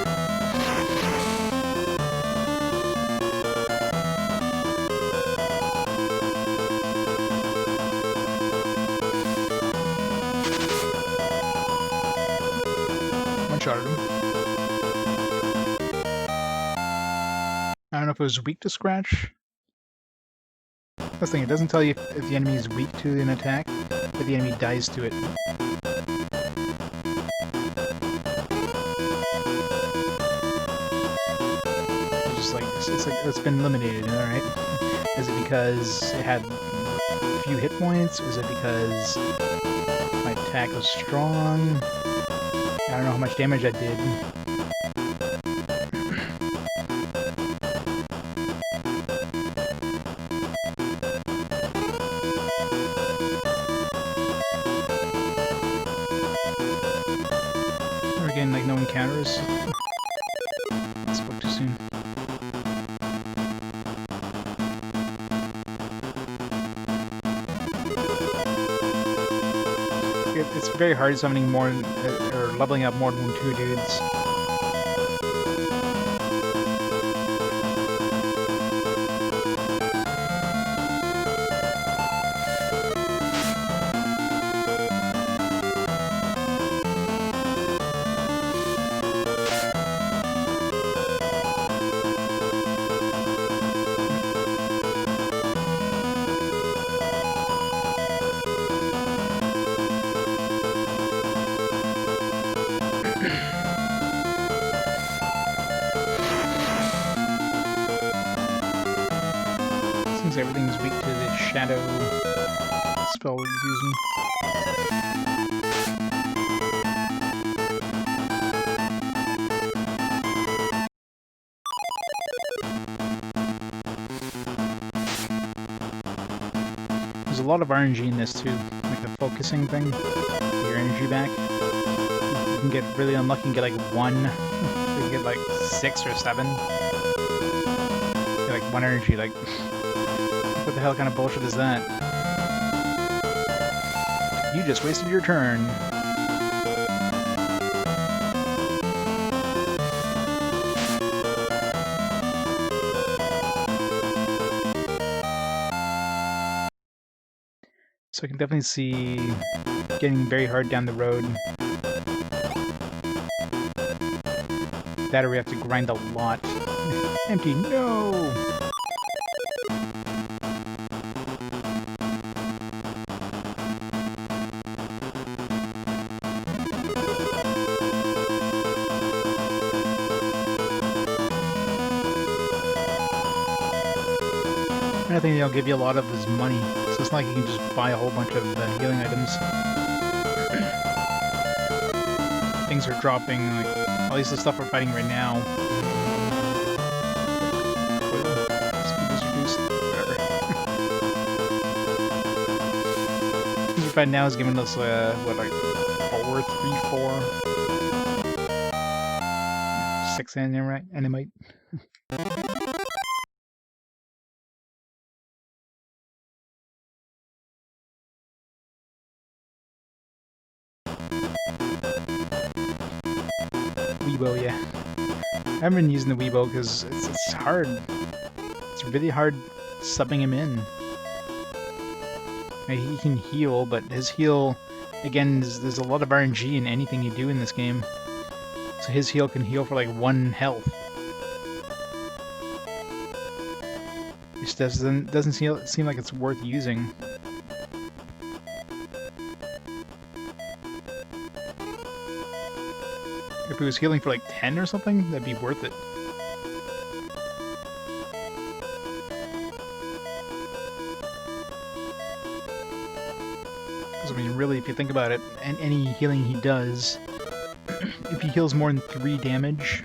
S1: One-shotted him. I don't know if it was weak to Scratch. That's the thing, it doesn't tell you if the enemy is weak to an attack, but the enemy dies to it. It's just like, it's been eliminated, alright? Is it because it had a few hit points? Is it because my attack was strong? I don't know how much damage I did. Again, like no encounters. I spoke too soon. It's very hard summoning more or leveling up more than 2 dudes. Seems everything's weak to the shadow spell we're using. a lot of RNG in this too, like the focusing thing, your energy back. You can get really unlucky and get like 1, you can get like 6 or 7. Get like 1 energy, like, what the hell kind of bullshit is that? You just wasted your turn. So I can definitely see getting very hard down the road. That or we have to grind a lot. Empty, no! Another thing they'll give you a lot of is money. So it's not like you can just buy a whole bunch of healing items. Things are dropping, like, at least the stuff we're fighting right now. Speed is reduced, whatever. Things we're fighting now is giving us, what, like, 4, 3, 4... 6 animite. Weebo, yeah. I haven't been using the Weebo because it's hard. It's really hard subbing him in. He can heal, but his heal, again, there's a lot of RNG in anything you do in this game. So his heal can heal for like 1 health. It just doesn't seem like it's worth using. If he was healing for like 10 or something, that'd be worth it. Because I mean, really, if you think about it, and any healing he does, if he heals more than 3 damage,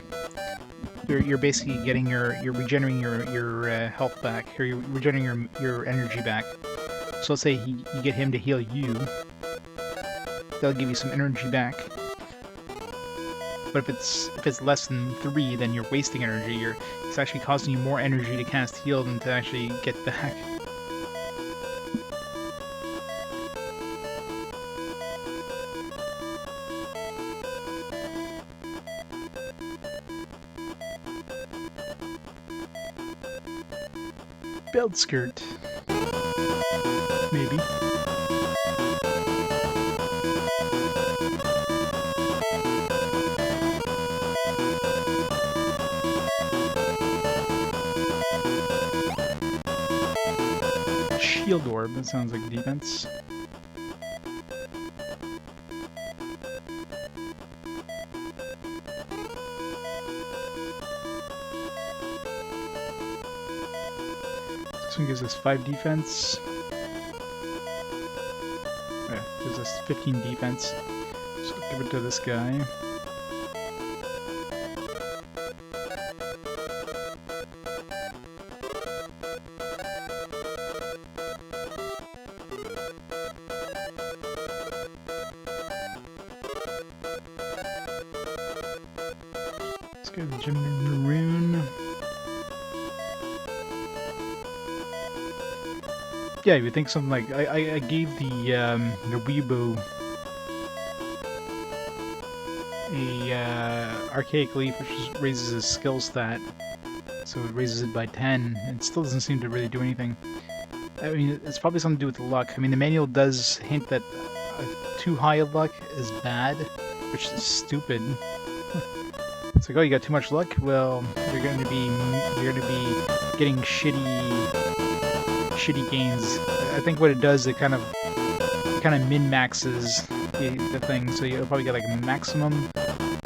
S1: you're basically getting you're regenerating your health back, or you're regenerating your energy back. So let's say you get him to heal you, that'll give you some energy back. But if it's less than 3, then you're wasting energy. It's actually costing you more energy to cast heal than to actually get back. Belt skirt. Maybe. Shield orb, that sounds like defense. This one gives us 5 defense. Yeah, gives us 15 defense. So give it to this guy. Maroon. Yeah, you would think something like I gave the Weebo a Archaic Leaf, which raises his skill stat, so it raises it by 10. It still doesn't seem to really do anything. I mean, it's probably something to do with luck. I mean, the manual does hint that too high of luck is bad, which is stupid. It's like, oh, you got too much luck? Well, you're going to be getting shitty gains. I think what it does, it kind of min-maxes the thing, so you'll probably get like a maximum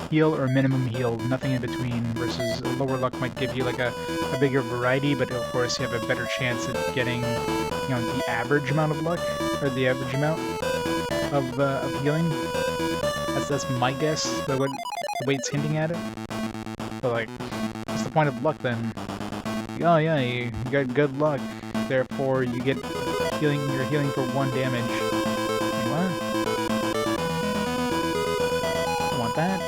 S1: heal or minimum heal, nothing in between, versus lower luck might give you like a bigger variety, but of course you have a better chance at getting, you know, the average amount of luck, or the average amount of healing. That's my guess, the way it's hinting at it. But like, what's the point of luck then? Oh yeah, you got good luck, therefore you get You're healing for 1 damage. What? Want that?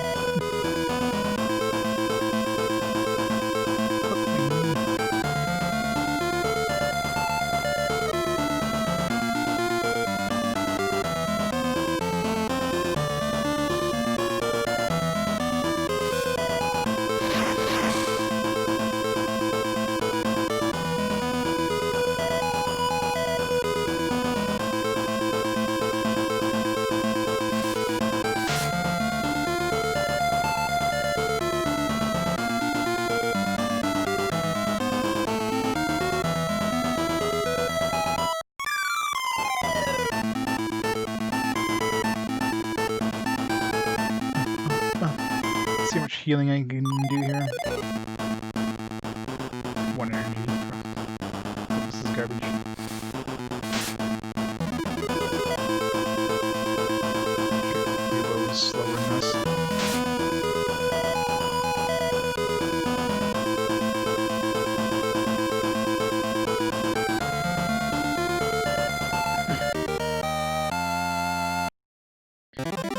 S1: See how much healing I can do here. 1 energy. This is garbage. Your bow is slower than us.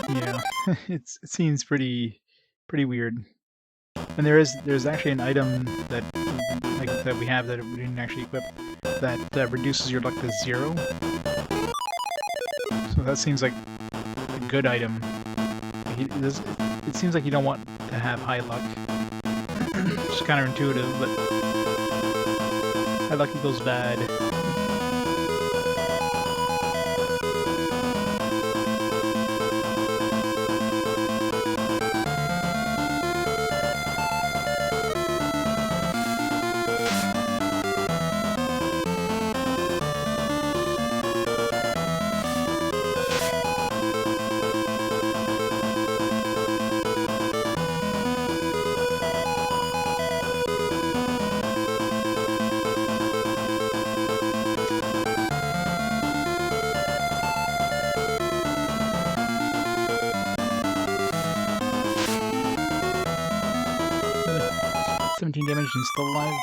S1: Yeah, it seems pretty weird. And there's actually an item that we have that we didn't actually equip that reduces your luck to 0. So that seems like a good item. It seems like you don't want to have high luck. It's counterintuitive, but high luck equals bad. Damage and still alive.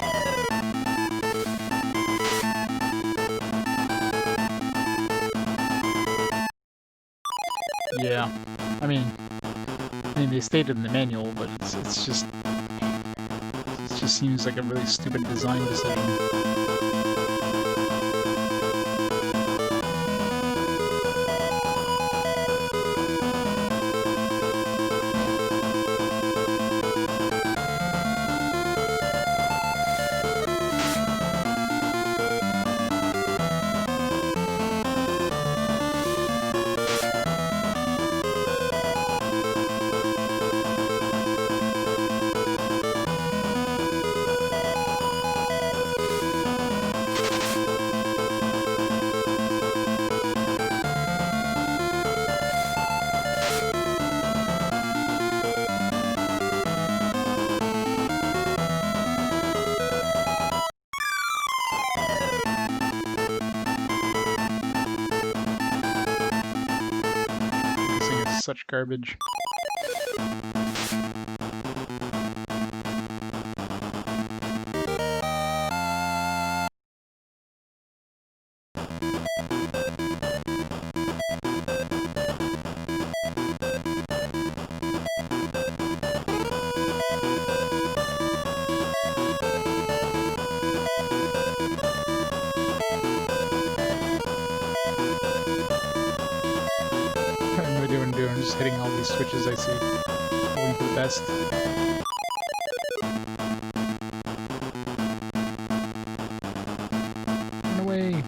S1: Yeah, I mean they stated in the manual, but it just seems like a really stupid design decision. Such garbage. I'm just hitting all these switches I see. Hoping for the best. Run away!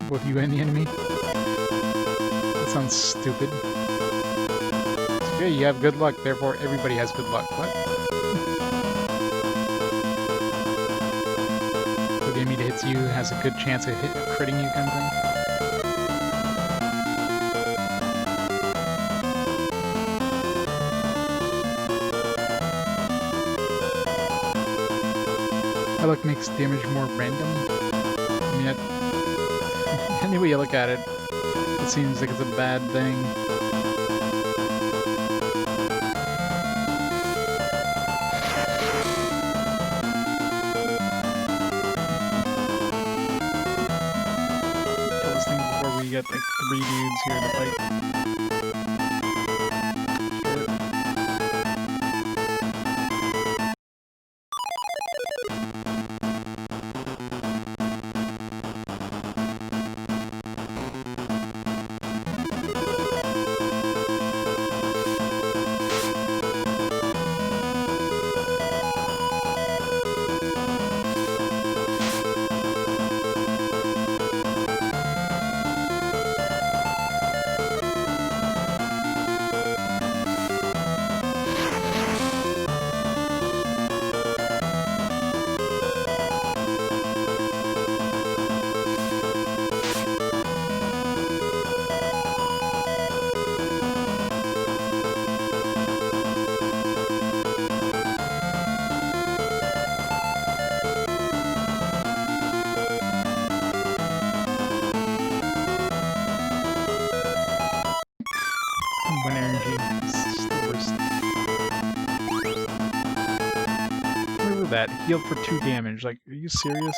S1: Both you and the enemy? That sounds stupid. It's okay, you have good luck, therefore everybody has good luck. What? the enemy that hits you has a good chance of critting you kind of thing. That look makes damage more random. I mean, any way you look at it, it seems like it's a bad thing. Kill this thing before we get like 3 dudes here to fight. One energy. It's just the worst. Look at that. Healed for 2 damage. Like, are you serious?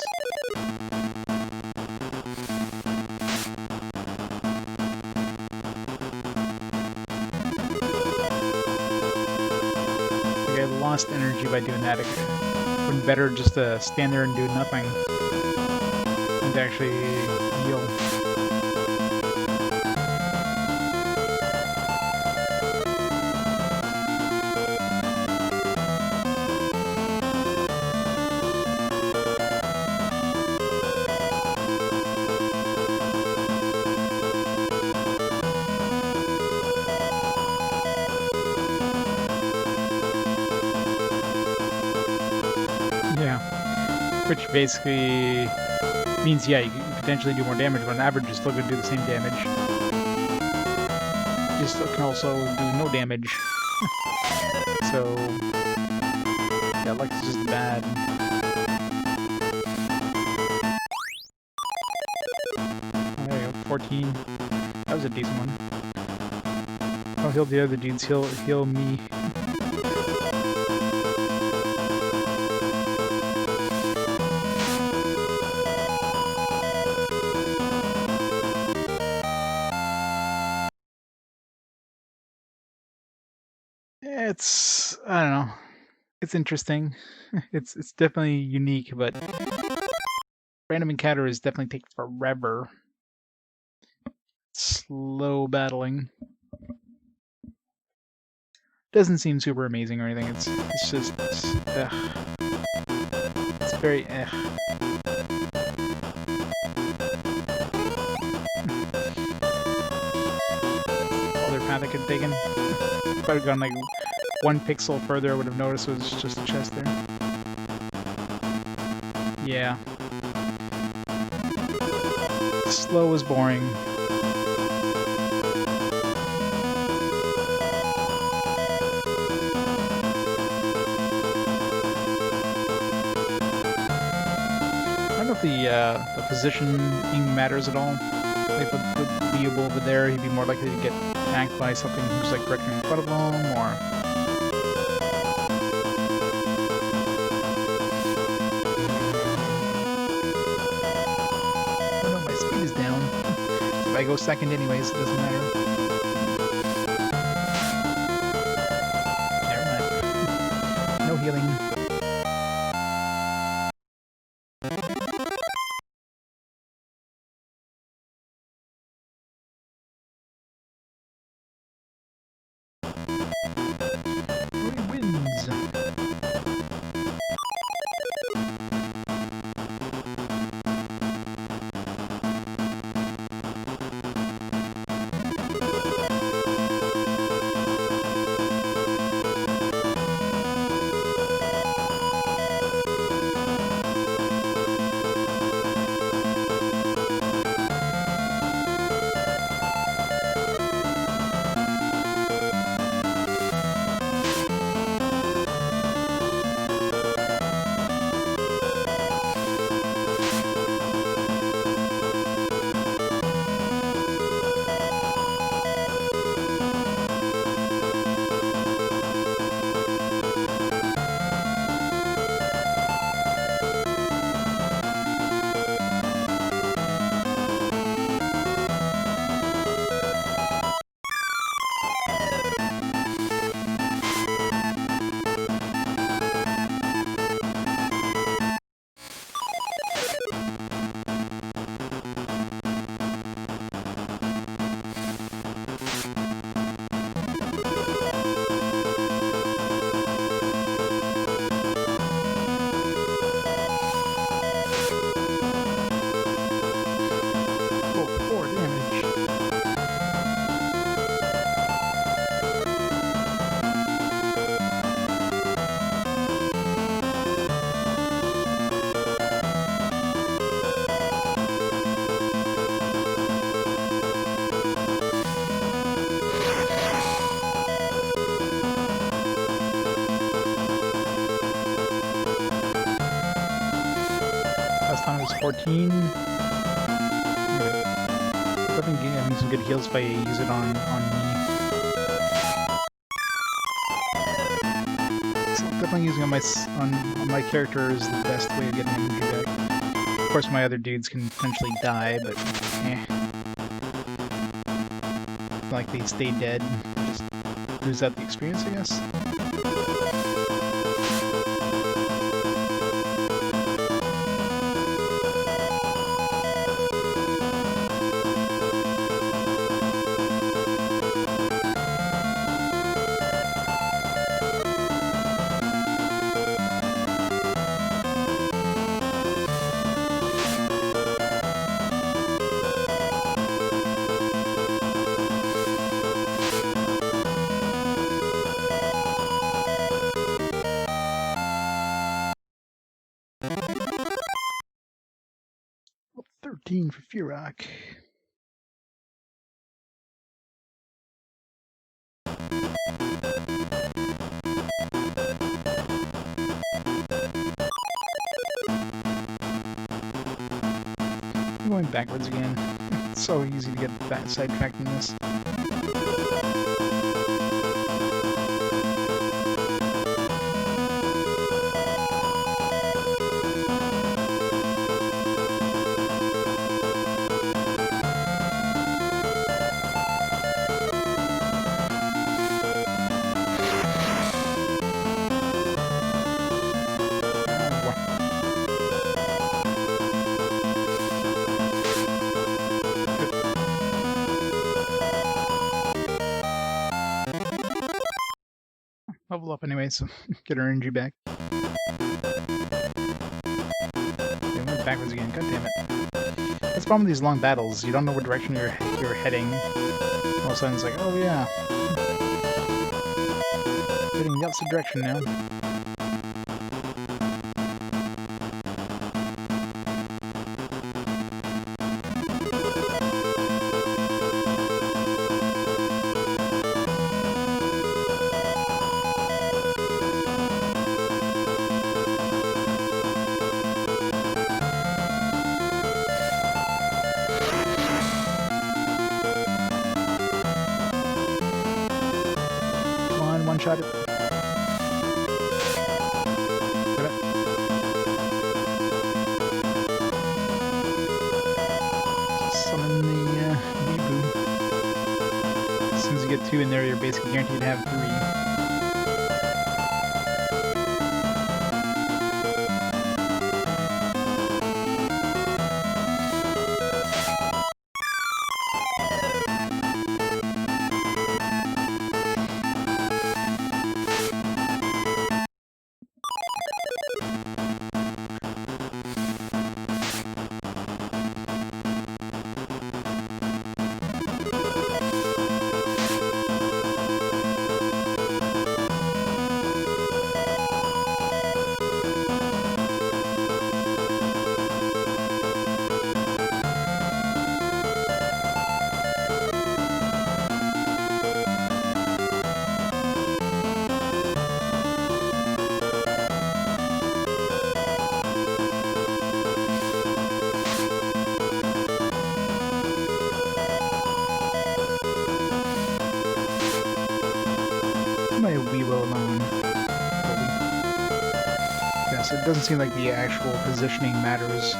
S1: Like, I lost energy by doing that. It would have been better just to stand there and do nothing and to actually heal. Which basically means, yeah, you can potentially do more damage, but on average you're still going to do the same damage. You still can also do no damage. So, yeah, luck is just bad. Oh, there you go, 14. That was a decent one. I'll heal the other dudes, heal me. I don't know. It's interesting. It's definitely unique, but random encounter is definitely takes forever. Slow battling. Doesn't seem super amazing or anything. It's just it's very Other path I could have taken. If I'd have gone like 1 pixel further, I would have noticed it was just a chest there. Yeah. Slow is boring. I don't know if the positioning matters at all. Like, would be over there, he'd be more likely to get attacked by something who's like directly in front of him, or... Oh no, my speed is down. If I go second anyways, it doesn't matter. Never mind. No healing. Last time it was 14. Definitely getting some good heals if I use it on me. So definitely using on my character is the best way of getting energy back. Of course, my other dudes can potentially die, but eh. It's like they stay dead, just lose out the experience, I guess. For Fearock. I'm going backwards again. It's so easy to get sidetracked in this. Level up anyway, so get our energy back. Okay, went backwards again. God damn it! That's the problem with these long battles. You don't know what direction you're heading. All of a sudden, it's like, oh yeah, heading the opposite direction now. One-shot it. Summon the Weeboo. As soon as you get 2 in there, you're basically guaranteed to have 3. Yes, it doesn't seem like the actual positioning matters.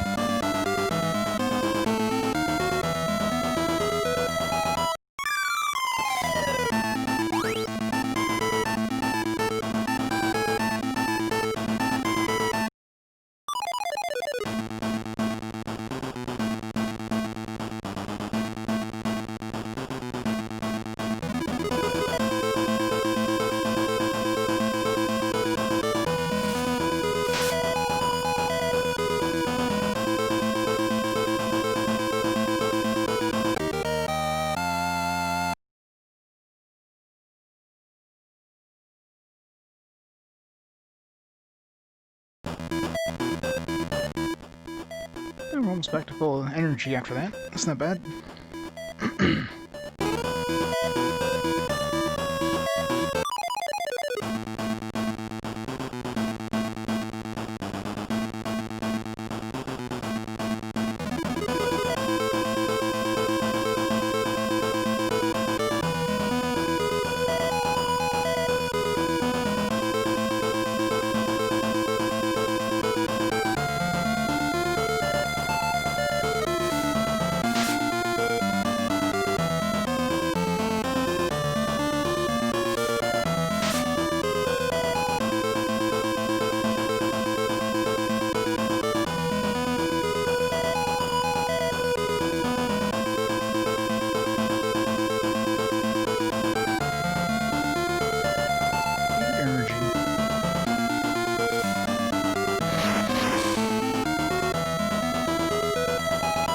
S1: And we're almost back to full energy after that. That's not bad.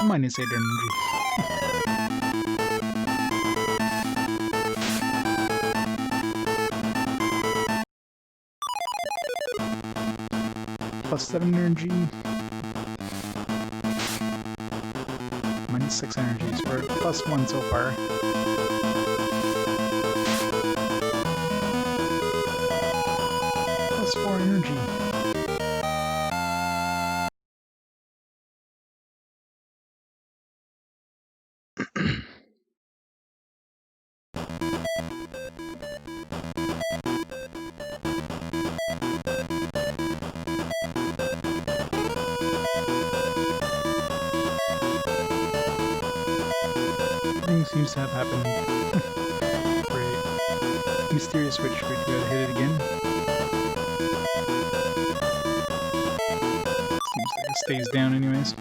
S1: Minus 8 energy. Plus 7 energy. Minus 6 energy, so we're at plus 1 so far. Plus 4 energy. Seems to have happened. Great. Mysterious switch, we gotta hit it again. Seems like it stays down anyways.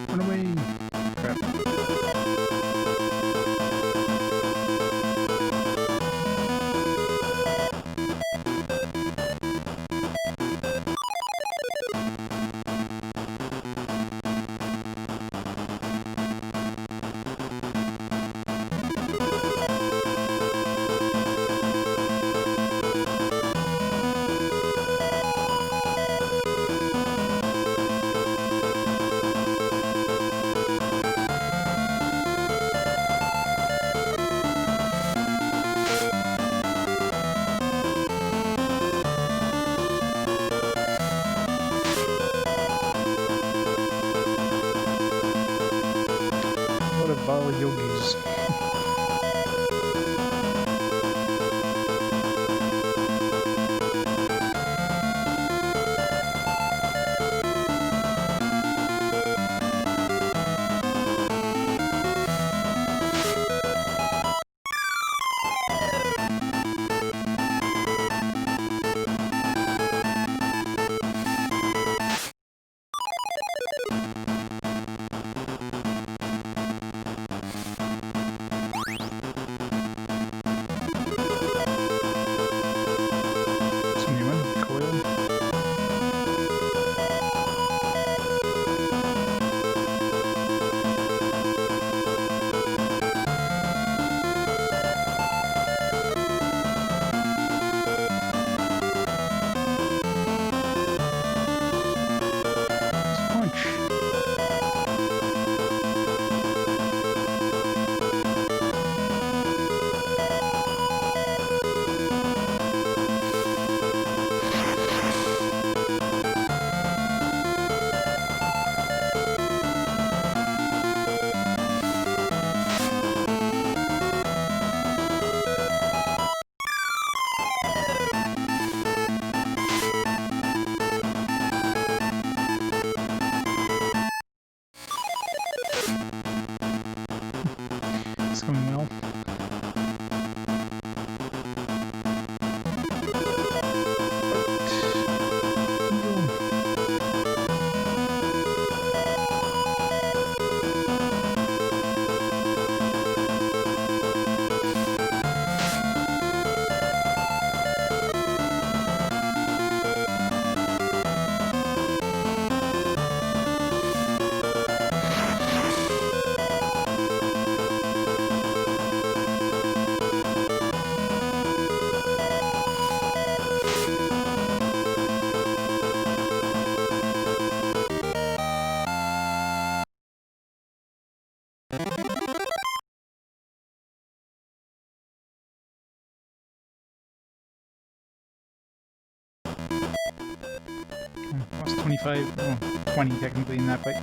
S1: Run away! Crap. Bala yogis. Going well. Plus 25, well, 20 technically in that fight.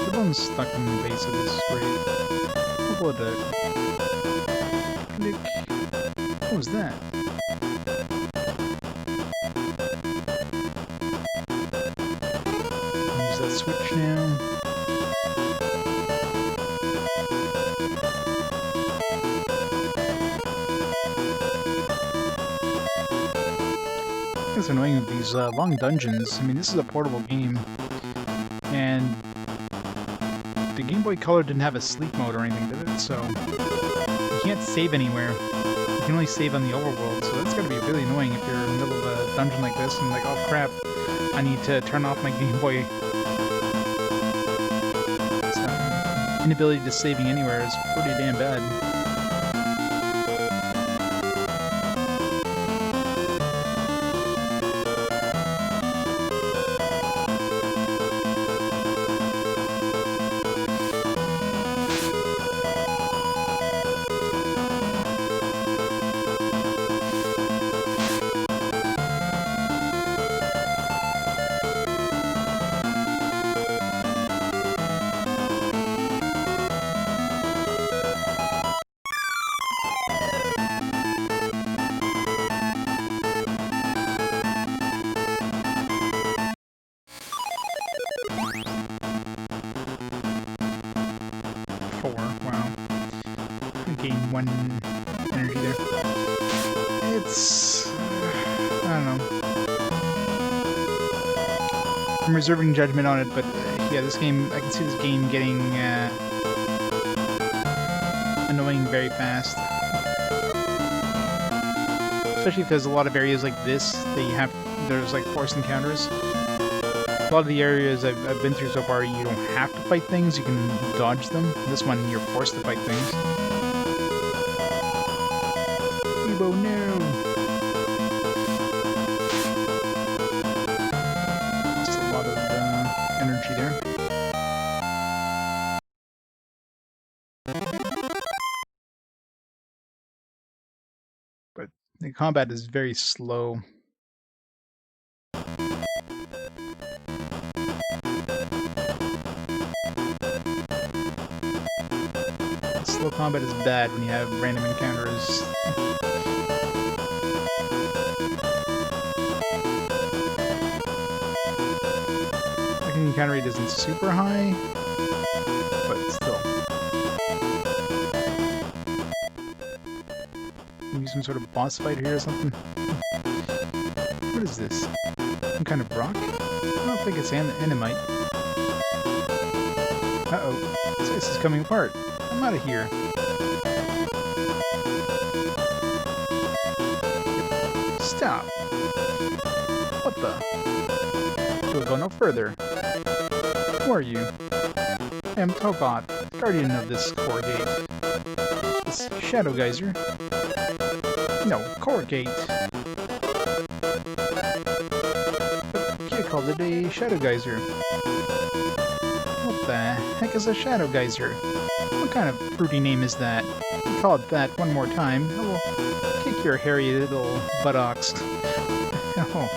S1: The bone's stuck in the base of this grave. What blood that? Click. What was that? Use that switch now. It's annoying with these long dungeons. I mean, this is a portable game. And the Game Boy Color didn't have a sleep mode or anything, did it? So you can't save anywhere. You can only save on the overworld, so that's gotta be really annoying if you're in the middle of a dungeon like this and like, oh crap, I need to turn off my Game Boy. So, inability to saving anywhere is pretty damn bad. Gain 1 energy there. It's... I don't know. I'm reserving judgment on it, but yeah, this game, I can see this game getting annoying very fast. Especially if there's a lot of areas like this that you have, there's like forced encounters. A lot of the areas I've been through so far, you don't have to fight things, you can dodge them. This one, you're forced to fight things. Oh no! Lost a lot of energy there. But the combat is very slow. Slow combat is bad when you have random encounters. Encounter rate isn't super high, but still. Maybe some sort of boss fight here or something. What is this? Some kind of rock? I don't think it's Animite. Uh-oh. This is coming apart. I'm out of here. Stop! What the? We'll go no further. Who are you? I am Tobot, guardian of this core gate. This Shadow Geyser. No, core gate. But you called it a Shadow Geyser. What the heck is a Shadow Geyser? What kind of fruity name is that? You call it that one more time, I will kick your hairy little buttocks. Oh.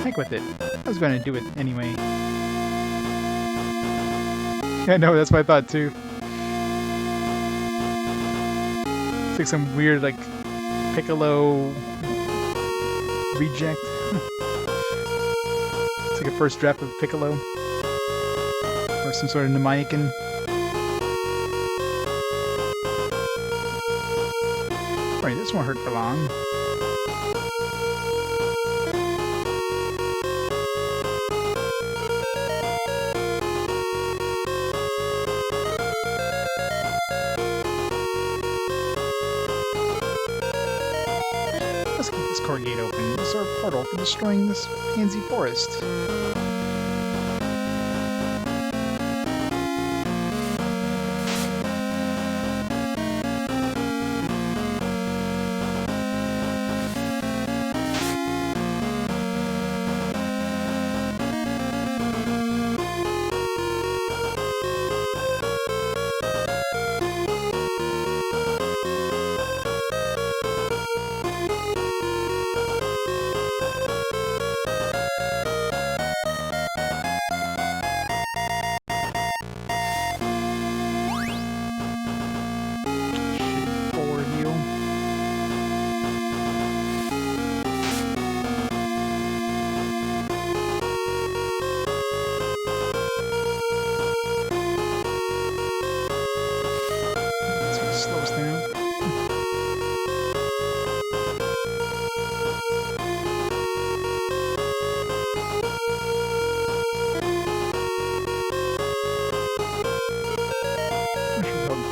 S1: Heck with it. I was going to do it anyway. I know, that's what I thought too. It's like some weird, like, Piccolo reject. It's like a first draft of Piccolo. Or some sort of Namekian. Right, this won't hurt for long. Let's keep this core gate open. It's our portal for destroying this pansy forest.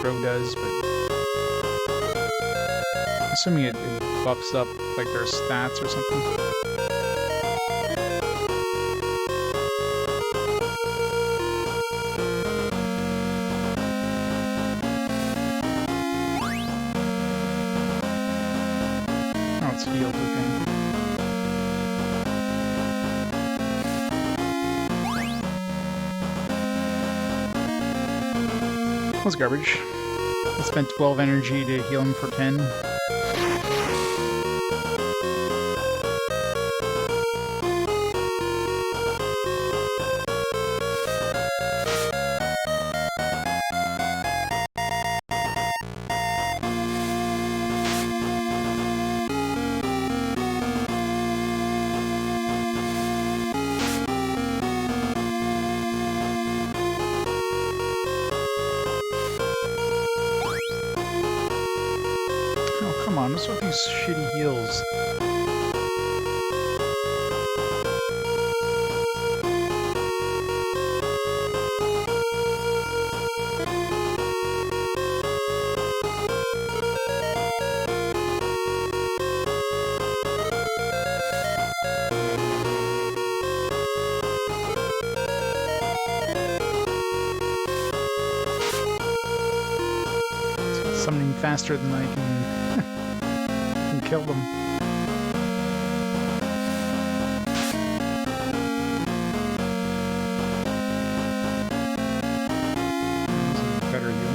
S1: Grow does, but assuming it buffs up like their stats or something. Oh, it's healed, okay. That was garbage. I spent 12 energy to heal him for 10. Come on, what's with these shitty heals? It's summoning faster than I can kill them. This is better heal.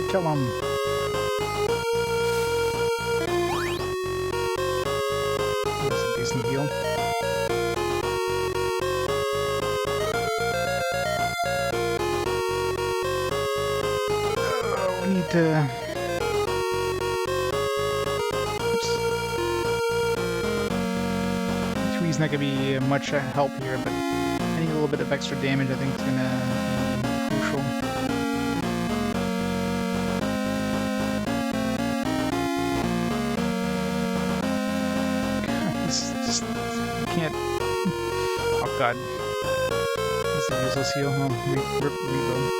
S1: Kill him. That's a decent heal. We need to... Oops. Twee's not going to be much help here, but any little bit of extra damage I think is going to be crucial. Just can't. Oh god. This is a useless heal. Oh, rebuild.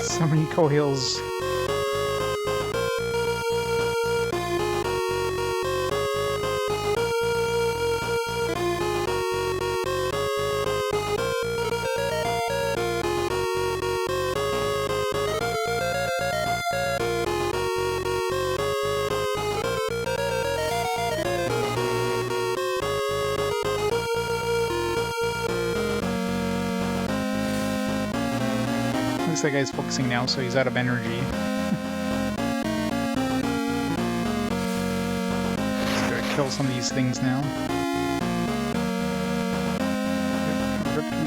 S1: So many co-heals. Looks like he's focusing now, so he's out of energy. Just gotta kill some of these things now. Yep, ripped me.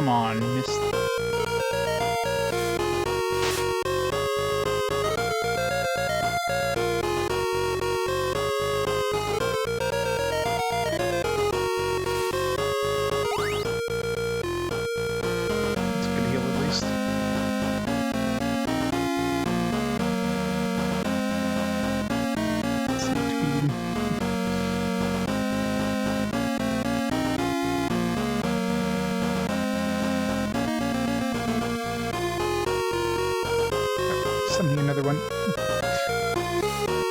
S1: come on, missed. Another one.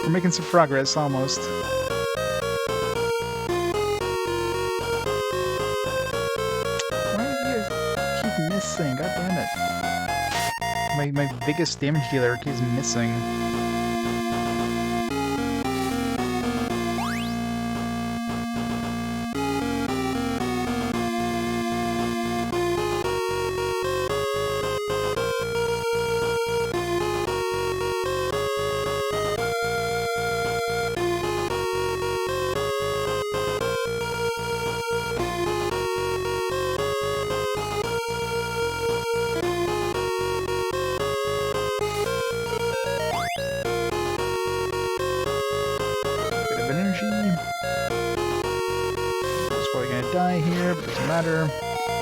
S1: We're making some progress, almost. Why do you keep missing? God damn it. My biggest damage dealer keeps missing. Die here, but doesn't matter.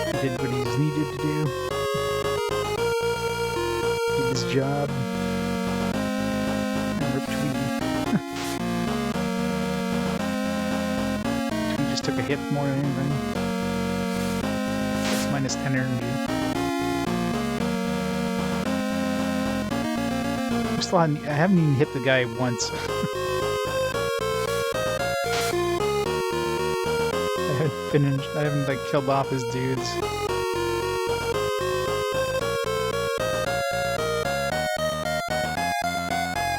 S1: He did what he's needed to do. Did his job. And rip Tweety. Tweety just took a hit more than anything. That's minus 10 energy. I haven't even hit the guy once. I haven't like killed off his dudes.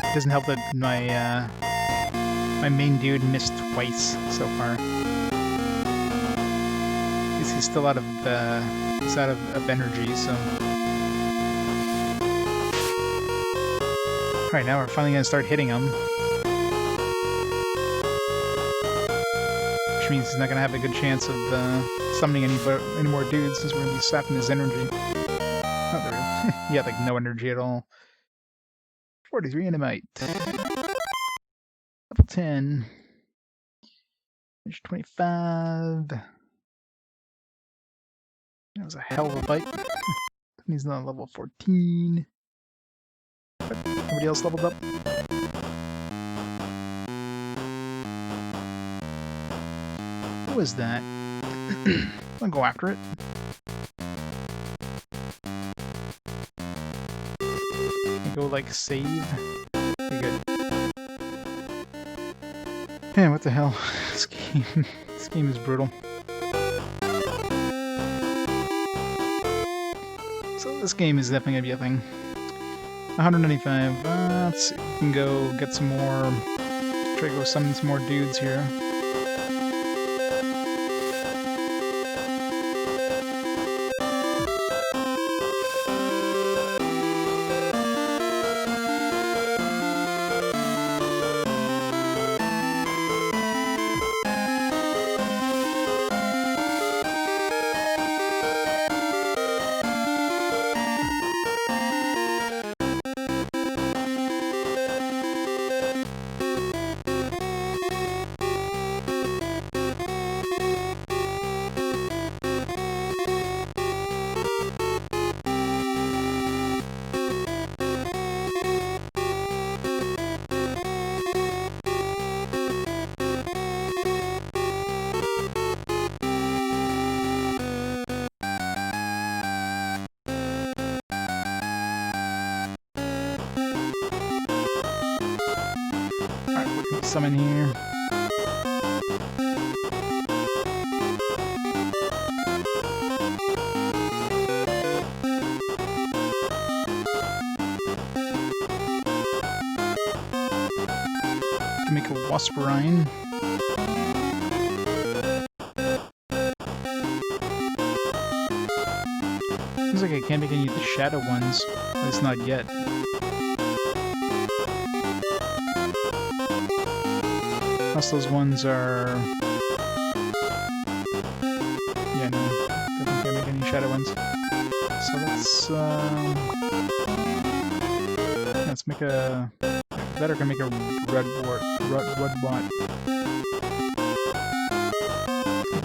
S1: It doesn't help that my main dude missed twice so far. He's still out of energy, so. Alright, now we're finally gonna start hitting him. Means he's not going to have a good chance of summoning any more dudes, since we're going to be sapping his energy. Oh, there he had like no energy at all. 43 Animite. Level 10. Age 25. That was a hell of a fight. He's not level 14. But nobody else leveled up. What was that? I'll go after it. Go like save. Pretty good. Man, what the hell? This game is brutal. So this game is definitely gonna be a thing. 195. Let's see. We can go get some more. Try to go summon some more dudes here. Summon here. Make a Wasperine. Seems like I can't make any of the shadow ones. At least not yet. Plus those ones are... Yeah, no. Definitely can't make any shadow ones. So let's make a... Better can make a red bot.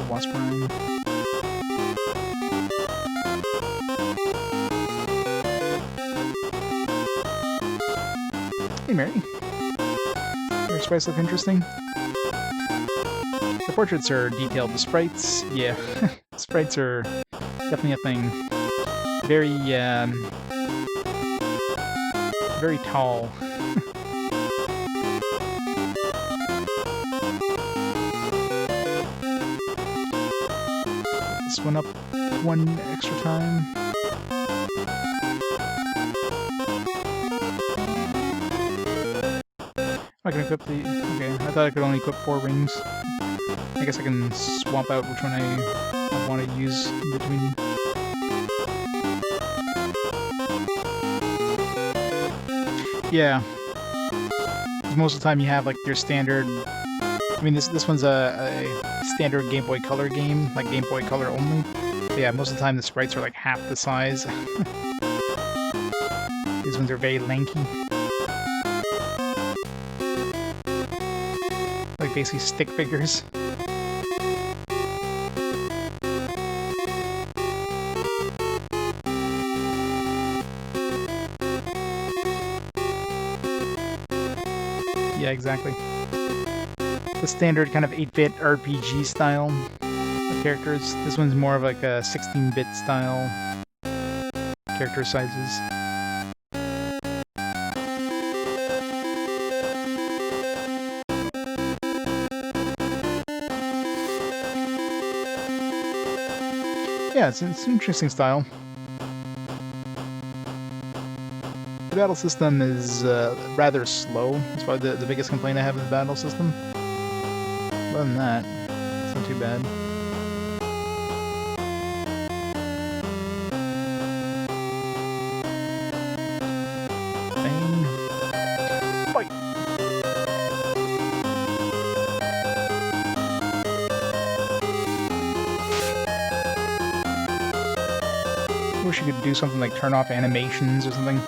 S1: Wasp Rhine. Hey Mary. Your sprites look interesting. The portraits are detailed. The sprites, yeah. Sprites are definitely a thing. Very, very tall. This one up one extra time. I can equip the... Okay, I thought I could only equip 4 rings. I guess I can swap out which one I want to use in between. Yeah. Most of the time you have like your standard... I mean, this one's a standard Game Boy Color game, like Game Boy Color only. But yeah, most of the time the sprites are like half the size. These ones are very lanky. Like basically stick figures. Yeah, exactly. The standard kind of 8-bit RPG style of characters. This one's more of like a 16-bit style character sizes. Yeah, it's an interesting style. The battle system is rather slow. That's probably the biggest complaint I have with the battle system. Other than that, it's not too bad. Bang. Fight! I wish you could do something like turn off animations or something.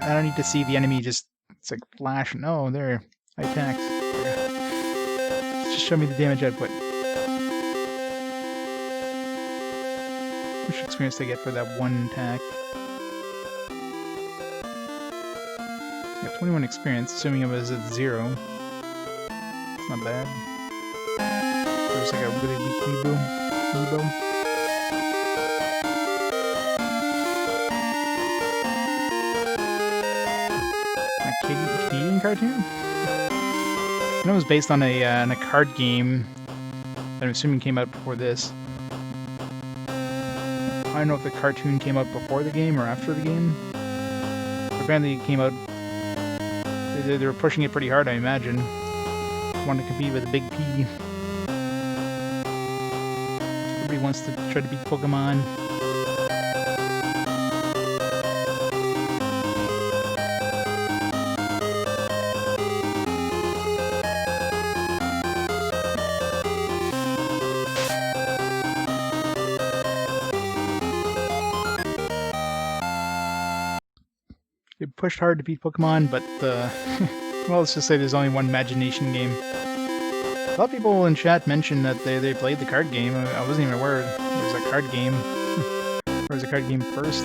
S1: I don't need to see the enemy just, it's like flash. No, there. I attacked. Just show me the damage output. How much experience do I get for that one attack? I got 21 experience, assuming it was at 0. It's not bad. There's like a really weak Weebo. Canadian cartoon? I know it was based on a card game that I'm assuming came out before this. I don't know if the cartoon came out before the game or after the game. Apparently it came out... They were pushing it pretty hard, I imagine. Wanted to compete with a big P. Everybody wants to try to beat Pokemon. It pushed hard to beat Pokemon, but, well, let's just say there's only one Imagination game. A lot of people in chat mentioned that they played the card game. I wasn't even aware there was a card game. Or was a card game first?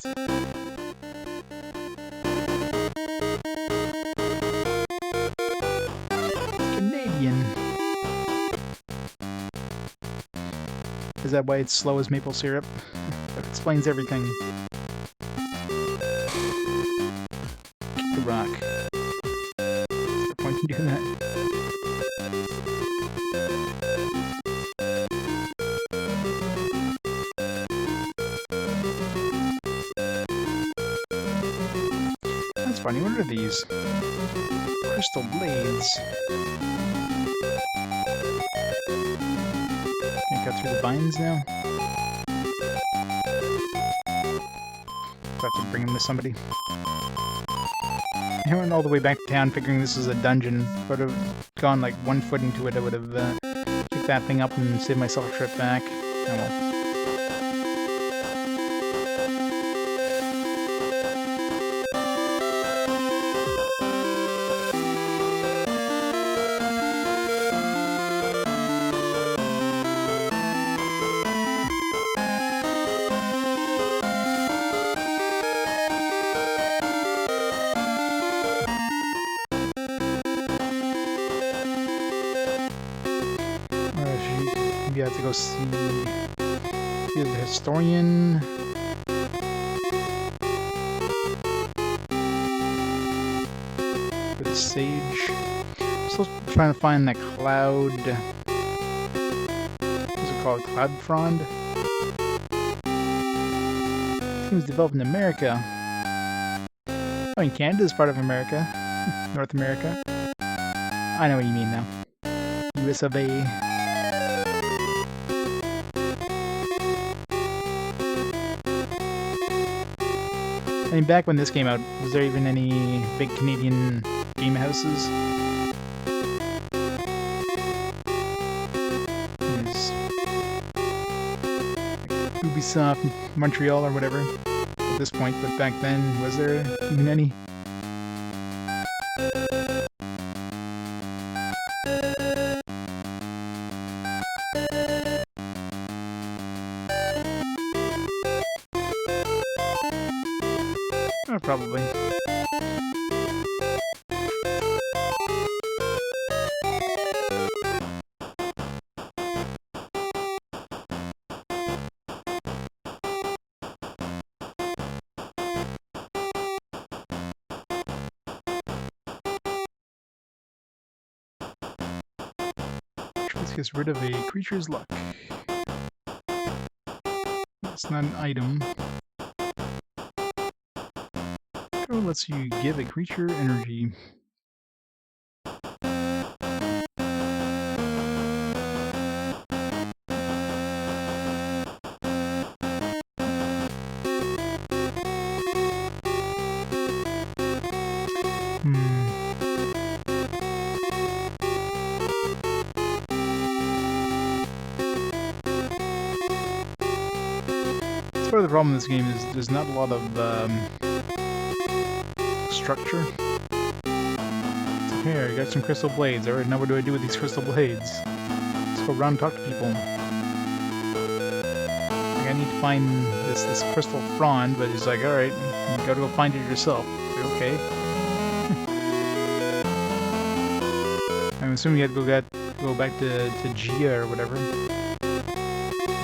S1: Canadian. Is that why it's slow as maple syrup? That explains everything. Rock. What's the point in doing that? That's funny. What are these? Crystal blades. Can I cut through the vines now? Do I have to bring them to somebody? I went all the way back to town figuring this was a dungeon. If I would have gone like 1 foot into it, I would have picked that thing up and saved myself a trip back. Oh well. maybe I have to go see the historian. Or the sage. Still trying to find that cloud. What's it called? Cloud frond? It was developed in America. I mean, Canada is part of America. North America. I know what you mean now. US of A. I mean, back when this came out, was there even any big Canadian game houses? There's Ubisoft, Montreal, or whatever at this point, but back then, was there even any? Oh, probably. This gets rid of a creature's luck. It's not an item. Control lets you give a creature energy. Part of the problem in this game is there's not a lot of structure. So here, I got some crystal blades. Alright, now what do I do with these crystal blades? Let's go around and talk to people. Like, I need to find this crystal frond, but he's like, alright, you gotta go find it yourself. Like, okay. I'm assuming you had to go back to Gia or whatever.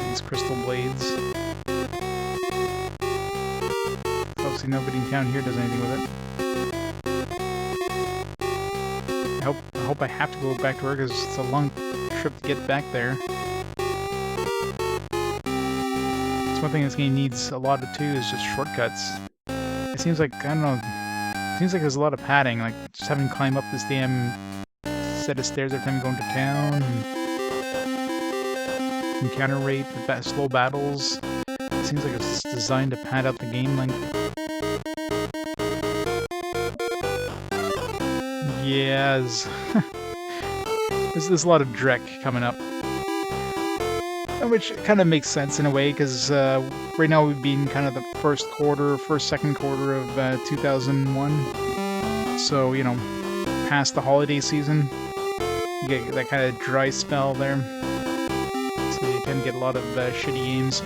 S1: These crystal blades. Obviously nobody in town here does anything with it. I hope I have to go back to her because it's a long trip to get back there. That's one thing this game needs a lot of too, is just shortcuts. It seems like, I don't know, it seems like there's a lot of padding, like just having to climb up this damn set of stairs every time you go into town, and encounter rate, slow battles. It seems like it's designed to pad out the game length. Yes. There's a lot of Drek coming up. Which kind of makes sense in a way, because right now we've been kind of the second quarter of 2001. So, you know, past the holiday season, you get that kind of dry spell there. So you tend to get a lot of shitty games.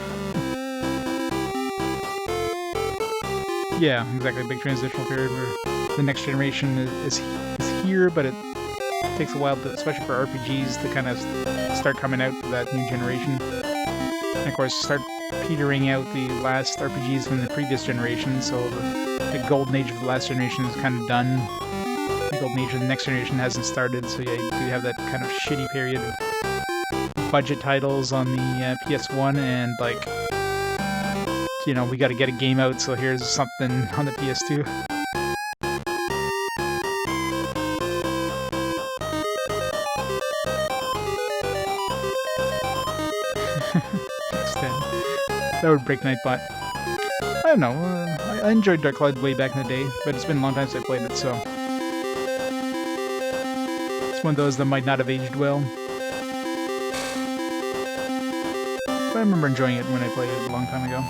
S1: Yeah, exactly. A big transitional period where the next generation is here, but it takes a while, especially for RPGs, to kind of start coming out for that new generation. And of course, start petering out the last RPGs from the previous generation, so the golden age of the last generation is kind of done. The golden age of the next generation hasn't started, so yeah, you do have that kind of shitty period of budget titles on the PS1, and like, you know, we gotta get a game out, so here's something on the PS2. That would break my butt. I don't know, I enjoyed Dark Cloud way back in the day, but it's been a long time since I played it, so... It's one of those that might not have aged well. But I remember enjoying it when I played it a long time ago.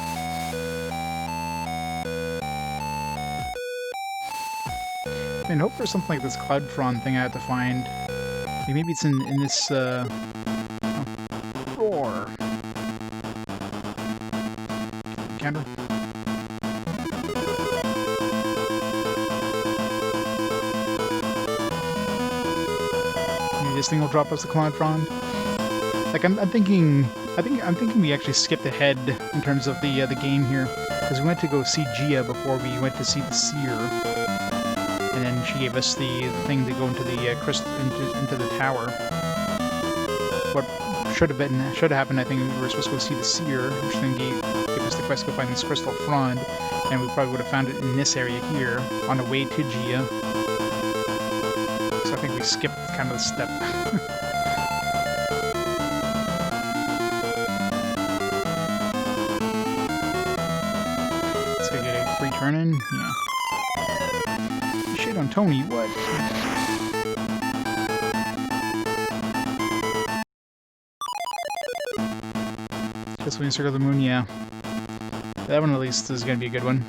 S1: I mean, hope for something like this Cloud Frond thing I have to find. Maybe it's in this, Roar. Encounter. Maybe this thing will drop us the Cloud Frond. Like I'm thinking we actually skipped ahead in terms of the game here, because we went to go see Gia before we went to see the Seer, and then she gave us the thing to go into the crystal into the tower. What should have happened, I think, we were supposed to go see the Seer, which then gave us the quest to go find this crystal frond, and we probably would have found it in this area here on the way to Gia. So I think we skipped kind of the step. Free turn-in? Yeah. Shit on Tony, what? Just when you circle the moon, yeah. That one at least is gonna be a good one.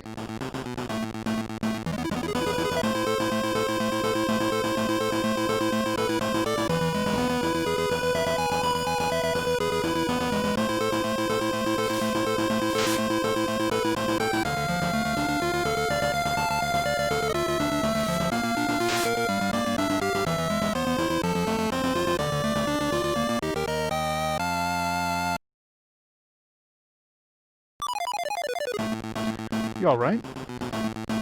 S1: You alright?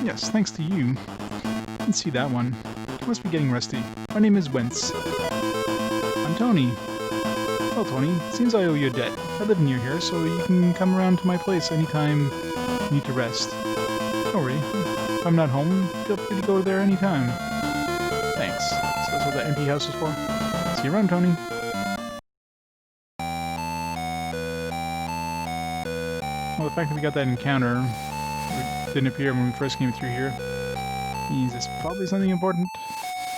S1: Yes, thanks to you. Didn't see that one. You must be getting rusty. My name is Wentz. I'm Tony. Well, Tony, it seems I owe you a debt. I live near here, so you can come around to my place anytime you need to rest. Don't worry. If I'm not home, feel free to go there anytime. Thanks. So that's what that empty house is for? See you around, Tony. Well, the fact that we got that encounter didn't appear when we first came through here means it's probably something important.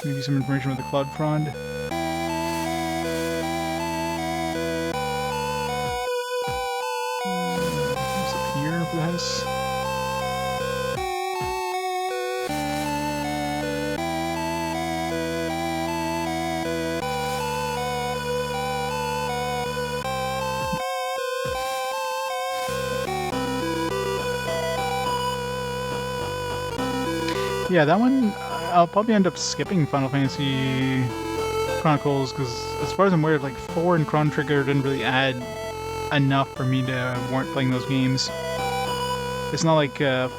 S1: Maybe some information with the cloud frond. What's up here for the house? Yeah, that one, I'll probably end up skipping Final Fantasy Chronicles, because as far as I'm aware, like 4 and Chrono Trigger didn't really add enough for me to warrant playing those games. It's not like Final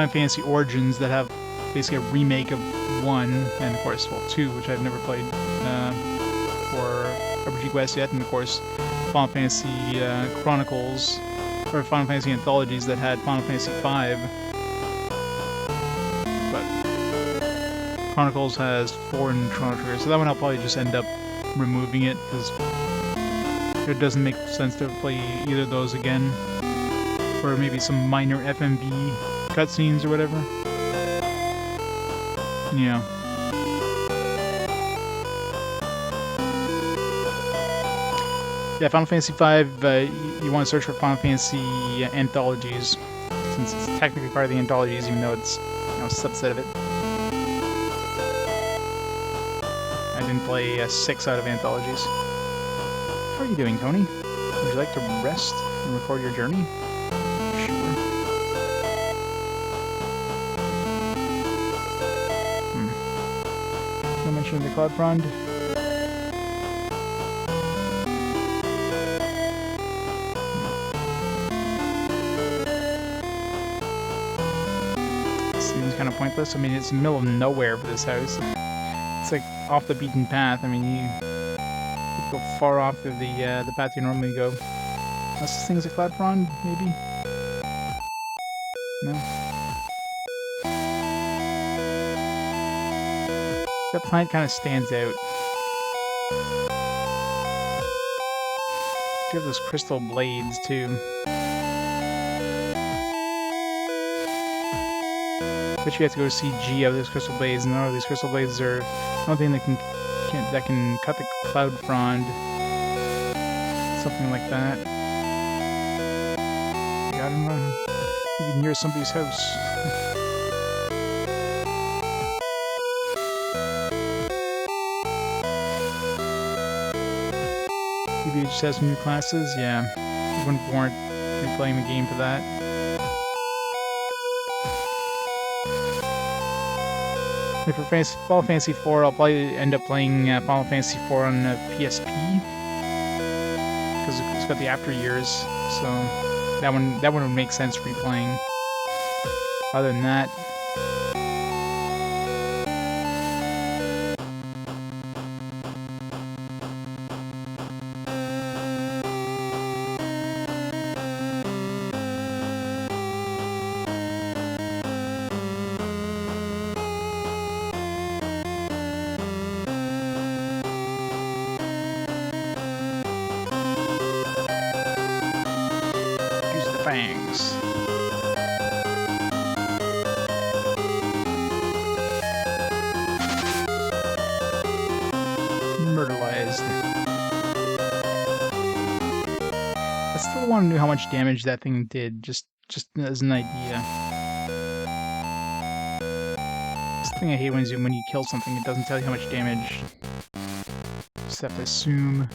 S1: Fantasy Origins that have basically a remake of 1, and of course, well, 2, which I've never played for RPG Quest yet, and of course, Final Fantasy Chronicles, or Final Fantasy Anthologies that had Final Fantasy 5. Chronicles has 4 in Chrono Trigger, so that one I'll probably just end up removing it, because it doesn't make sense to play either of those again. Or maybe some minor FMV cutscenes or whatever. Yeah. Yeah, Final Fantasy V, you want to search for Final Fantasy Anthologies, since it's technically part of the Anthologies, even though it's a subset of it. Play 6 out of Anthologies. How are you doing, Tony? Would you like to rest and record your journey? Sure. No mention of the cloud frond. Seems kind of pointless. I mean, it's in the middle of nowhere for this house. It's like off the beaten path. I mean, you go far off of the path you normally go. Unless this thing's a cloud frond, maybe? No? That plant kind of stands out. You have those crystal blades, too. But you have to go see G of those crystal blades, and none of these crystal blades are something that can cut the cloud frond. Something like that. Yeah, I don't know. Maybe near somebody's house. Maybe it just has some new classes. Yeah, it wouldn't warrant replaying the game for that. For Final Fantasy IV, I'll probably end up playing Final Fantasy IV on PSP. because it's got the after years, so that one would make sense replaying. Other than that, use the fangs. Myrtleized. I still want to know how much damage that thing did, just as an idea. This thing I hate when you kill something, it doesn't tell you how much damage. Just have to assume.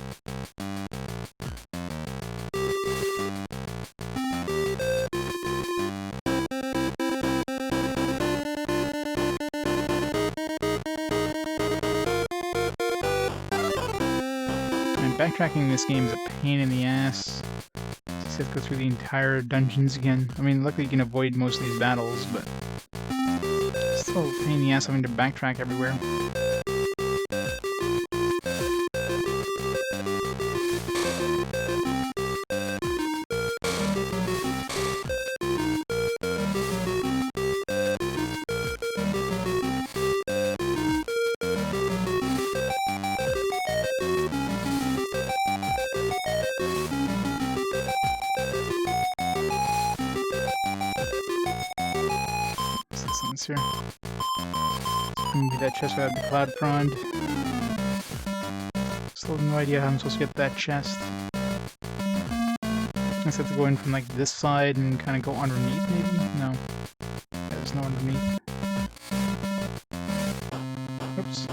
S1: Backtracking in this game is a pain in the ass. You just have to go through the entire dungeons again. I mean, luckily you can avoid most of these battles, but it's still a pain in the ass having to backtrack everywhere. Here. Maybe that chest would have the cloud frond. Still have no idea how I'm supposed to get that chest. I just have to go in from like this side and kind of go underneath, maybe? No. Yeah, there's no underneath. Oops.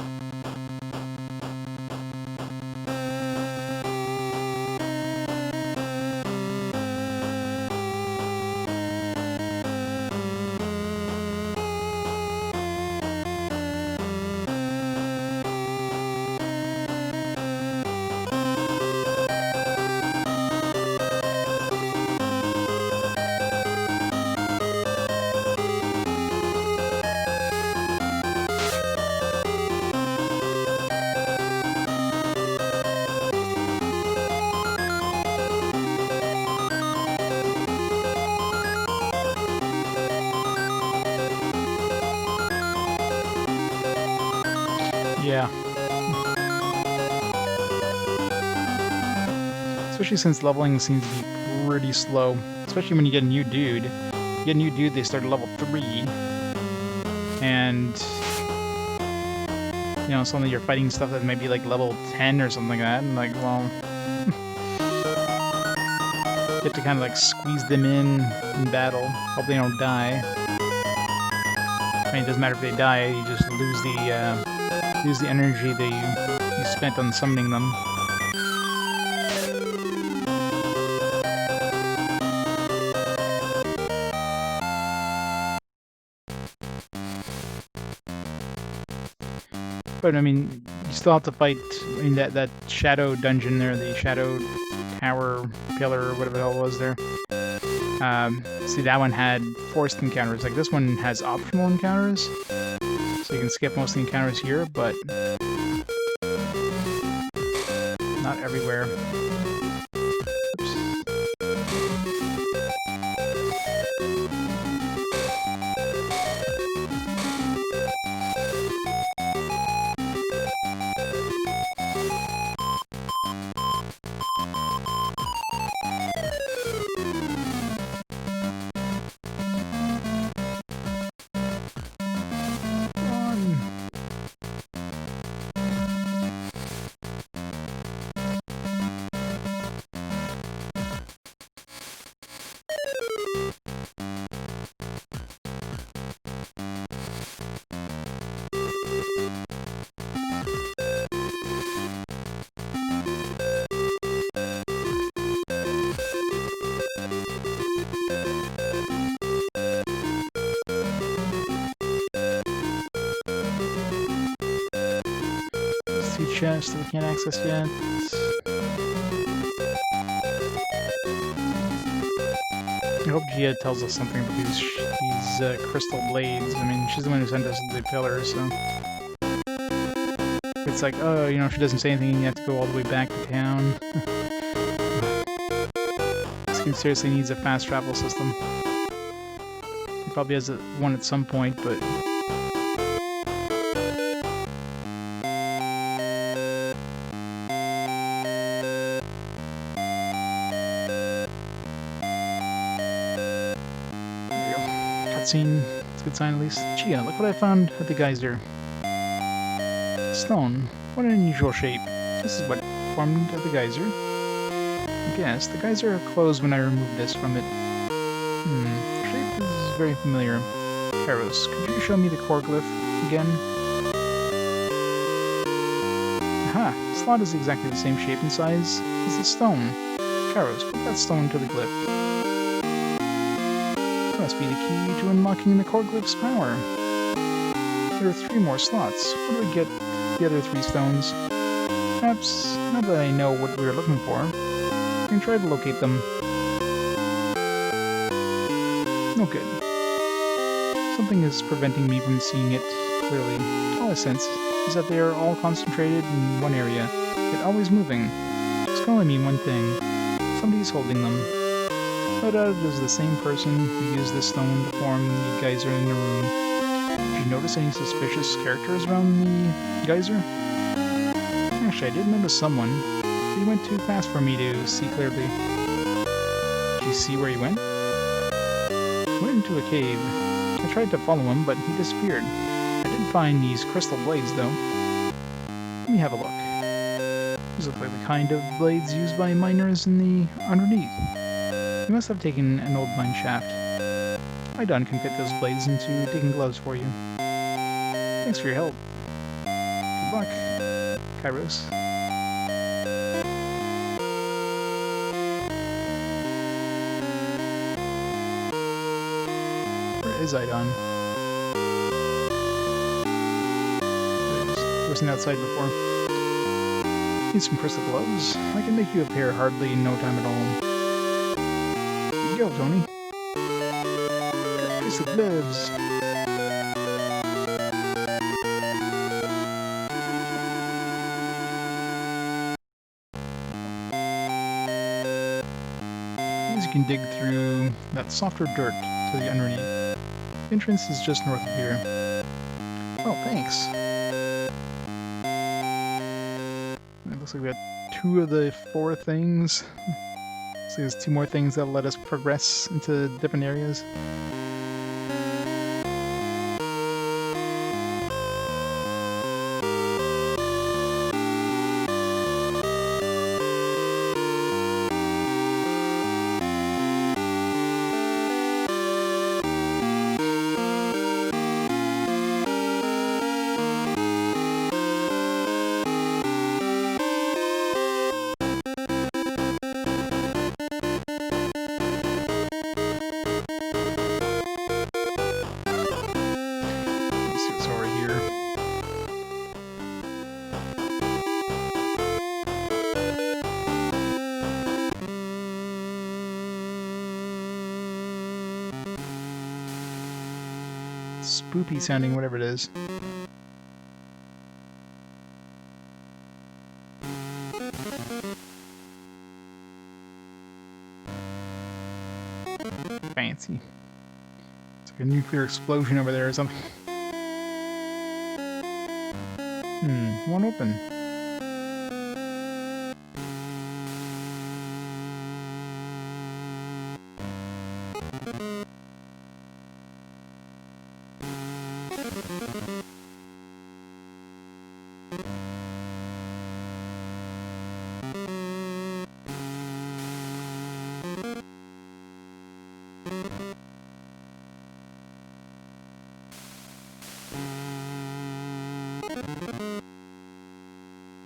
S1: Yeah. Especially since leveling seems to be pretty slow. Especially when you get a new dude. You get a new dude, they start at level 3. And... you know, suddenly you're fighting stuff that might be like level 10 or something like that. And like, well... you have to kind of like squeeze them in battle. Hope they don't die. I mean, it doesn't matter if they die, you just lose the energy that you spent on summoning them. But I mean, you still have to fight in that shadow dungeon there, the shadow tower pillar or whatever the hell it was there. See, that one had forced encounters. Like this one has optional encounters. So you can skip most of the encounters here, but not everywhere. Oops. Chest that we can't access yet. hope Gia tells us something about these crystal blades. I mean, she's the one who sent us the pillars, so... It's like, oh, you know, if she doesn't say anything, you have to go all the way back to town. This game seriously needs a fast travel system. It probably has one at some point, but... Scene. It's a good sign at least. Chia, look what I found at the geyser. Stone. What an unusual shape. This is what formed at the geyser. I guess the geyser closed when I removed this from it. The shape is very familiar. Karos, could you show me the core glyph again? Aha! The slot is exactly the same shape and size as the stone. Karos, put that stone to the glyph. Must be the key to unlocking the core glyph's power. There are 3 more slots. Where do we get the other 3 stones? Perhaps, now that I know what we are looking for, I can try to locate them. No good. Something is preventing me from seeing it clearly. All I sense is that they are all concentrated in one area, yet always moving. This can only mean one thing. Somebody is holding them. No doubt it is the same person who used this stone to form the geyser in the room. Did you notice any suspicious characters around the geyser? Actually, I did notice someone, but he went too fast for me to see clearly. Did you see where he went? He went into a cave. I tried to follow him, but he disappeared. I did find these crystal blades, though. Let me have a look. These look like the kind of blades used by miners in the underneath. You must have taken an old mine shaft. Eidon can fit those blades into digging gloves for you. Thanks for your help. Good luck, Kairos. Where is Eidon? He wasn't outside before. Need some crystal gloves? I can make you a pair hardly in no time at all. Go, Tony. Kiss the gloves. As you can dig through that softer dirt to the underneath. The entrance is just north of here. Oh, thanks. It looks like we got 2 of the 4 things. So there's 2 more things that'll let us progress into different areas. Spoopy sounding whatever it is. Fancy. It's like a nuclear explosion over there or something. Won't open.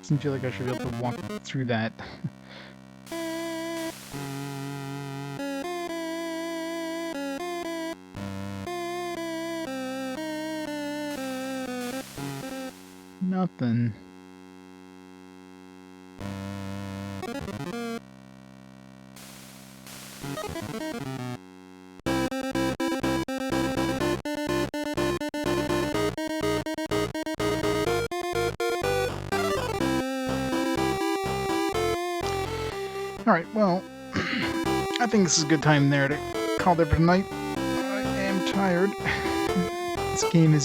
S1: Doesn't feel like I should be able to walk through that. Nothing. Alright, well, I think this is a good time there to call it for tonight. I am tired. This game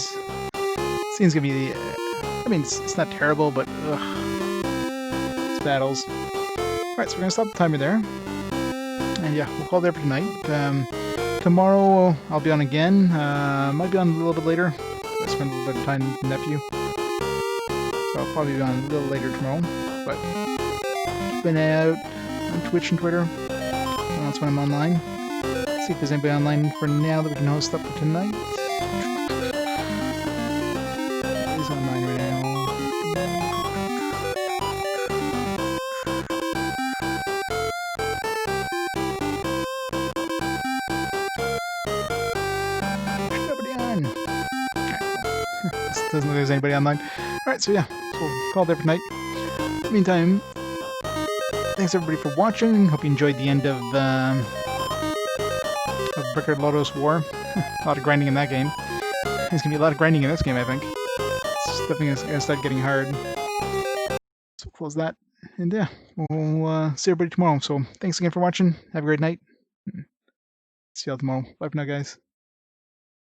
S1: seems to be, I mean, it's not terrible, but it's battles. Alright, so we're gonna stop the timer there. And yeah, we'll call it there for tonight. Tomorrow I'll be on again. Might be on a little bit later. I spend a little bit of time with the nephew. So I'll probably be on a little later tomorrow. But keep an eye out on Twitch and Twitter. That's when I'm online. See if there's anybody online for now that we can host up for tonight. Who's online right now? There's nobody on. Doesn't look like there's anybody online. Alright, so yeah, so we'll call it there for tonight. In the meantime, thanks everybody for watching. Hope you enjoyed the end of Brickard Lotus War. A lot of grinding in that game. There's gonna be a lot of grinding in this game, I think. It's definitely gonna start getting hard. So we'll close that. And yeah, we'll see everybody tomorrow. So thanks again for watching. Have a great night. See y'all tomorrow. Bye for now, guys.